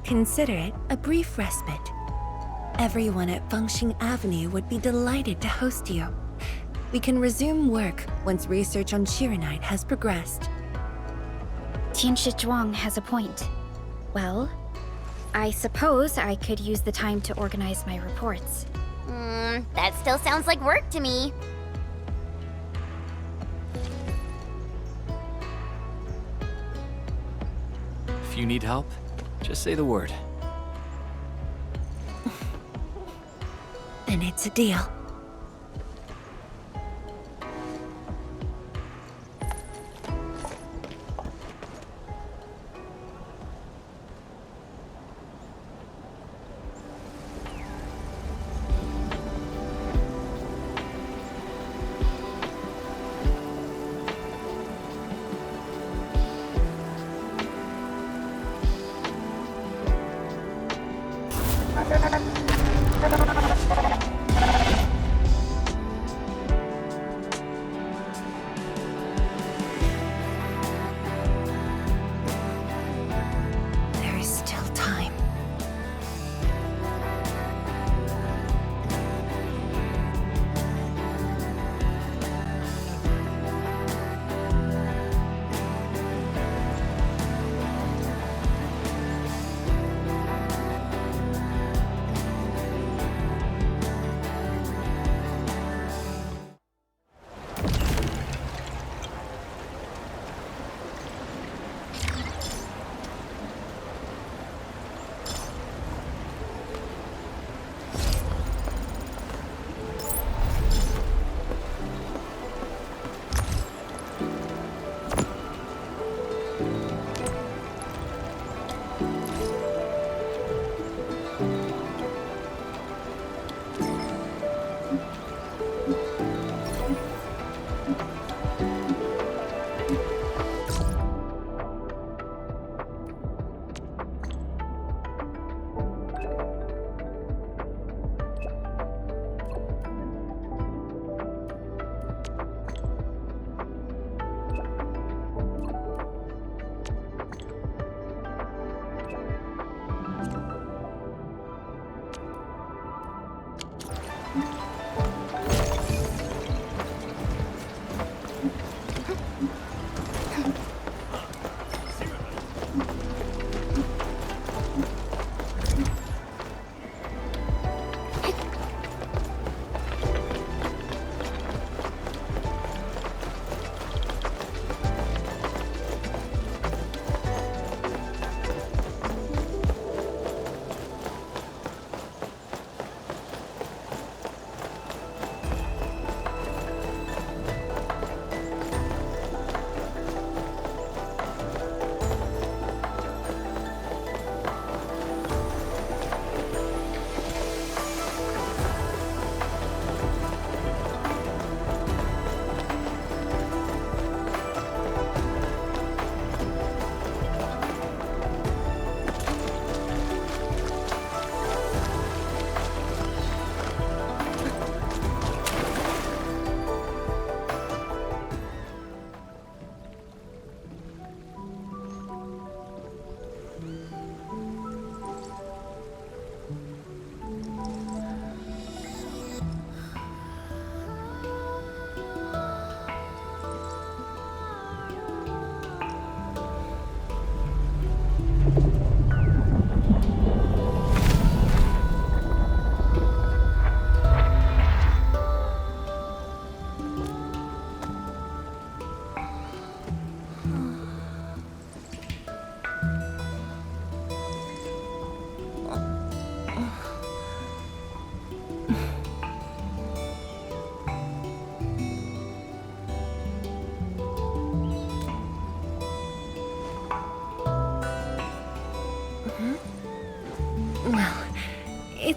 Consider it a brief respite. Everyone at Fengxing Avenue would be delighted to host you. We can resume work once research on Shiranite has progressed. Tianshi Zhuang has a point. Well, I suppose I could use the time to organize my reports. That still sounds like work to me. If you need help, just say the word. Then it's a deal. There is still time.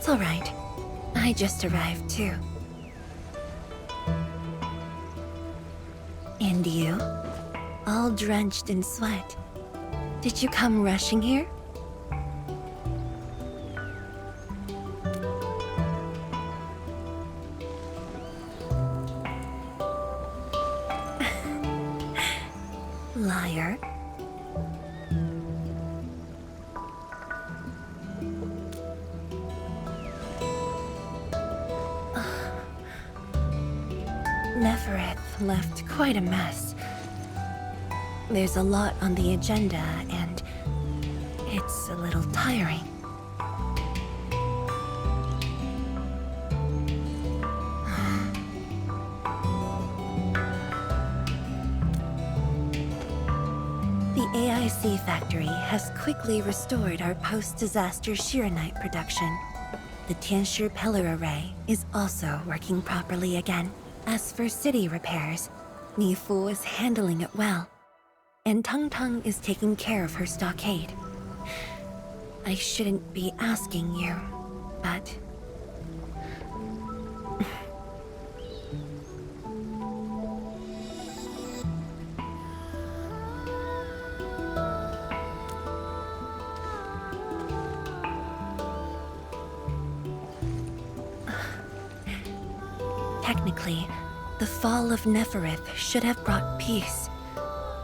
It's all right. I just arrived, too. And you? All drenched in sweat. Did you come rushing here? Liar. Nefarith left quite a mess. There's a lot on the agenda, and it's a little tiring. The AIC factory has quickly restored our post-disaster Shiranite production. The Tianshi pillar array is also working properly again. As for city repairs, Nifu is handling it well, and Tung Tung is taking care of her stockade. I shouldn't be asking you, but... Technically, the fall of Nefarith should have brought peace.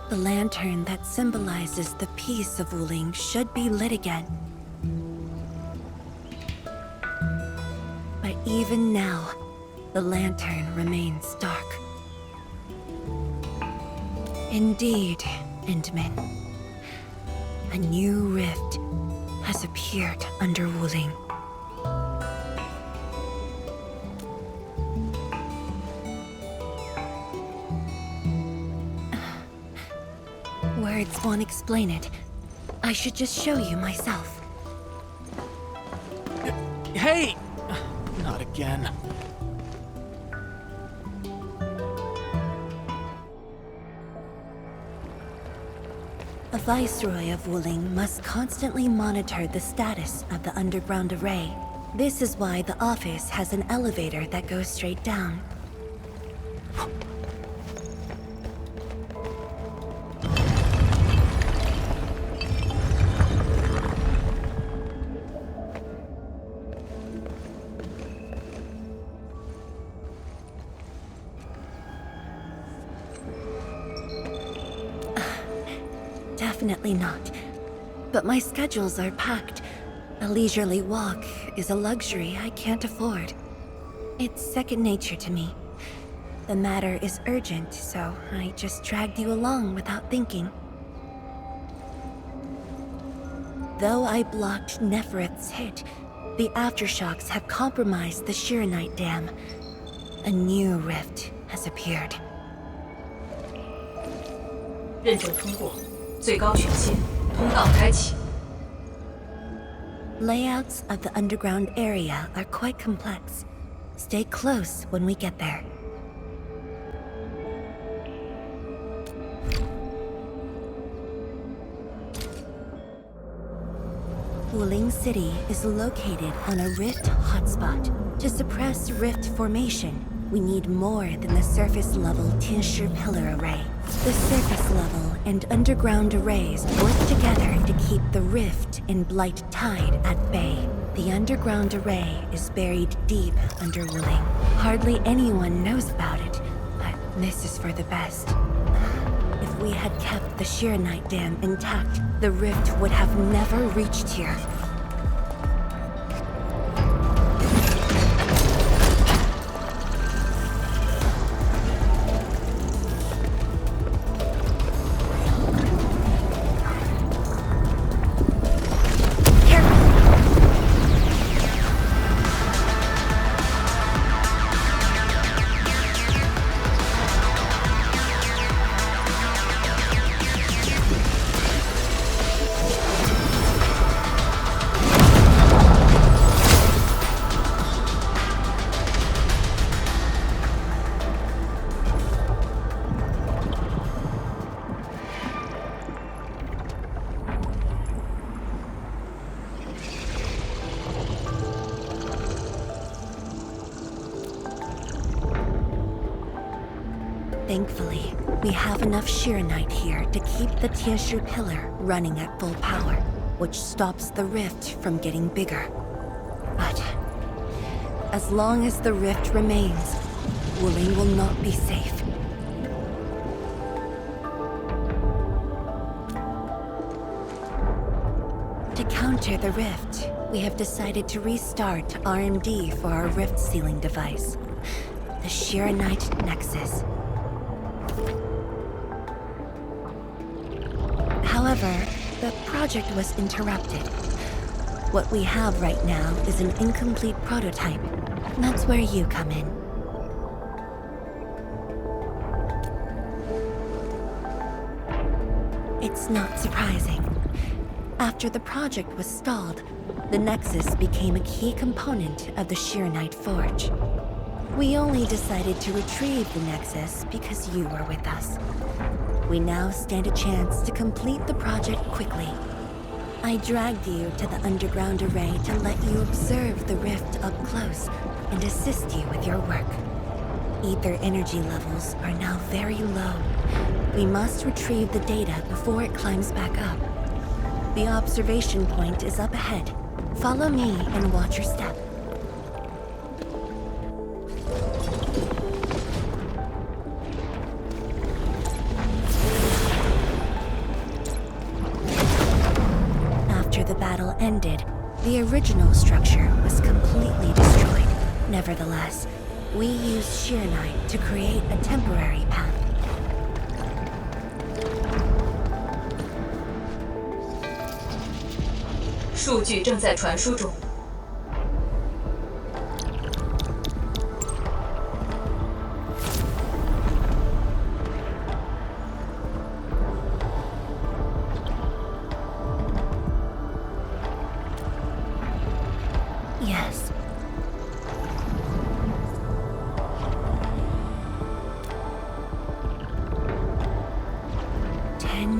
The lantern that symbolizes the peace of Wuling should be lit again. But even now, the lantern remains dark. Indeed, Endmin. A new rift has appeared under Wuling. Words won't explain it. I should just show you myself. Hey! Not again. A Viceroy of Wuling must constantly monitor the status of the underground array. This is why the office has an elevator that goes straight down. Definitely not. But my schedules are packed. A leisurely walk is a luxury I can't afford. It's second nature to me. The matter is urgent, so I just dragged you along without thinking. Though I blocked Nefarith's hit, the aftershocks have compromised the Shiranite Dam. A new rift has appeared. 认证通过，最高权限，通道开启。 Layouts of the underground area are quite complex. Stay close when we get there. Wuling City is located on a rift hotspot. To suppress rift formation, we need more than the surface-level Tianshi pillar array. The surface-level and underground arrays work together to keep the rift and blight tide at bay. The underground array is buried deep under Wuling. Hardly anyone knows about it, but this is for the best. If we had kept the Shiranite Dam intact, the rift would have never reached here. Thankfully, we have enough Shiranite here to keep the Tianshu pillar running at full power, which stops the rift from getting bigger. But as long as the rift remains, Wuling will not be safe. To counter the rift, we have decided to restart R&D for our rift sealing device, the Shiranite Nexus. However, the project was interrupted. What we have right now is an incomplete prototype. That's where you come in. It's not surprising. After the project was stalled, the Nexus became a key component of the Shiranite Forge. We only decided to retrieve the Nexus because you were with us. We now stand a chance to complete the project quickly. I dragged you to the underground array to let you observe the rift up close and assist you with your work. Ether energy levels are now very low. We must retrieve the data before it climbs back up. The observation point is up ahead. Follow me and watch your step. After the battle ended, the original structure was completely destroyed. Nevertheless, we used Shiranite to create a temporary path. "数据正在传输中。" Yes.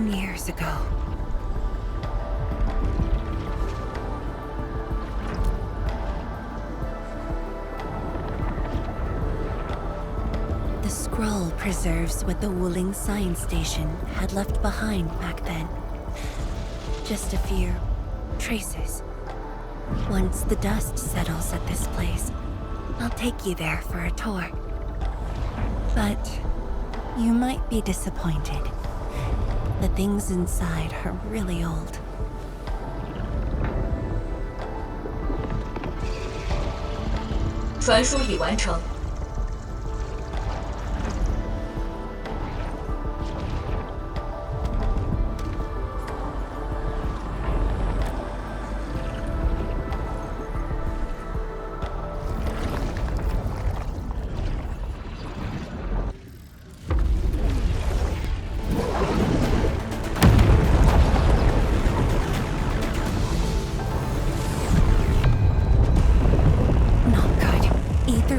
Years ago. The scroll preserves what the Wuling Science Station had left behind back then. Just a few traces. Once the dust settles at this place, I'll take you there for a tour. But you might be disappointed. The things inside are really old. 传输已完成。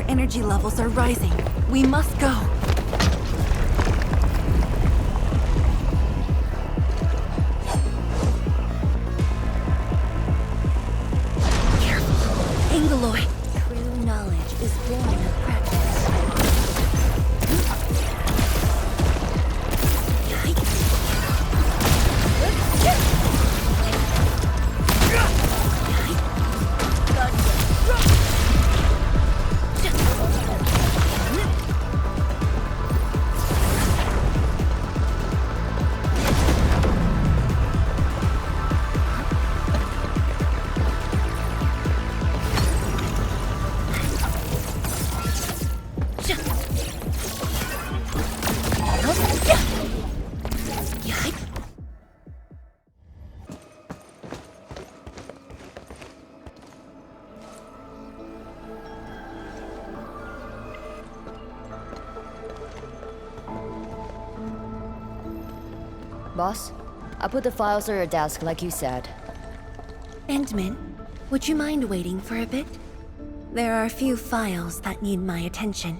Energy levels are rising. We must go. Careful. Angaloid. True knowledge is born of practice. Boss, I put the files on your desk like you said. Endmin, would you mind waiting for a bit? There are a few files that need my attention.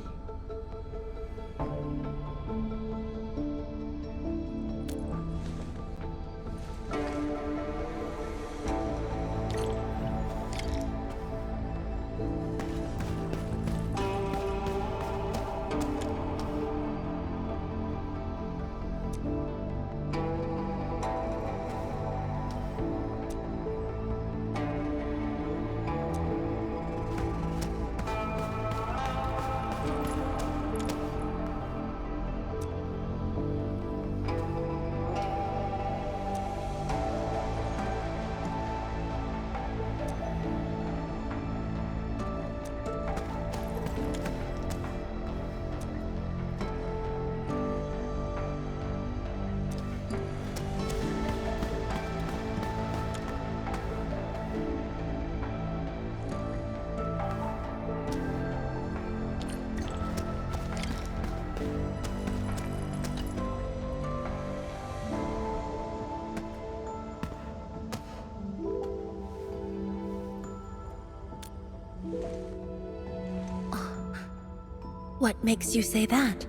What makes you say that?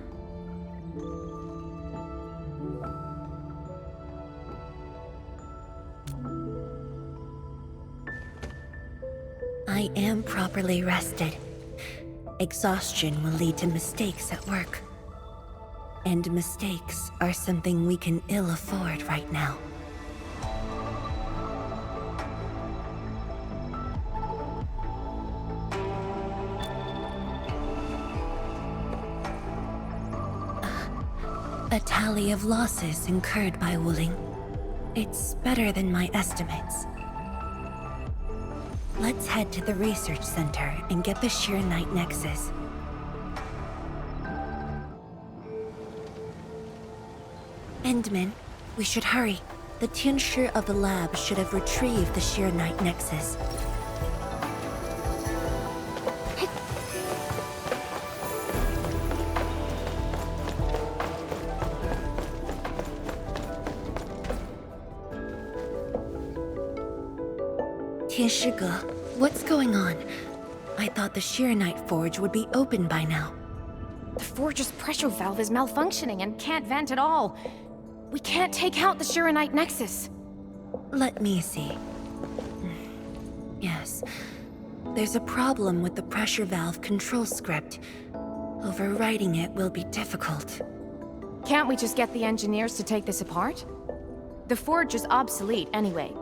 I am properly rested. Exhaustion will lead to mistakes at work. And mistakes are something we can ill afford right now. A tally of losses incurred by Wuling. It's better than my estimates. Let's head to the research center and get the Shiranite Nexus. Endmin, we should hurry. The Tianshi of the lab should have retrieved the Shiranite Nexus. Tianshi, what's going on? I thought the Shiranite forge would be open by now. The forge's pressure valve is malfunctioning and can't vent at all. We can't take out the Shiranite Nexus. Let me see. Yes. There's a problem with the pressure valve control script. Overwriting it will be difficult. Can't we just get the engineers to take this apart? The forge is obsolete anyway.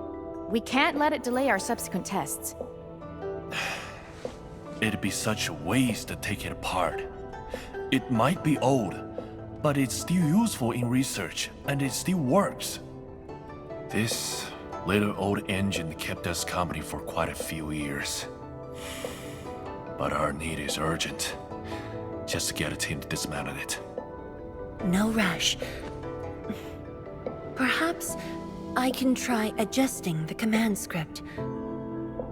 We can't let it delay our subsequent tests. It'd be such a waste to take it apart. It might be old, but it's still useful in research, and it still works. This little old engine kept us company for quite a few years. But our need is urgent. Just to get a team to dismantle it. No rush. Perhaps I can try adjusting the command script.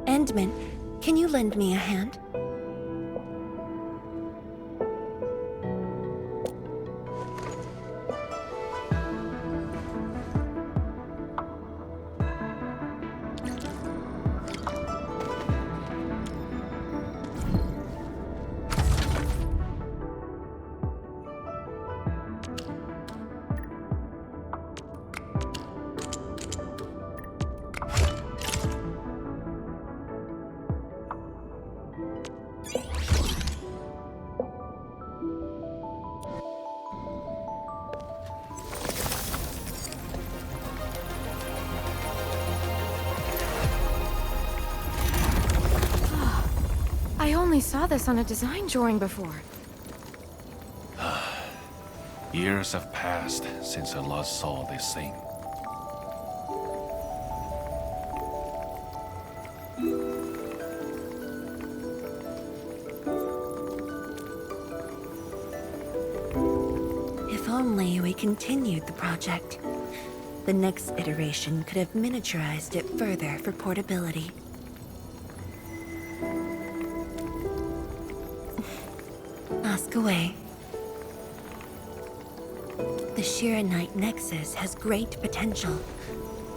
Endmin, can you lend me a hand? I only saw this on a design drawing before. Years have passed since I last saw this thing. If only we continued the project. The next iteration could have miniaturized it further for portability. Ask away. The Shiranite Nexus has great potential,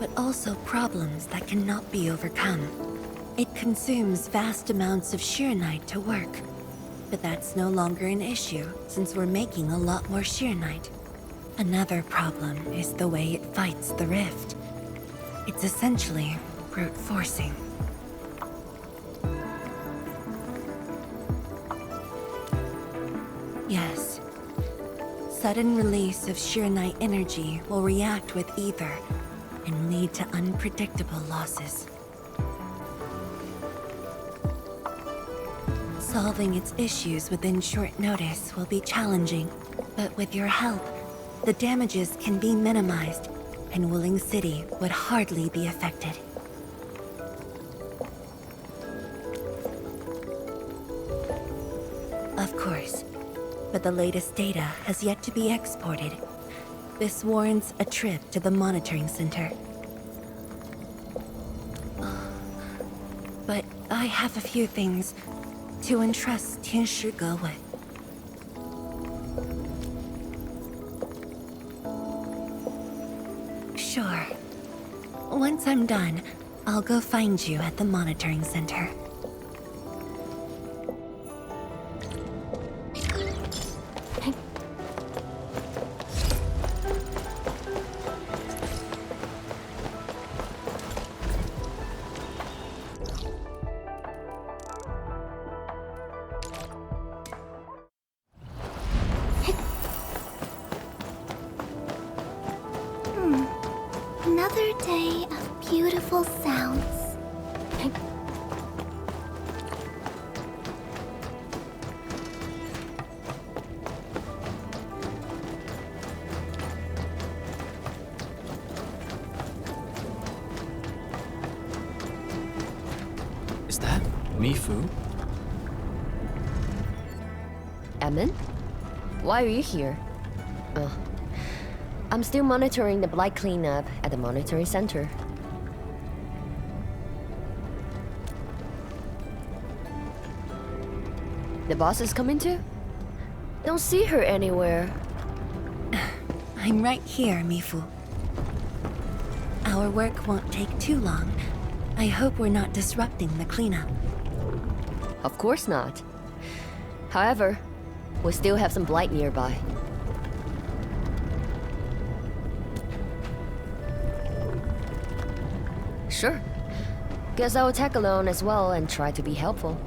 but also problems that cannot be overcome. It consumes vast amounts of Shiranite to work, but that's no longer an issue since we're making a lot more Shiranite. Another problem is the way it fights the rift. It's essentially brute forcing. Yes. Sudden release of Shiranite energy will react with ether and lead to unpredictable losses. Solving its issues within short notice will be challenging, but with your help, the damages can be minimized, and Wuling City would hardly be affected. Of course. But the latest data has yet to be exported. This warrants a trip to the monitoring center. But I have a few things to entrust Tianshi with. Sure. Once I'm done, I'll go find you at the monitoring center. Another day of beautiful sounds. Is that Mifu? Endmin? Why are you here? Oh. I'm still monitoring the blight cleanup at the monitoring center. The boss is coming too? Don't see her anywhere. I'm right here, Mifu. Our work won't take too long. I hope we're not disrupting the cleanup. Of course not. However, we still have some blight nearby. Sure. Guess I'll tag along as well and try to be helpful.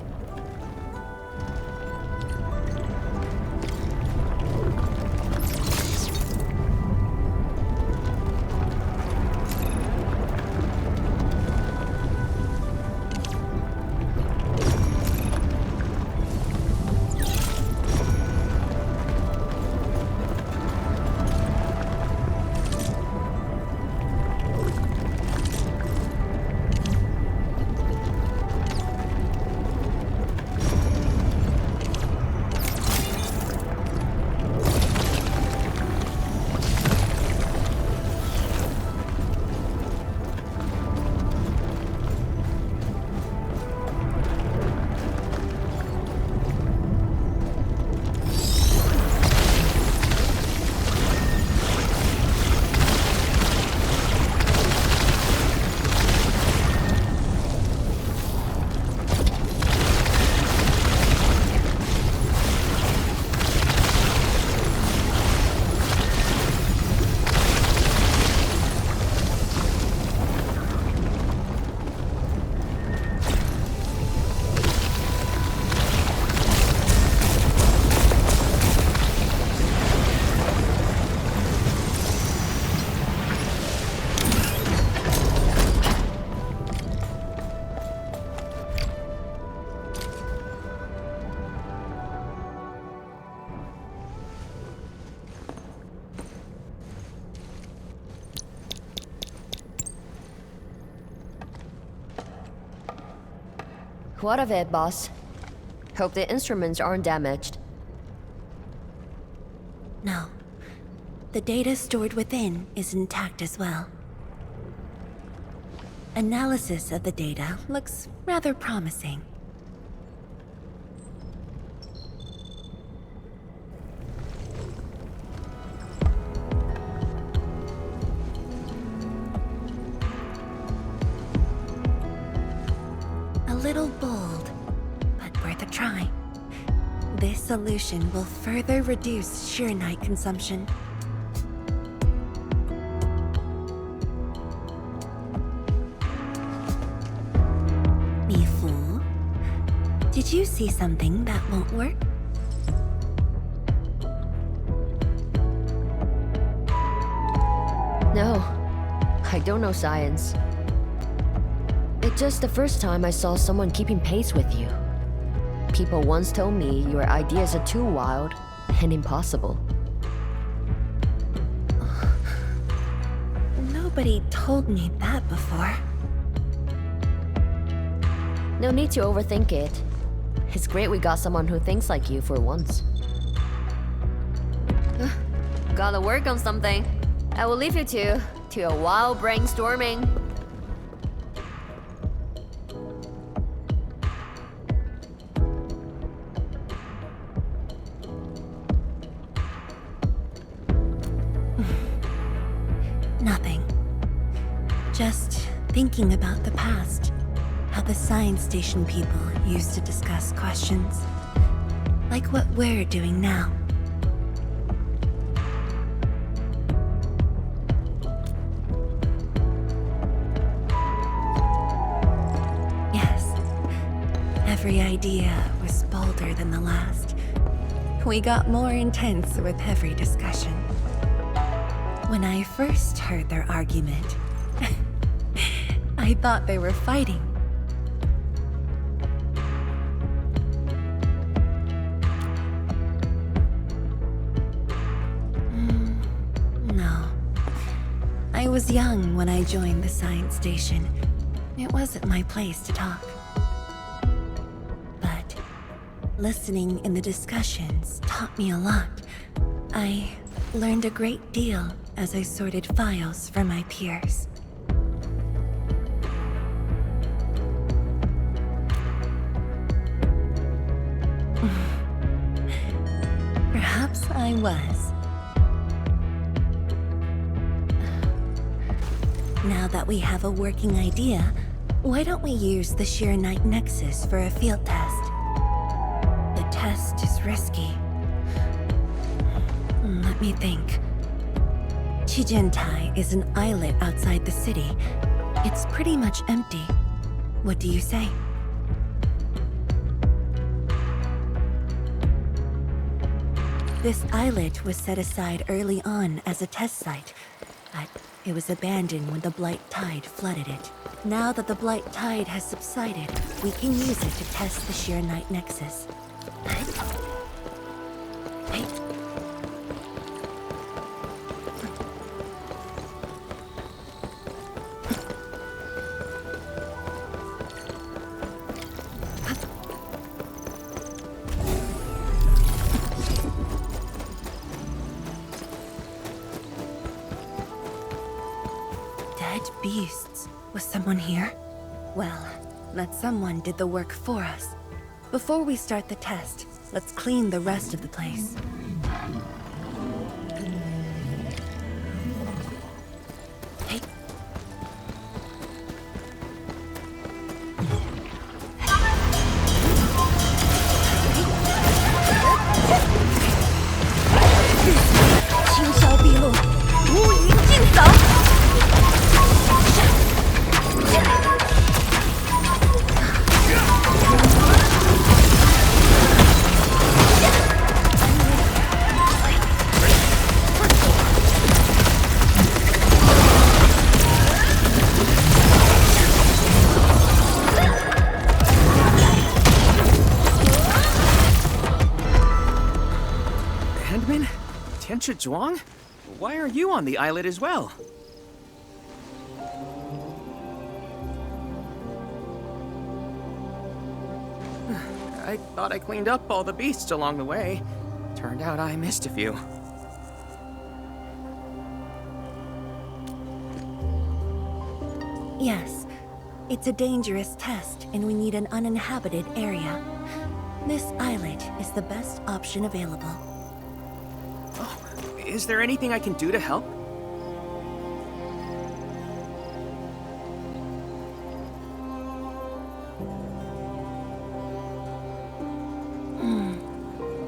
What of it, boss? Hope the instruments aren't damaged. No. The data stored within is intact as well. Analysis of the data looks rather promising. A little bold, but worth a try. This solution will further reduce Shiranite consumption. Mifu, did you see something that won't work? No, I don't know science. It's just the first time I saw someone keeping pace with you. People once told me your ideas are too wild and impossible. Nobody told me that before. No need to overthink it. It's great we got someone who thinks like you for once. Gotta work on something. I will leave you to a wild brainstorming. Nothing. Just thinking about the past. How the science station people used to discuss questions. Like what we're doing now. Yes. Every idea was bolder than the last. We got more intense with every discussion. When I first heard their argument, I thought they were fighting. No. I was young when I joined the science station. It wasn't my place to talk. But listening in the discussions taught me a lot. I learned a great deal as I sorted files for my peers. Perhaps I was. Now that we have a working idea, why don't we use the Shiranite Nexus for a field test? The test is risky. Let me think. Chijentai is an islet outside the city. It's pretty much empty. What do you say? This islet was set aside early on as a test site, but it was abandoned when the blight tide flooded it. Now that the blight tide has subsided, we can use it to test the Shiranite Nexus. Dead beasts. Was someone here? Well, that someone did the work for us. Before we start the test, let's clean the rest of the place. Hey. Endmin? Tianchi Zhuang? Why are you on the islet as well? I thought I cleaned up all the beasts along the way. Turned out I missed a few. Yes, it's a dangerous test, and we need an uninhabited area. This islet is the best option available. Is there anything I can do to help?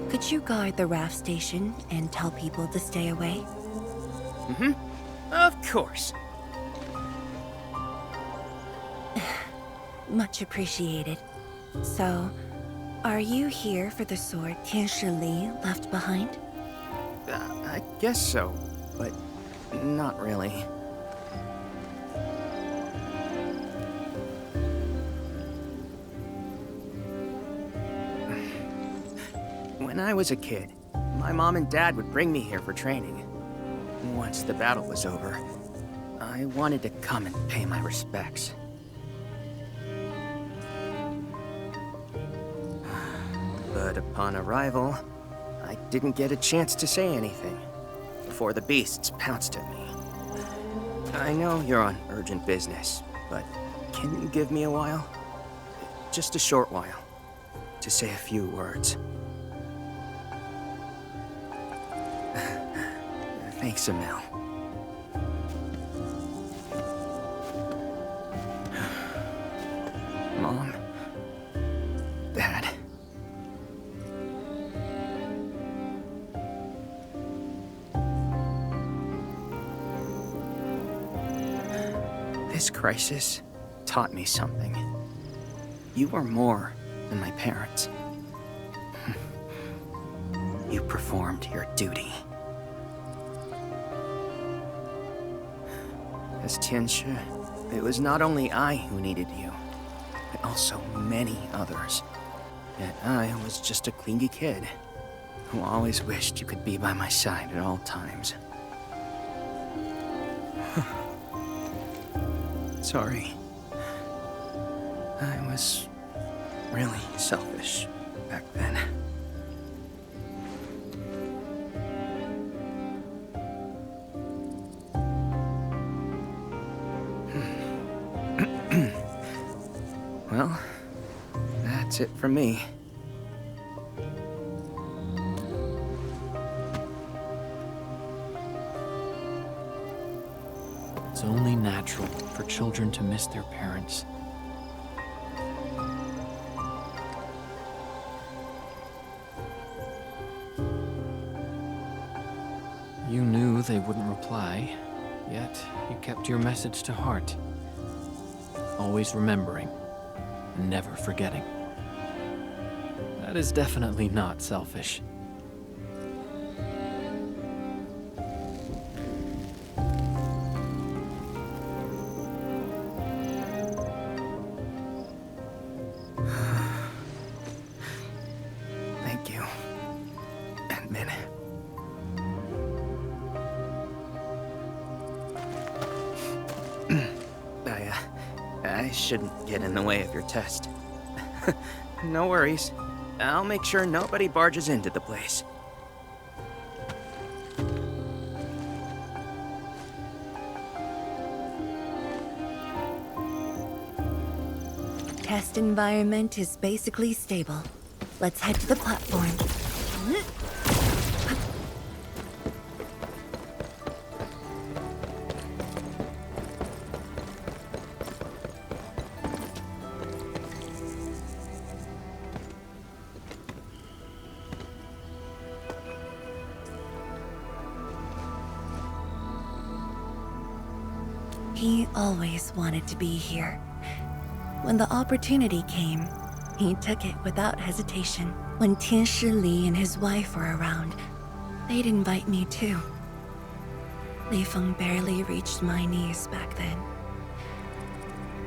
Could you guard the raft station and tell people to stay away? Mm-hmm. Of course. Much appreciated. So, are you here for the sword Tianshi Li left behind? I guess so, but not really. When I was a kid, my mom and dad would bring me here for training. Once the battle was over, I wanted to come and pay my respects. But upon arrival, I didn't get a chance to say anything before the beasts pounced at me. I know you're on urgent business, but can you give me a while? Just a short while, to say a few words. Thanks, Emil. Mom. Dad. This crisis taught me something. You are more than my parents. You performed your duty. As Tianshi, It was not only I who needed you, but also many others. Yet I was just a clingy kid who always wished you could be by my side at all times. Sorry. I was really selfish back then. Well, that's it from me. It's only natural for children to miss their parents. You knew they wouldn't reply, yet you kept your message to heart. Always remembering, and never forgetting. That is definitely not selfish. Thank you, Endmin. I shouldn't get in the way of your test. No worries. I'll make sure nobody barges into the place. Test environment is basically stable. Let's head to the platform. He always wanted to be here. When the opportunity came, he took it without hesitation. When Tianshi Li and his wife were around, they'd invite me too. Li Feng barely reached my knees back then.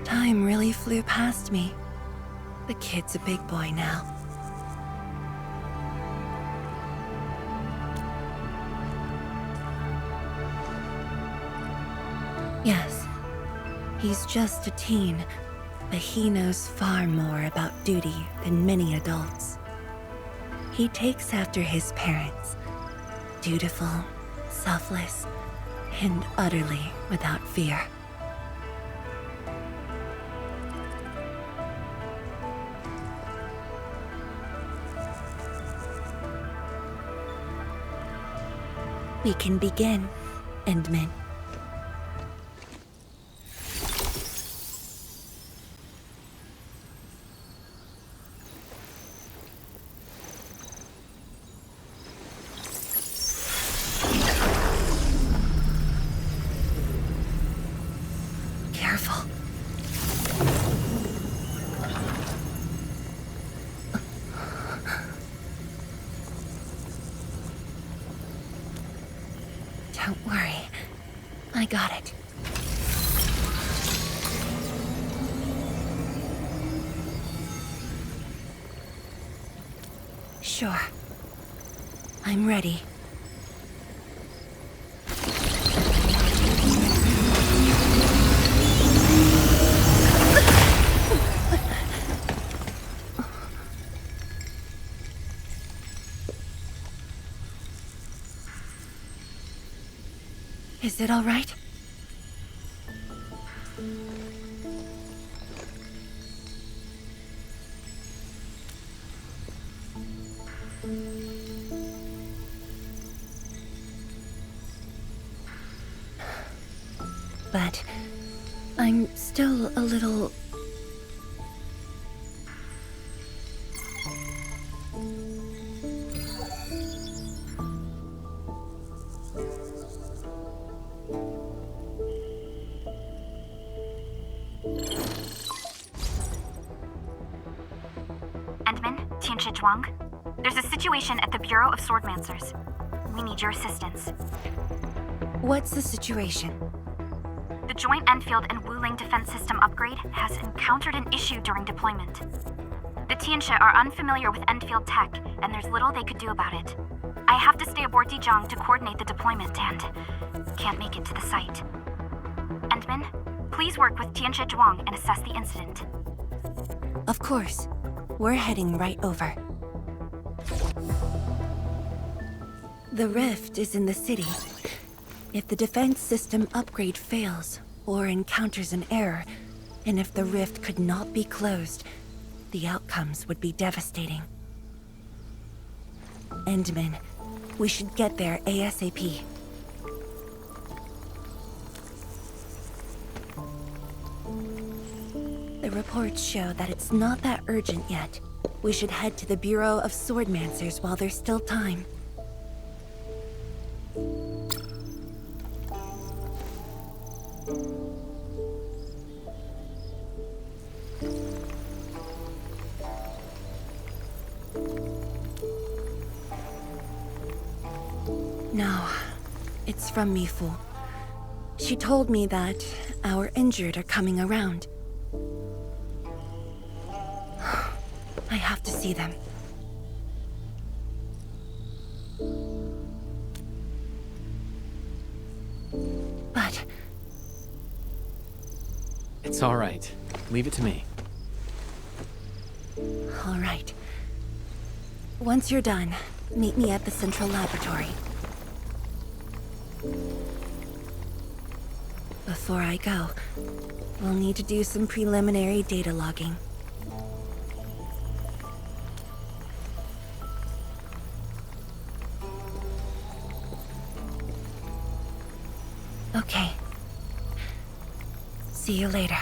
Time really flew past me. The kid's a big boy now. Yes, he's just a teen, but he knows far more about duty than many adults. He takes after his parents, dutiful, selfless, and utterly without fear. We can begin, Endmin. Careful. Don't worry. I got it. Sure. I'm ready. Is it all right? But I'm still a little... Endmin, Tianshi Zhuang. There's a situation at the Bureau of Swordmancers. We need your assistance. What's the situation? The joint Endfield and Wu Wuling defense system upgrade has encountered an issue during deployment. The Tianxia are unfamiliar with Endfield tech, and there's little they could do about it. I have to stay aboard Dijiang to coordinate the deployment and can't make it to the site. Endmin, please work with Tianxia Zhuang and assess the incident. Of course. We're heading right over. The rift is in the city. If the defense system upgrade fails, or encounters an error, and if the rift could not be closed, the outcomes would be devastating. Endmin, we should get there ASAP. The reports show that it's not that urgent yet. We should head to the Bureau of Swordmancers while there's still time. No, it's from Mifu. She told me that our injured are coming around. I have to see them. But... It's all right. Leave it to me. All right. Once you're done, meet me at the central laboratory. Before I go, we'll need to do some preliminary data logging. Okay. See you later.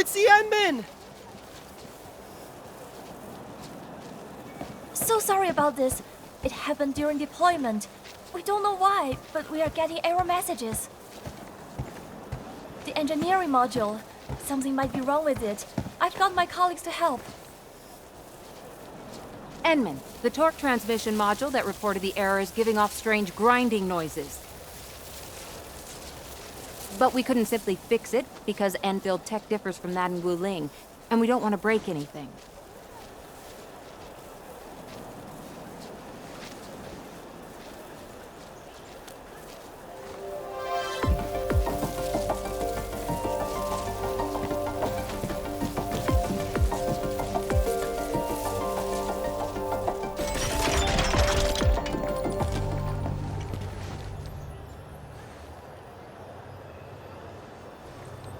It's the Endmin! So sorry about this. It happened during deployment. We don't know why, but we are getting error messages. The engineering module. Something might be wrong with it. I've got my colleagues to help. Endmin, the torque transmission module that reported the error is giving off strange grinding noises. But we couldn't simply fix it, because Endfield tech differs from that in Wuling, and we don't want to break anything.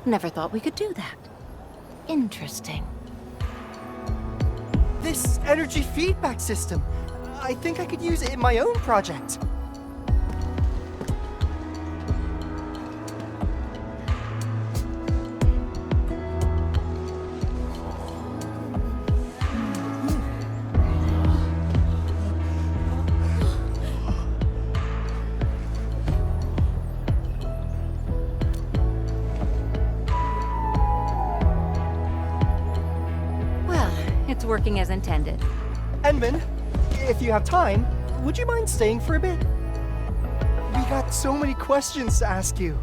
Never thought we could do that. Interesting. This energy feedback system. I think I could use it in my own project. It's working as intended. Endmin, if you have time, would you mind staying for a bit? We got so many questions to ask you.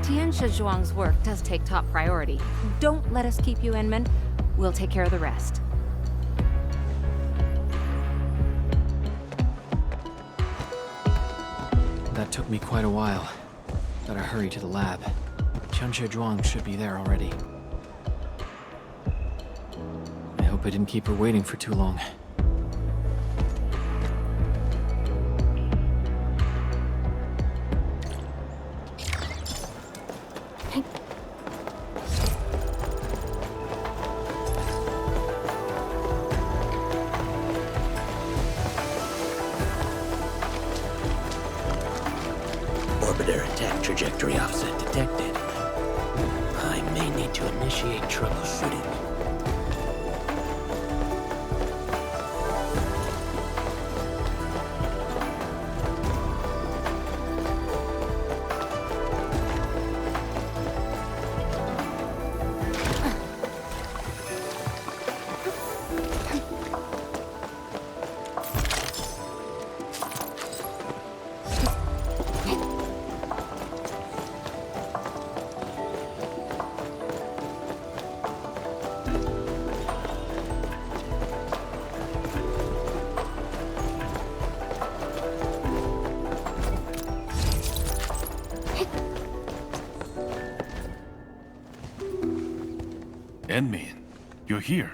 Tianxia Zhuang's work does take top priority. Don't let us keep you, Endmin. We'll take care of the rest. That took me quite a while. Gotta hurry to the lab. Tianxia Zhuang should be there already. I hope I didn't keep her waiting for too long. Predator attack trajectory offset detected. I may need to initiate troubleshooting. Endmin, you're here.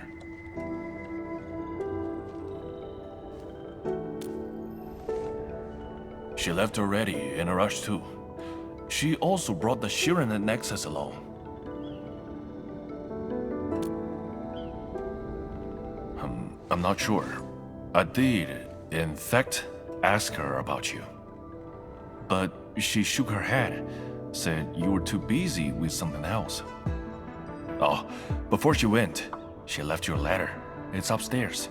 She left already, in a rush too. She also brought the Shiranite Nexus along. I'm not sure. I did, in fact, ask her about you. But she shook her head, said you were too busy with something else. Oh, before she went, she left you a letter. It's upstairs.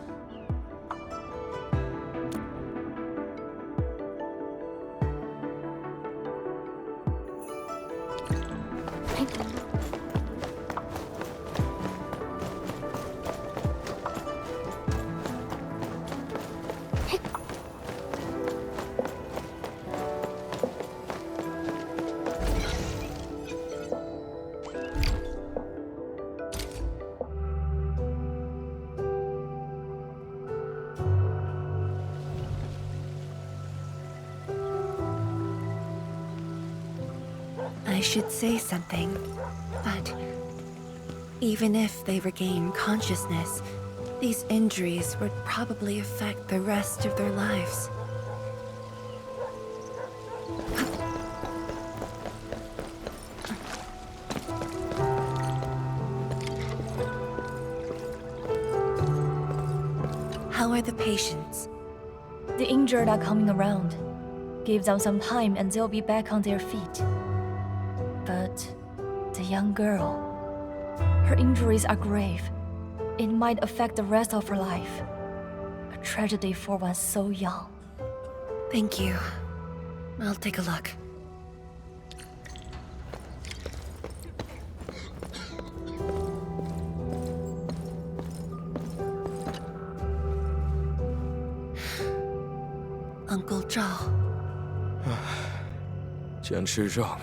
I should say something, but even if they regain consciousness, these injuries would probably affect the rest of their lives. How are the patients? The injured are coming around. Give them some time and they'll be back on their feet. But the young girl, her injuries are grave. It might affect the rest of her life. A tragedy for one so young. Thank you. I'll take a look. Uncle Zhao. Chen Shizhong.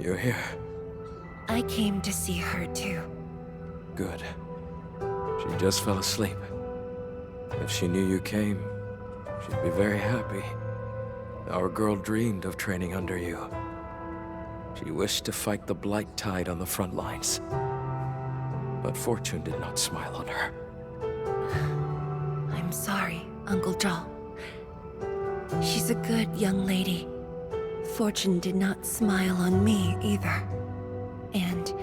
You're here. I came to see her too. Good. She just fell asleep. If she knew you came, she'd be very happy. Our girl dreamed of training under you. She wished to fight the blight tide on the front lines. But fortune did not smile on her. I'm sorry, Uncle Zhao. She's a good young lady. Fortune did not smile on me either. And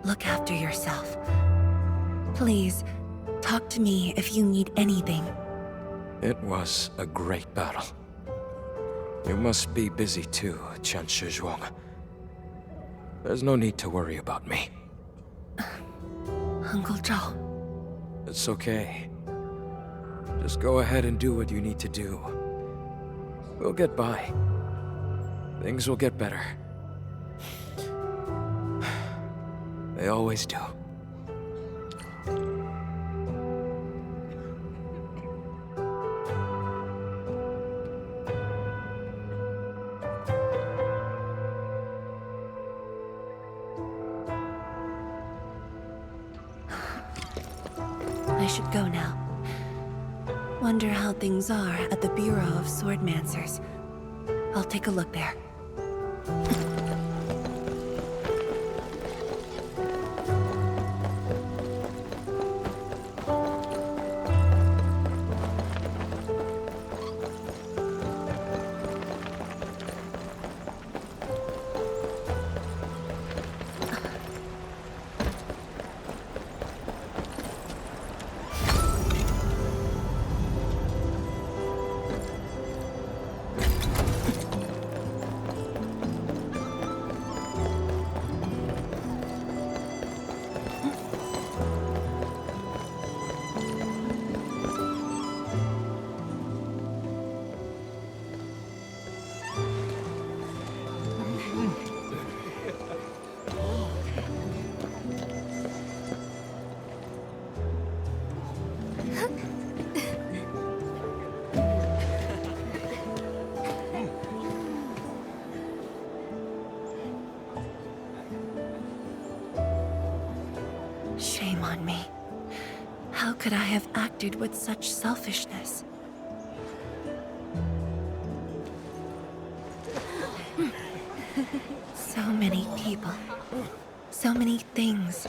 look after yourself. Please, talk to me if you need anything. It was a great battle. You must be busy too, Chen Shizhuang. There's no need to worry about me. Uncle Zhao. It's okay. Just go ahead and do what you need to do. We'll get by. Things will get better. They always do. I should go now. Wonder how things are at the Bureau of Swordmancers. I'll take a look there. Shame on me. How could I have acted with such selfishness? So many people. So many things.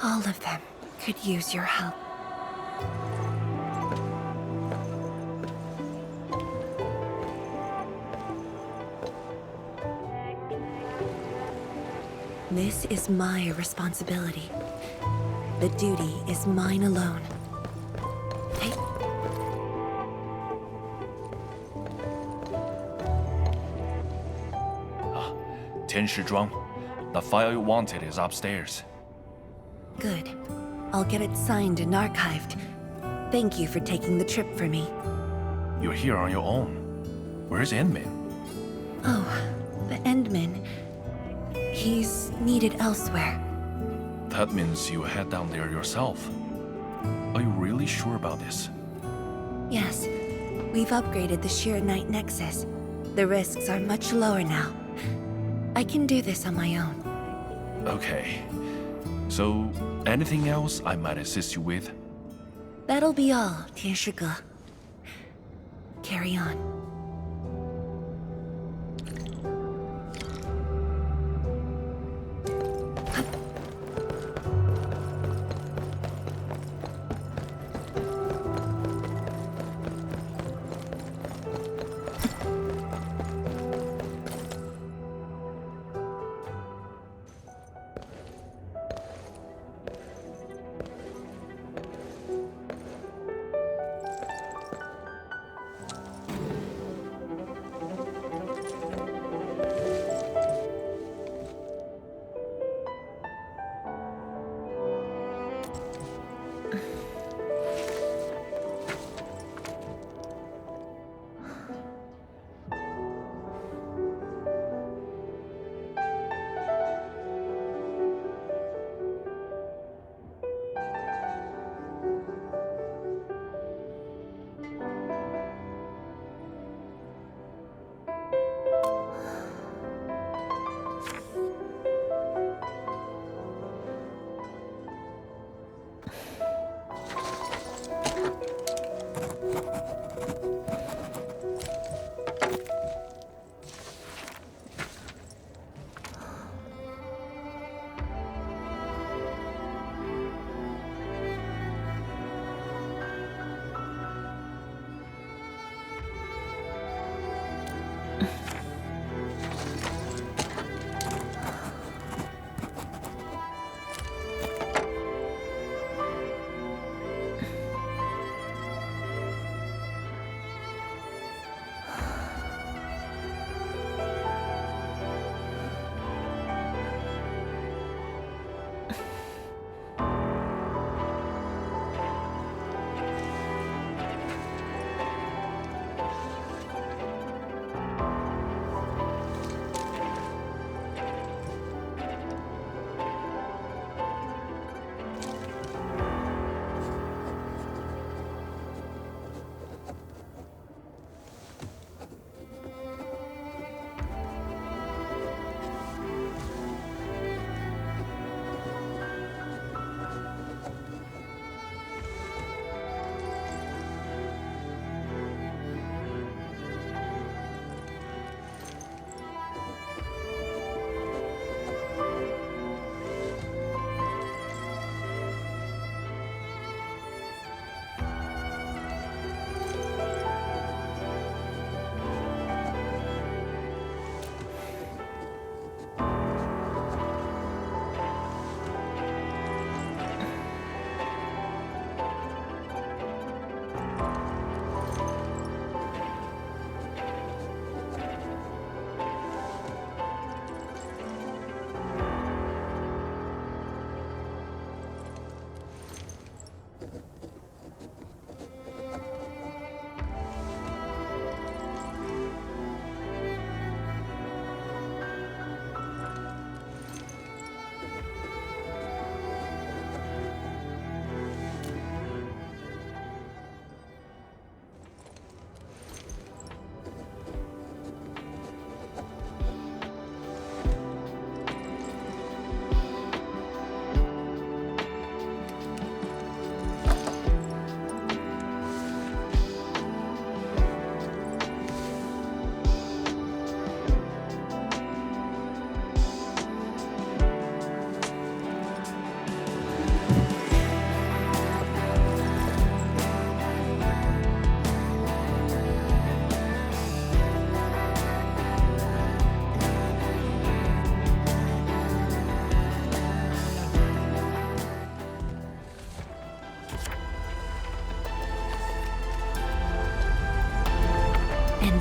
All of them could use your help. This is my responsibility. The duty is mine alone. Tianshizhuang, the file you wanted is upstairs. Good. I'll get it signed and archived. Thank you for taking the trip for me. You're here on your own. Where's Endmin? Oh, the Endmin. He's needed elsewhere. That means you head down there yourself. Are you really sure about this? Yes. We've upgraded the Shiranite Nexus. The risks are much lower now. I can do this on my own. Okay. So, anything else I might assist you with? That'll be all, Tianshi. Carry on.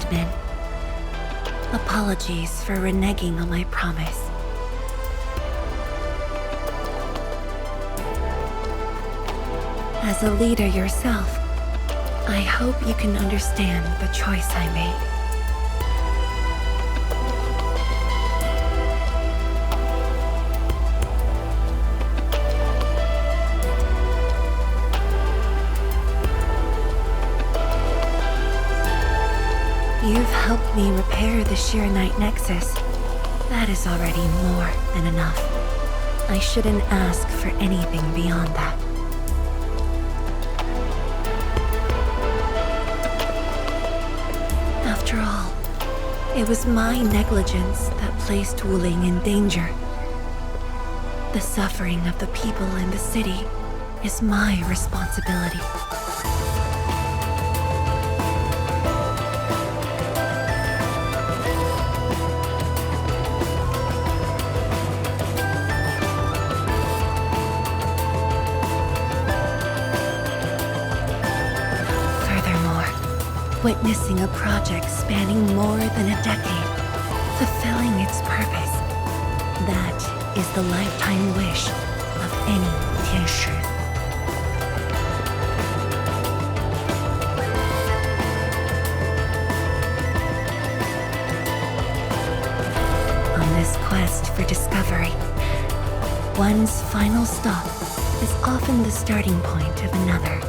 Endmin. Apologies for reneging on my promise. As a leader yourself, I hope you can understand the choice I made. You've helped me repair the Shiranite Nexus. That is already more than enough. I shouldn't ask for anything beyond that. After all, it was my negligence that placed Wuling in danger. The suffering of the people in the city is my responsibility. Witnessing a project spanning more than a decade, fulfilling its purpose. That is the lifetime wish of any Tianshi. On this quest for discovery, one's final stop is often the starting point of another.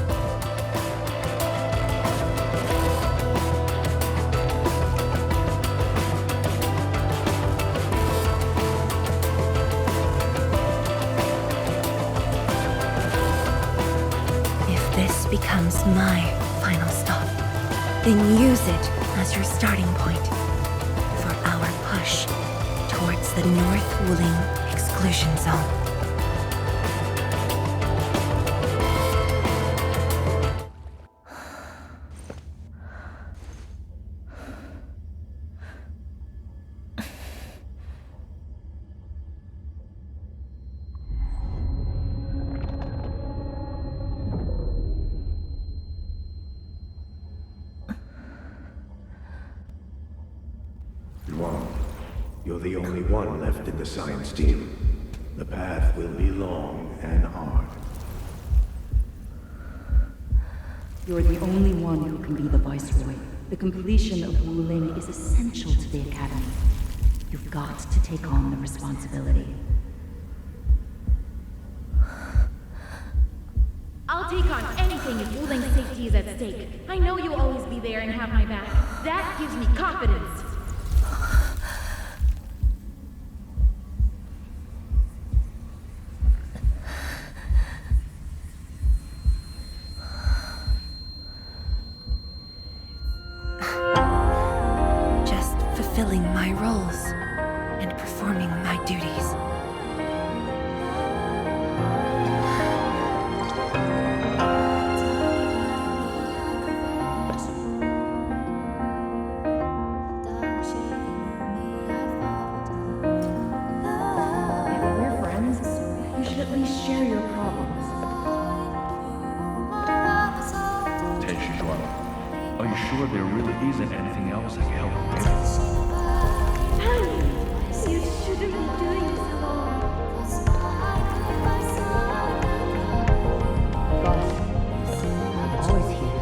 Becomes my final stop. Then use it as your starting point for our push towards the North Wuling exclusion zone. You're the only one left in the science team. The path will be long and hard. You're the only one who can be the Viceroy. The completion of Wuling is essential to the Academy. You've got to take on the responsibility. I'll take on anything if Wuling's safety is at stake. I know you'll always be there and have my back. That gives me confidence. Fulfilling my roles and performing my duties. If we're friends, you should at least share your problems. Are you sure there really isn't anything else I can help you with? You shouldn't be doing this alone. Always here.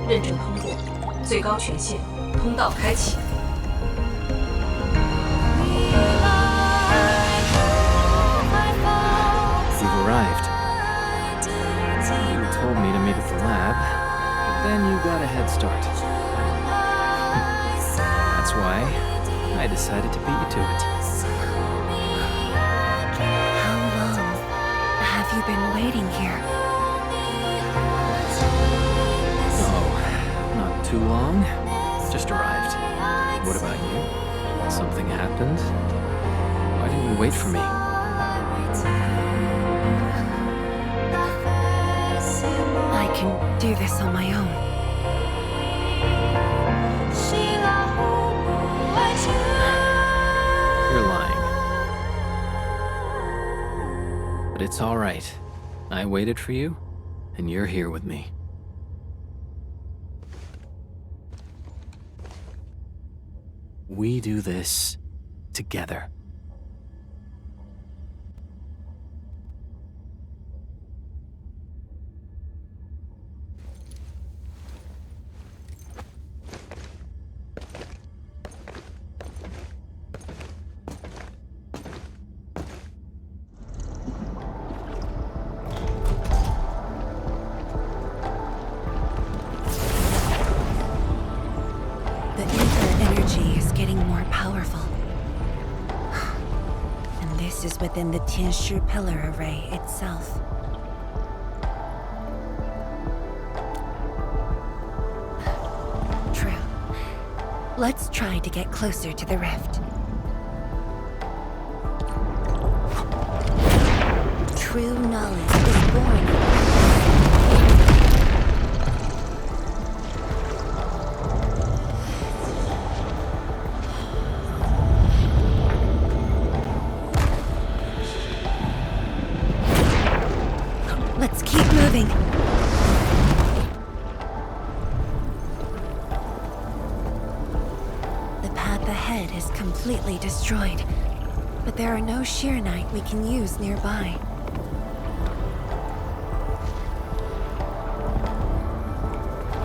认证通过，最高权限，通道开启。You've arrived. You told me to meet at the lab, but then you got a head start. That's why I decided to beat you to it. How long have you been waiting here? Oh, not too long. Just arrived. What about you? Something happened? Why didn't you wait for me? I can do this on my own. But it's all right. I waited for you, and you're here with me. We do this together. The ether energy is getting more powerful. And this is within the Tianshi pillar array itself. True. Let's try to get closer to the rift. True knowledge is born. Let's keep moving. The path ahead is completely destroyed, but there are no Shiranite we can use nearby.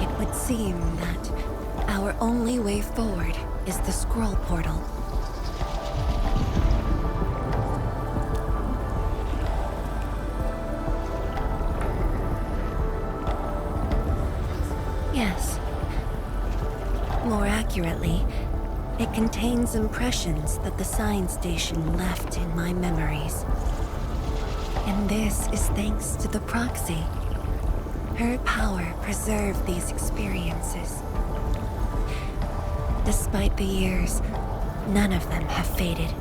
It would seem that our only way forward is the scroll portal. Yes. More accurately, it contains impressions that the science station left in my memories. And this is thanks to the proxy. Her power preserved these experiences. Despite the years, none of them have faded.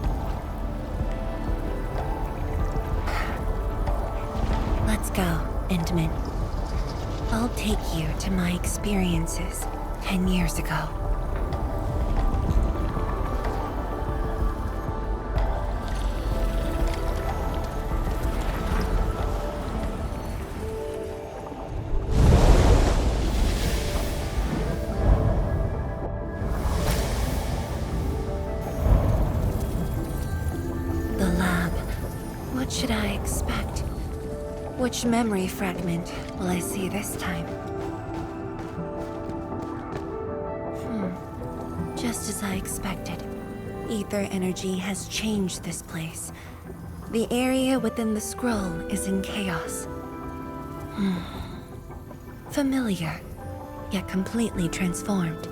Let's go, Endmin. I'll take you to my experiences 10 years ago. The lab. What should I expect? Which memory fragment will I see this time? Just as I expected. Ether energy has changed this place. The area within the scroll is in chaos. Familiar, yet completely transformed.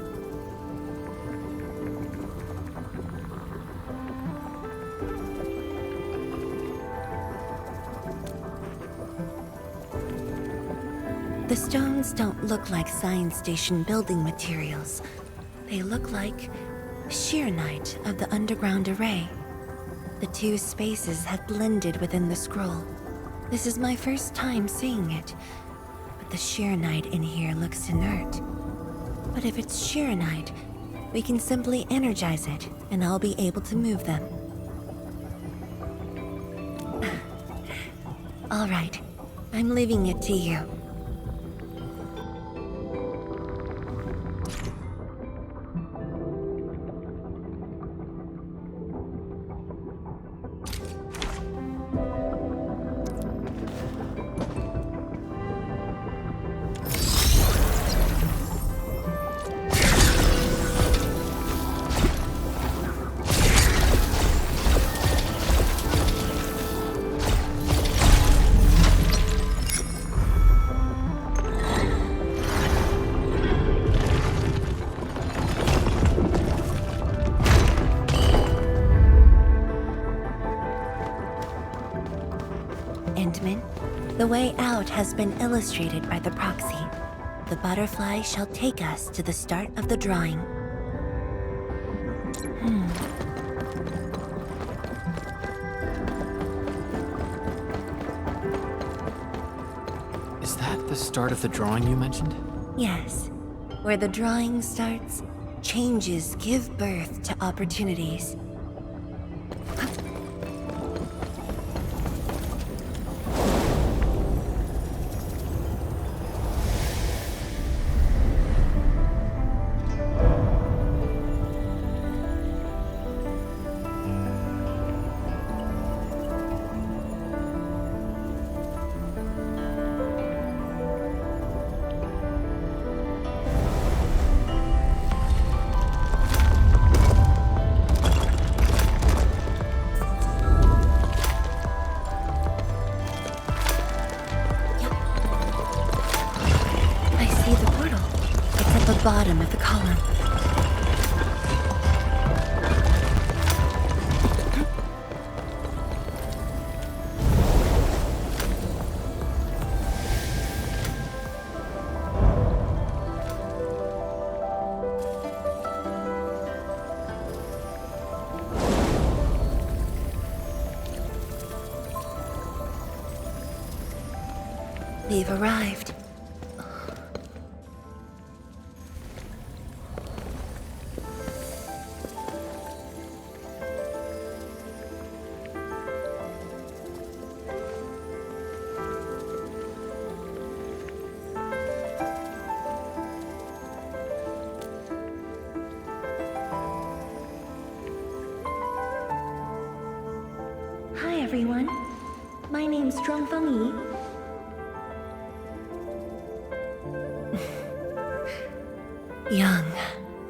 The stones don't look like science station building materials. They look like Shiranite of the underground array. The two spaces have blended within the scroll. This is my first time seeing it, but the Shiranite in here looks inert. But if it's Shiranite, we can simply energize it, and I'll be able to move them. All right, I'm leaving it to you. Endmin, the way out has been illustrated by the proxy. The butterfly shall take us to the start of the drawing. Is that the start of the drawing you mentioned? Yes. Where the drawing starts, changes give birth to opportunities. bottom of the column. We've arrived. Hi everyone. My name's Confronting. Young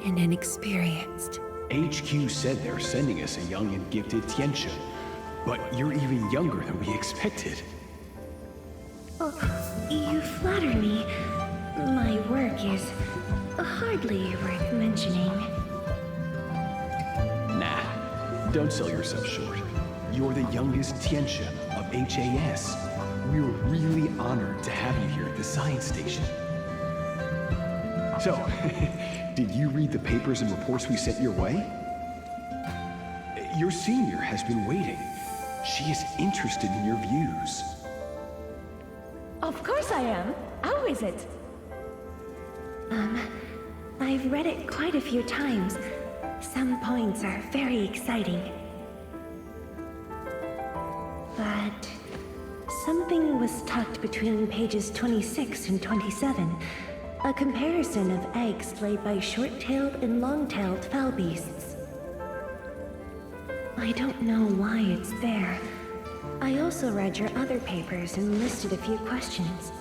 and inexperienced. HQ said they're sending us a young and gifted Tianxia, but you're even younger than we expected. Oh, you flatter me. My work is hardly worth mentioning. Nah, don't sell yourself short. You're the youngest Tianxia of HAS. We're really honored to have you here at the science station. So, did you read the papers and reports we sent your way? Your senior has been waiting. She is interested in your views. Of course I am. How is it? I've read it quite a few times. Some points are very exciting. But something was tucked between pages 26 and 27. A comparison of eggs laid by short-tailed and long-tailed fowl beasts. I don't know why it's there. I also read your other papers and listed a few questions.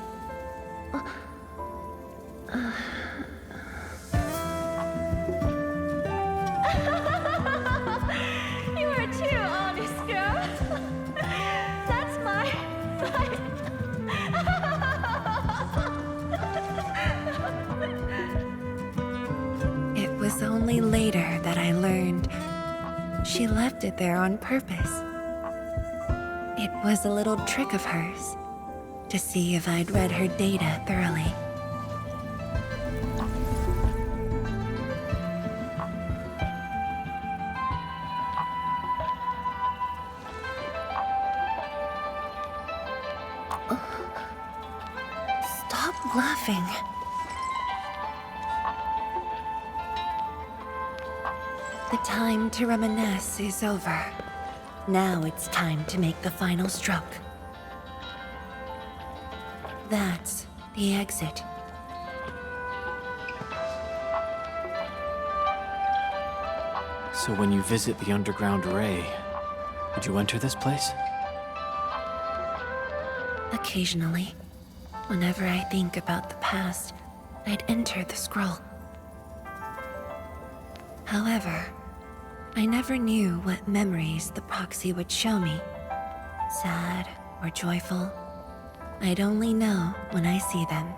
You are too honest, girl. That's my... It was only later that I learned she left it there on purpose. It was a little trick of hers to see if I'd read her data thoroughly. Stop laughing. The time to reminisce is over. Now it's time to make the final stroke. That's the exit. So when you visit the underground array, did you enter this place? Occasionally, whenever I think about the past, I'd enter the scroll. However, I never knew what memories the proxy would show me. Sad or joyful, I'd only know when I see them.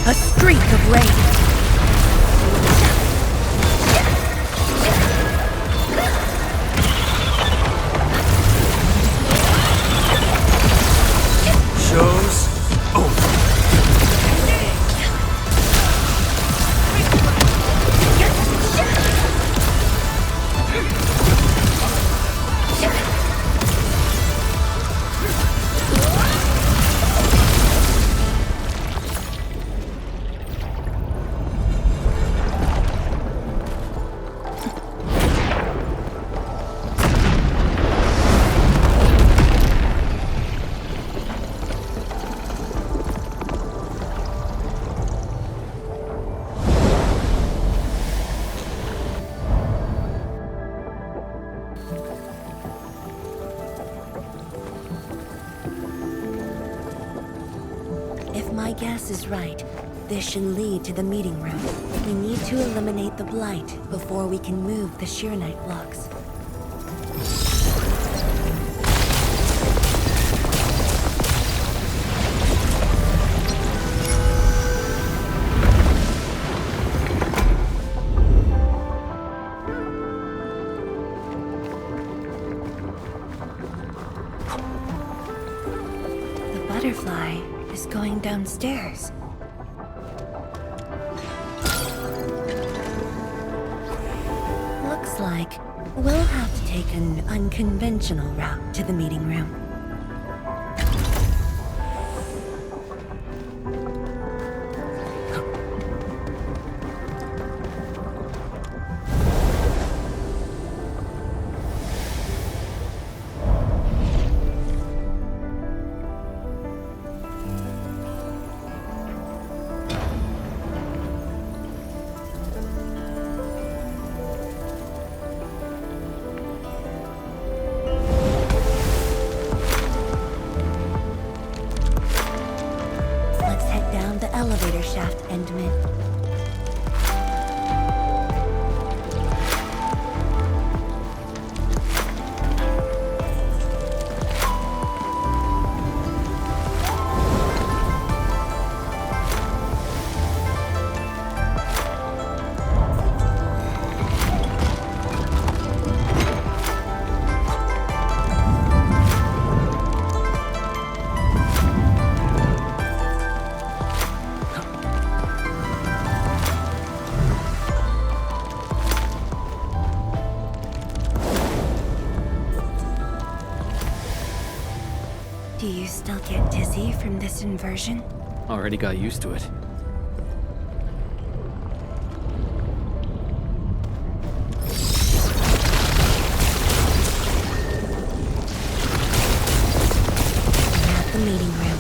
A streak of rain. Show's over. HAS is right. This should lead to the meeting room. We need to eliminate the blight before we can move the Shiranite blocks. The butterfly is going downstairs. Looks like we'll have to take an unconventional route to the meeting room. Let's head down the elevator shaft, Endmin. Do you still get dizzy from this inversion? Already got used to it. At the meeting room.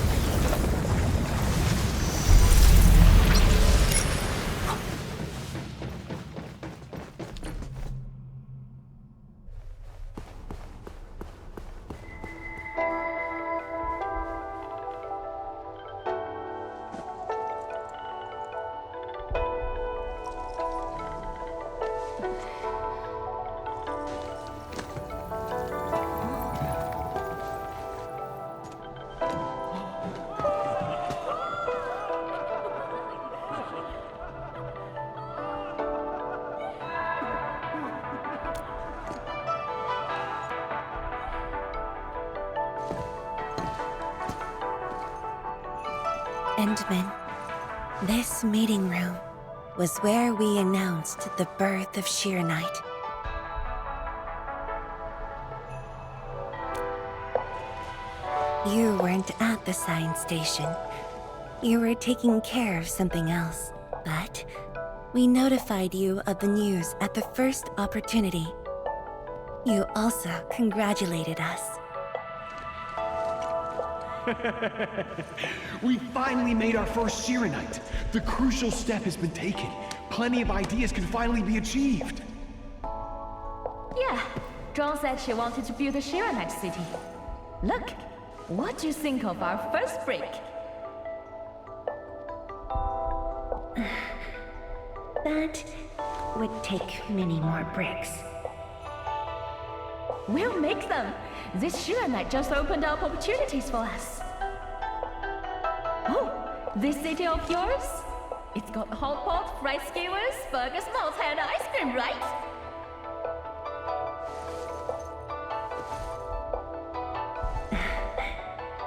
Endmin, this meeting room was where we announced the birth of Shiranite. You weren't at the science station. You were taking care of something else, but we notified you of the news at the first opportunity. You also congratulated us. We finally made our first Shiranite. The crucial step has been taken. Plenty of ideas can finally be achieved. Yeah, John said she wanted to build a Shiranite city. Look, what do you think of our first break? That would take many more bricks. We'll make them. This Shiranite just opened up opportunities for us. Oh, this city of yours? It's got hot pot, fried skewers, burgers, malt and ice cream, right?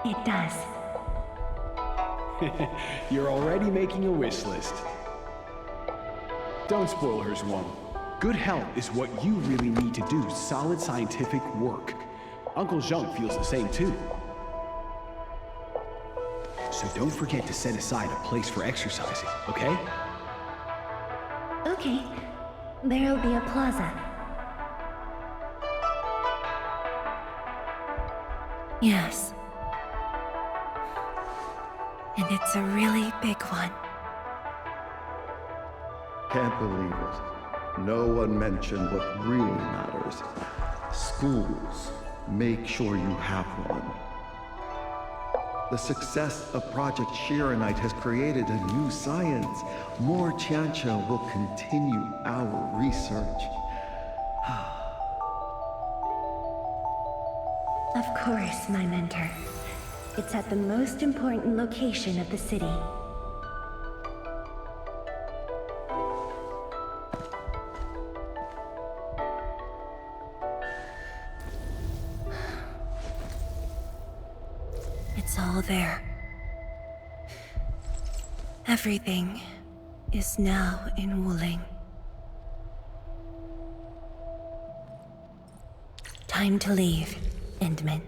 It does. You're already making a wish list. Don't spoil her, Zhuang. Good health is what you really need to do solid scientific work. Uncle Zheng feels the same too. So don't forget to set aside a place for exercising, okay? Okay, there'll be a plaza. Yes. And it's a really big one. Can't believe it. No one mentioned what really matters. Schools. Make sure you have one. The success of Project Shiranite has created a new science. More Tiantia will continue our research. Of course, my mentor. It's at the most important location of the city. It's all there. Everything is now in Wuling. Time to leave, Endmin.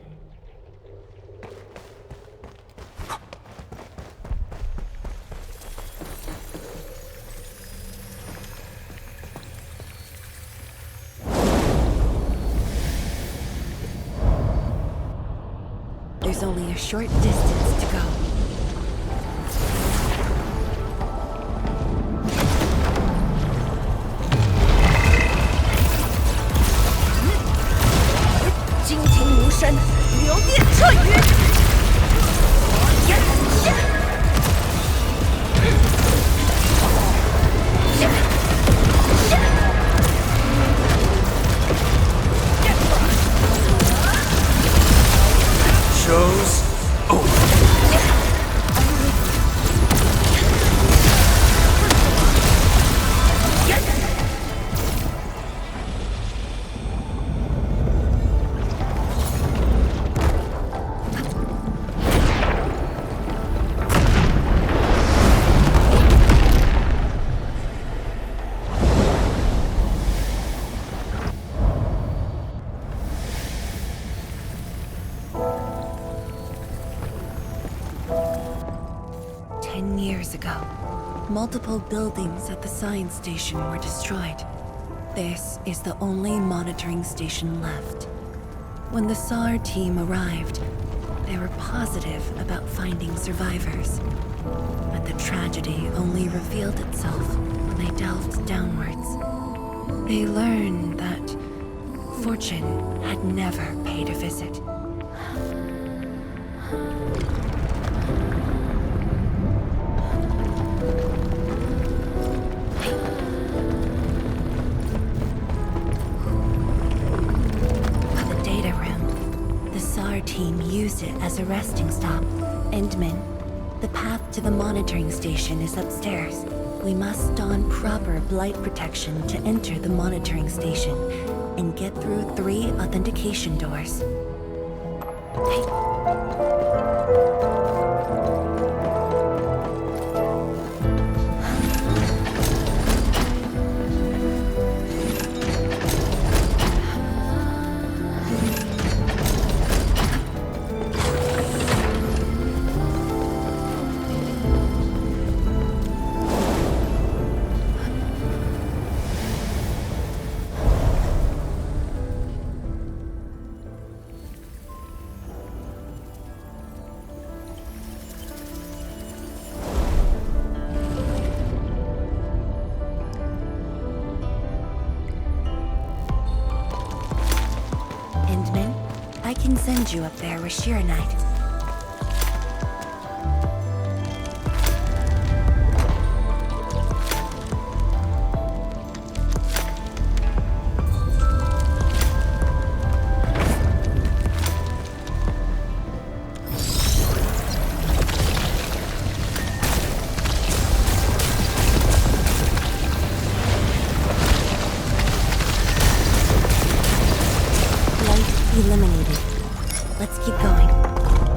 There's only a short distance to go. Show's over. Multiple buildings at the science station were destroyed. This is the only monitoring station left. When the SAR team arrived, they were positive about finding survivors. But the tragedy only revealed itself when they delved downwards. They learned that fortune had never paid a visit. Used it as a resting stop. Endmin, the path to the monitoring station is upstairs. We must don proper blight protection to enter the monitoring station and get through 3 authentication doors. I can send you up there with Shiranite. Eliminated. Let's keep going.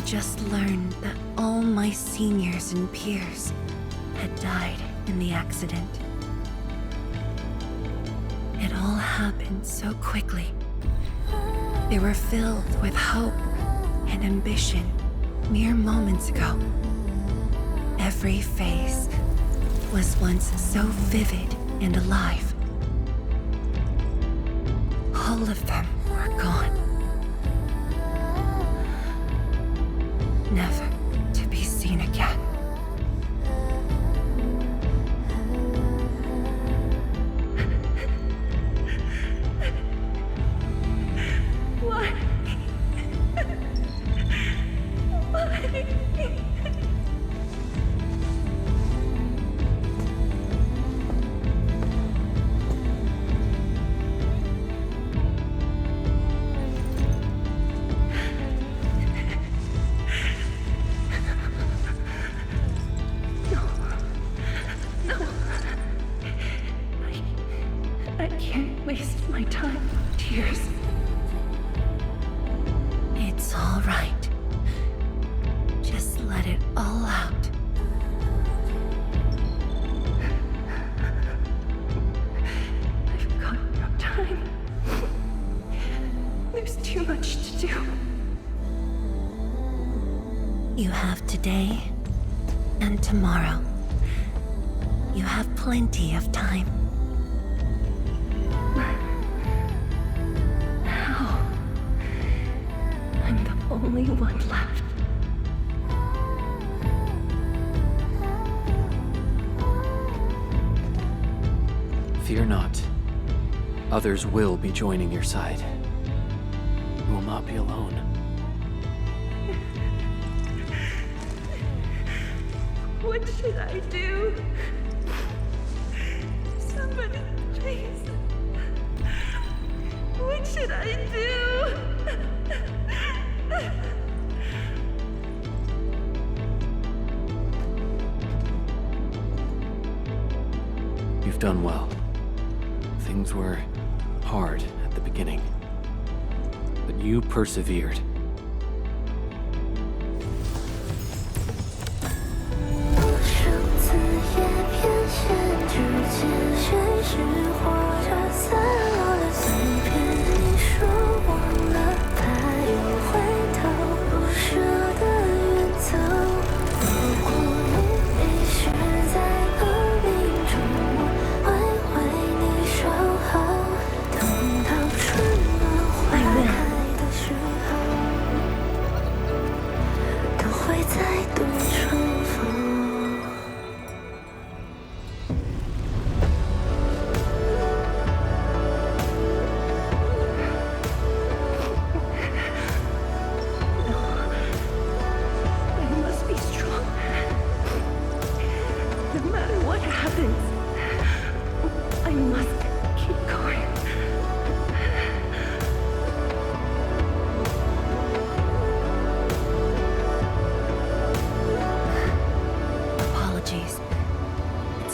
just learned that all my seniors and peers had died in the accident. It all happened so quickly. They were filled with hope and ambition mere moments ago. Every face was once so vivid and alive. All of them were gone. Never to be seen again. Why? Why? I can't waste my time with tears. It's all right. Just let it all out. I've got no time. There's too much to do. You have today and tomorrow. You have plenty of time. How? I'm the only one left. Fear not. Others will be joining your side. You will not be alone. What should I do? Somebody, please. What should I do? You've done well. Things were hard at the beginning, but you persevered.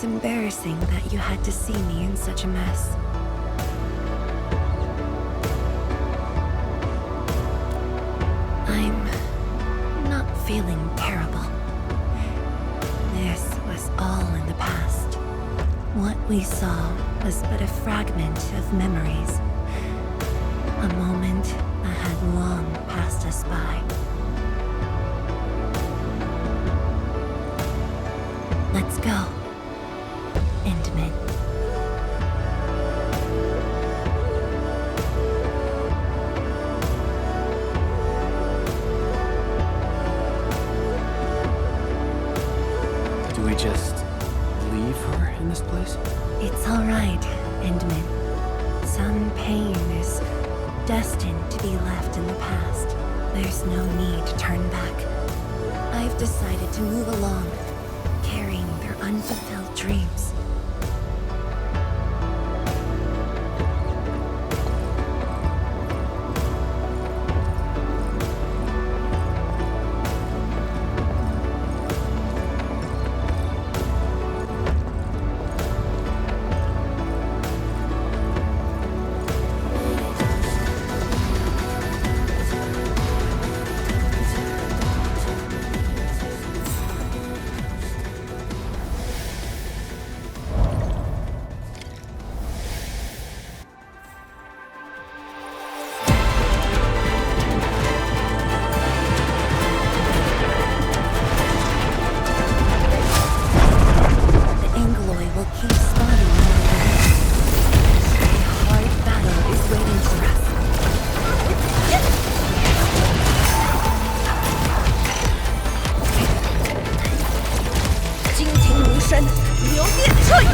Embarrassing that you had to see me in such a mess. I'm not feeling terrible. This was all in the past. What we saw was but a fragment of memories. A moment that had long passed us by. Let's go. Endmin. Do we just leave her in this place? It's all right, Endmin. Some pain is destined to be left in the past. There's no need to turn back. I've decided to move along, carrying their unfulfilled dreams. 神，流电彻云。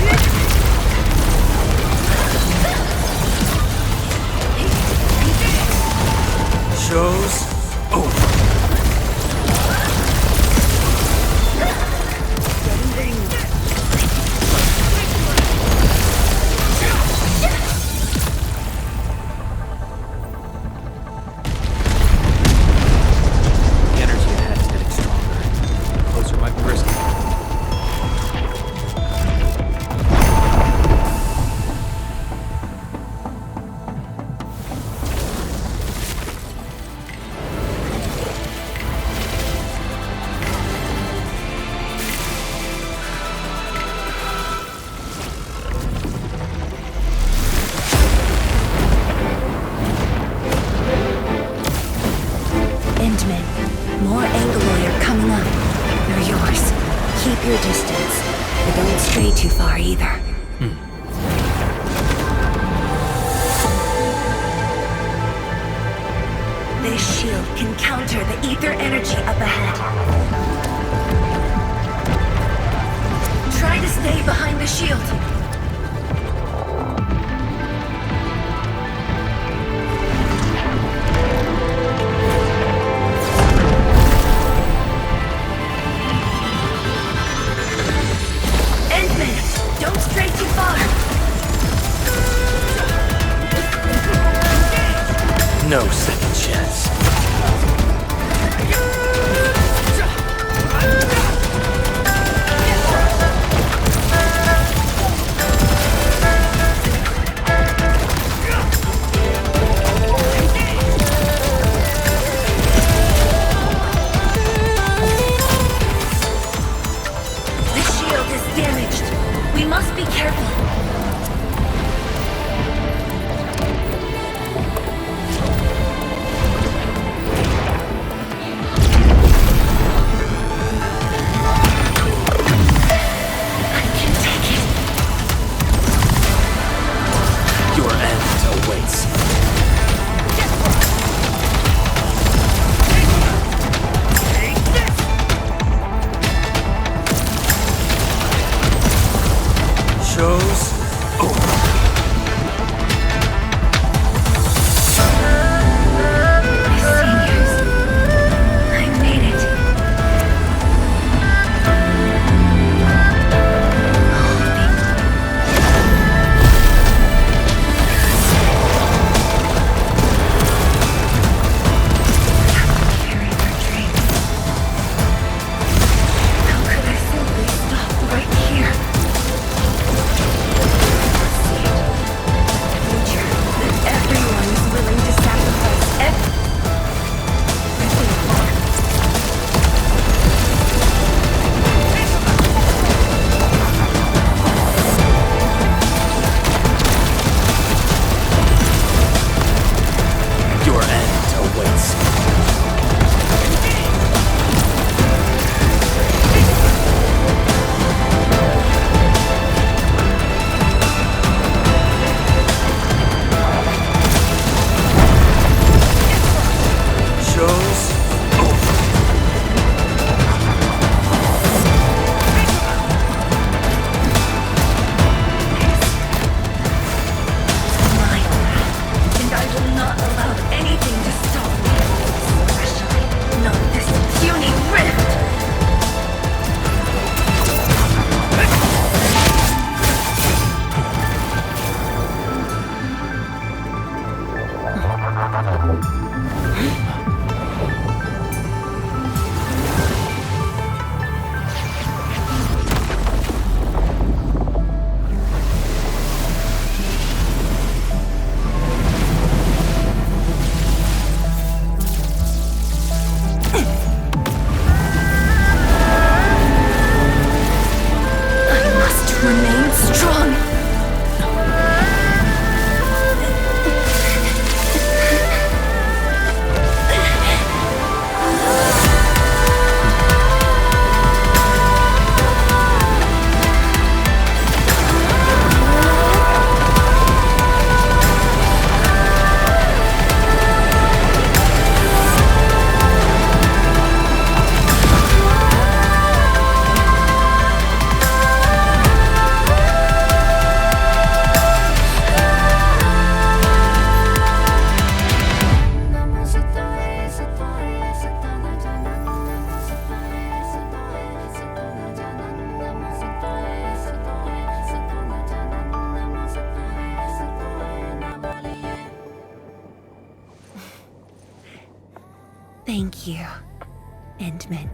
Show's over. The energy ahead is getting stronger. Closer might be risky. Endmin, more Angaloy are coming up. They're yours. Keep your distance, but don't stray too far either. This shield can counter the ether energy up ahead. Try to stay behind the shield. Don't stray too far! No second chance. The shield is damaged. We must be careful. I can take it. Your end awaits. Show's over. I made it. How could I simply stop right here? Everyone is willing to sacrifice everything. Your end awaits. Show's over. Mine, and I will not allow anything to stop me, especially not this puny rift. I must remain strong. Thank you, Endmin.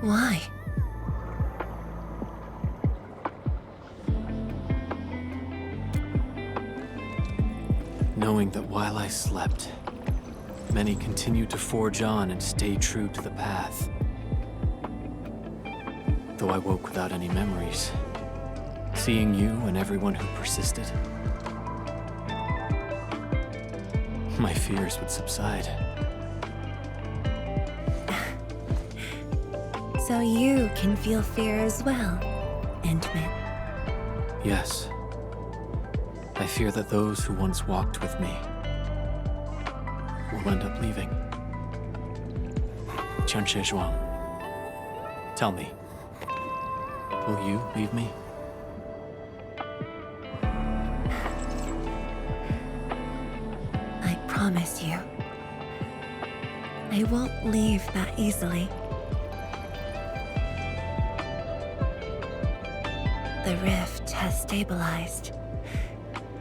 Why? Knowing that while I slept, many continued to forge on and stay true to the path. Though I woke without any memories, seeing you and everyone who persisted, my fears would subside. So you can feel fear as well, Endmin. Yes. I fear that those who once walked with me will end up leaving. Qianxie Zhuang, tell me, will you leave me? I promise you, I won't leave that easily. The rift has stabilized.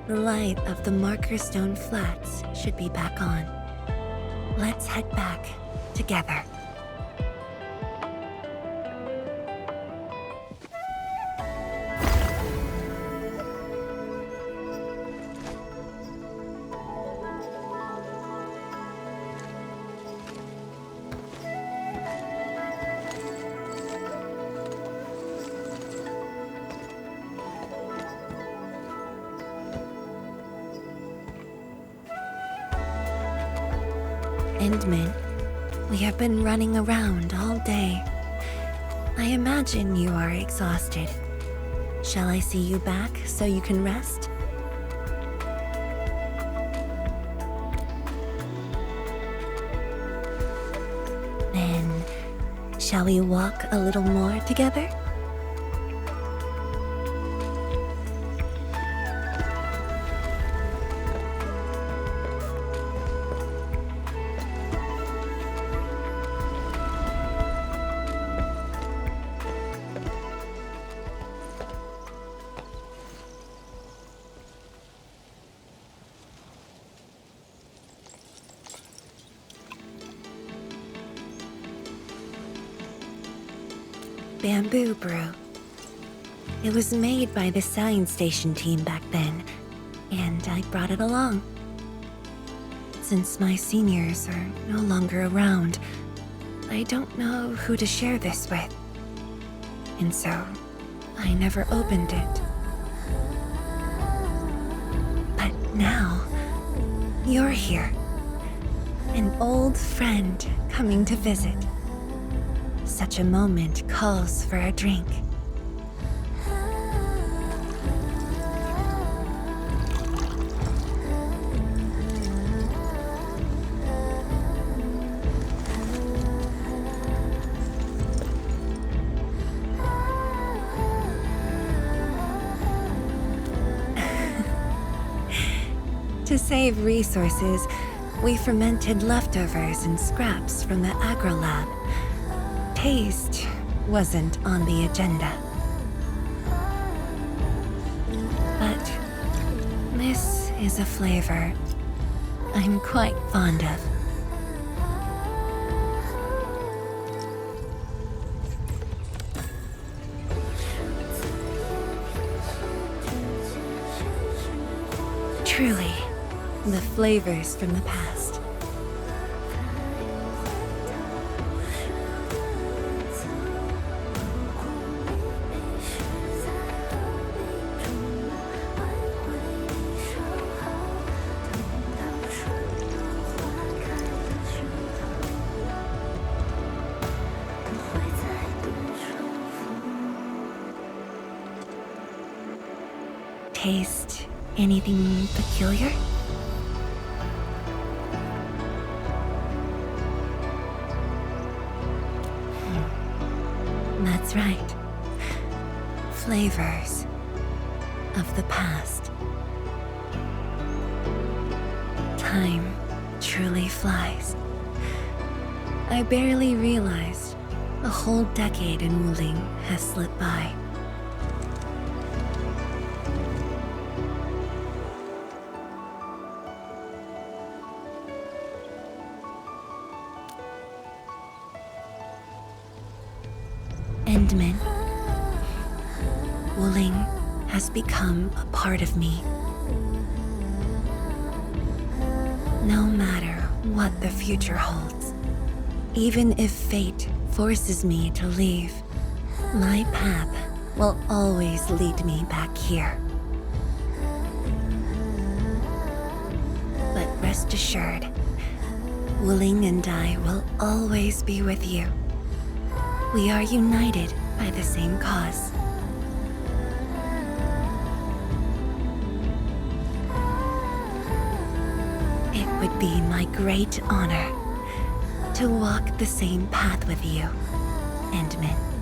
The light of the Marker Stone Flats should be back on. Let's head back together. Endmin, we have been running around all day. I imagine you are exhausted. Shall I see you back so you can rest? Then, shall we walk a little more together? Bamboo brew. It was made by the science station team back then, and I brought it along. Since my seniors are no longer around, I don't know who to share this with. And so, I never opened it. But now, you're here. An old friend coming to visit. Such a moment calls for a drink. To save resources, we fermented leftovers and scraps from the agro lab. Taste wasn't on the agenda. But this is a flavor I'm quite fond of. Truly, the flavors from the past. Taste anything peculiar? That's right. Flavors of the past. Time truly flies. I barely realized a whole decade in Wuling has slipped by. Endmin, Wuling has become a part of me. No matter what the future holds, even if fate forces me to leave, my path will always lead me back here. But rest assured, Wuling and I will always be with you. We are united by the same cause. It would be my great honor to walk the same path with you, Endmin.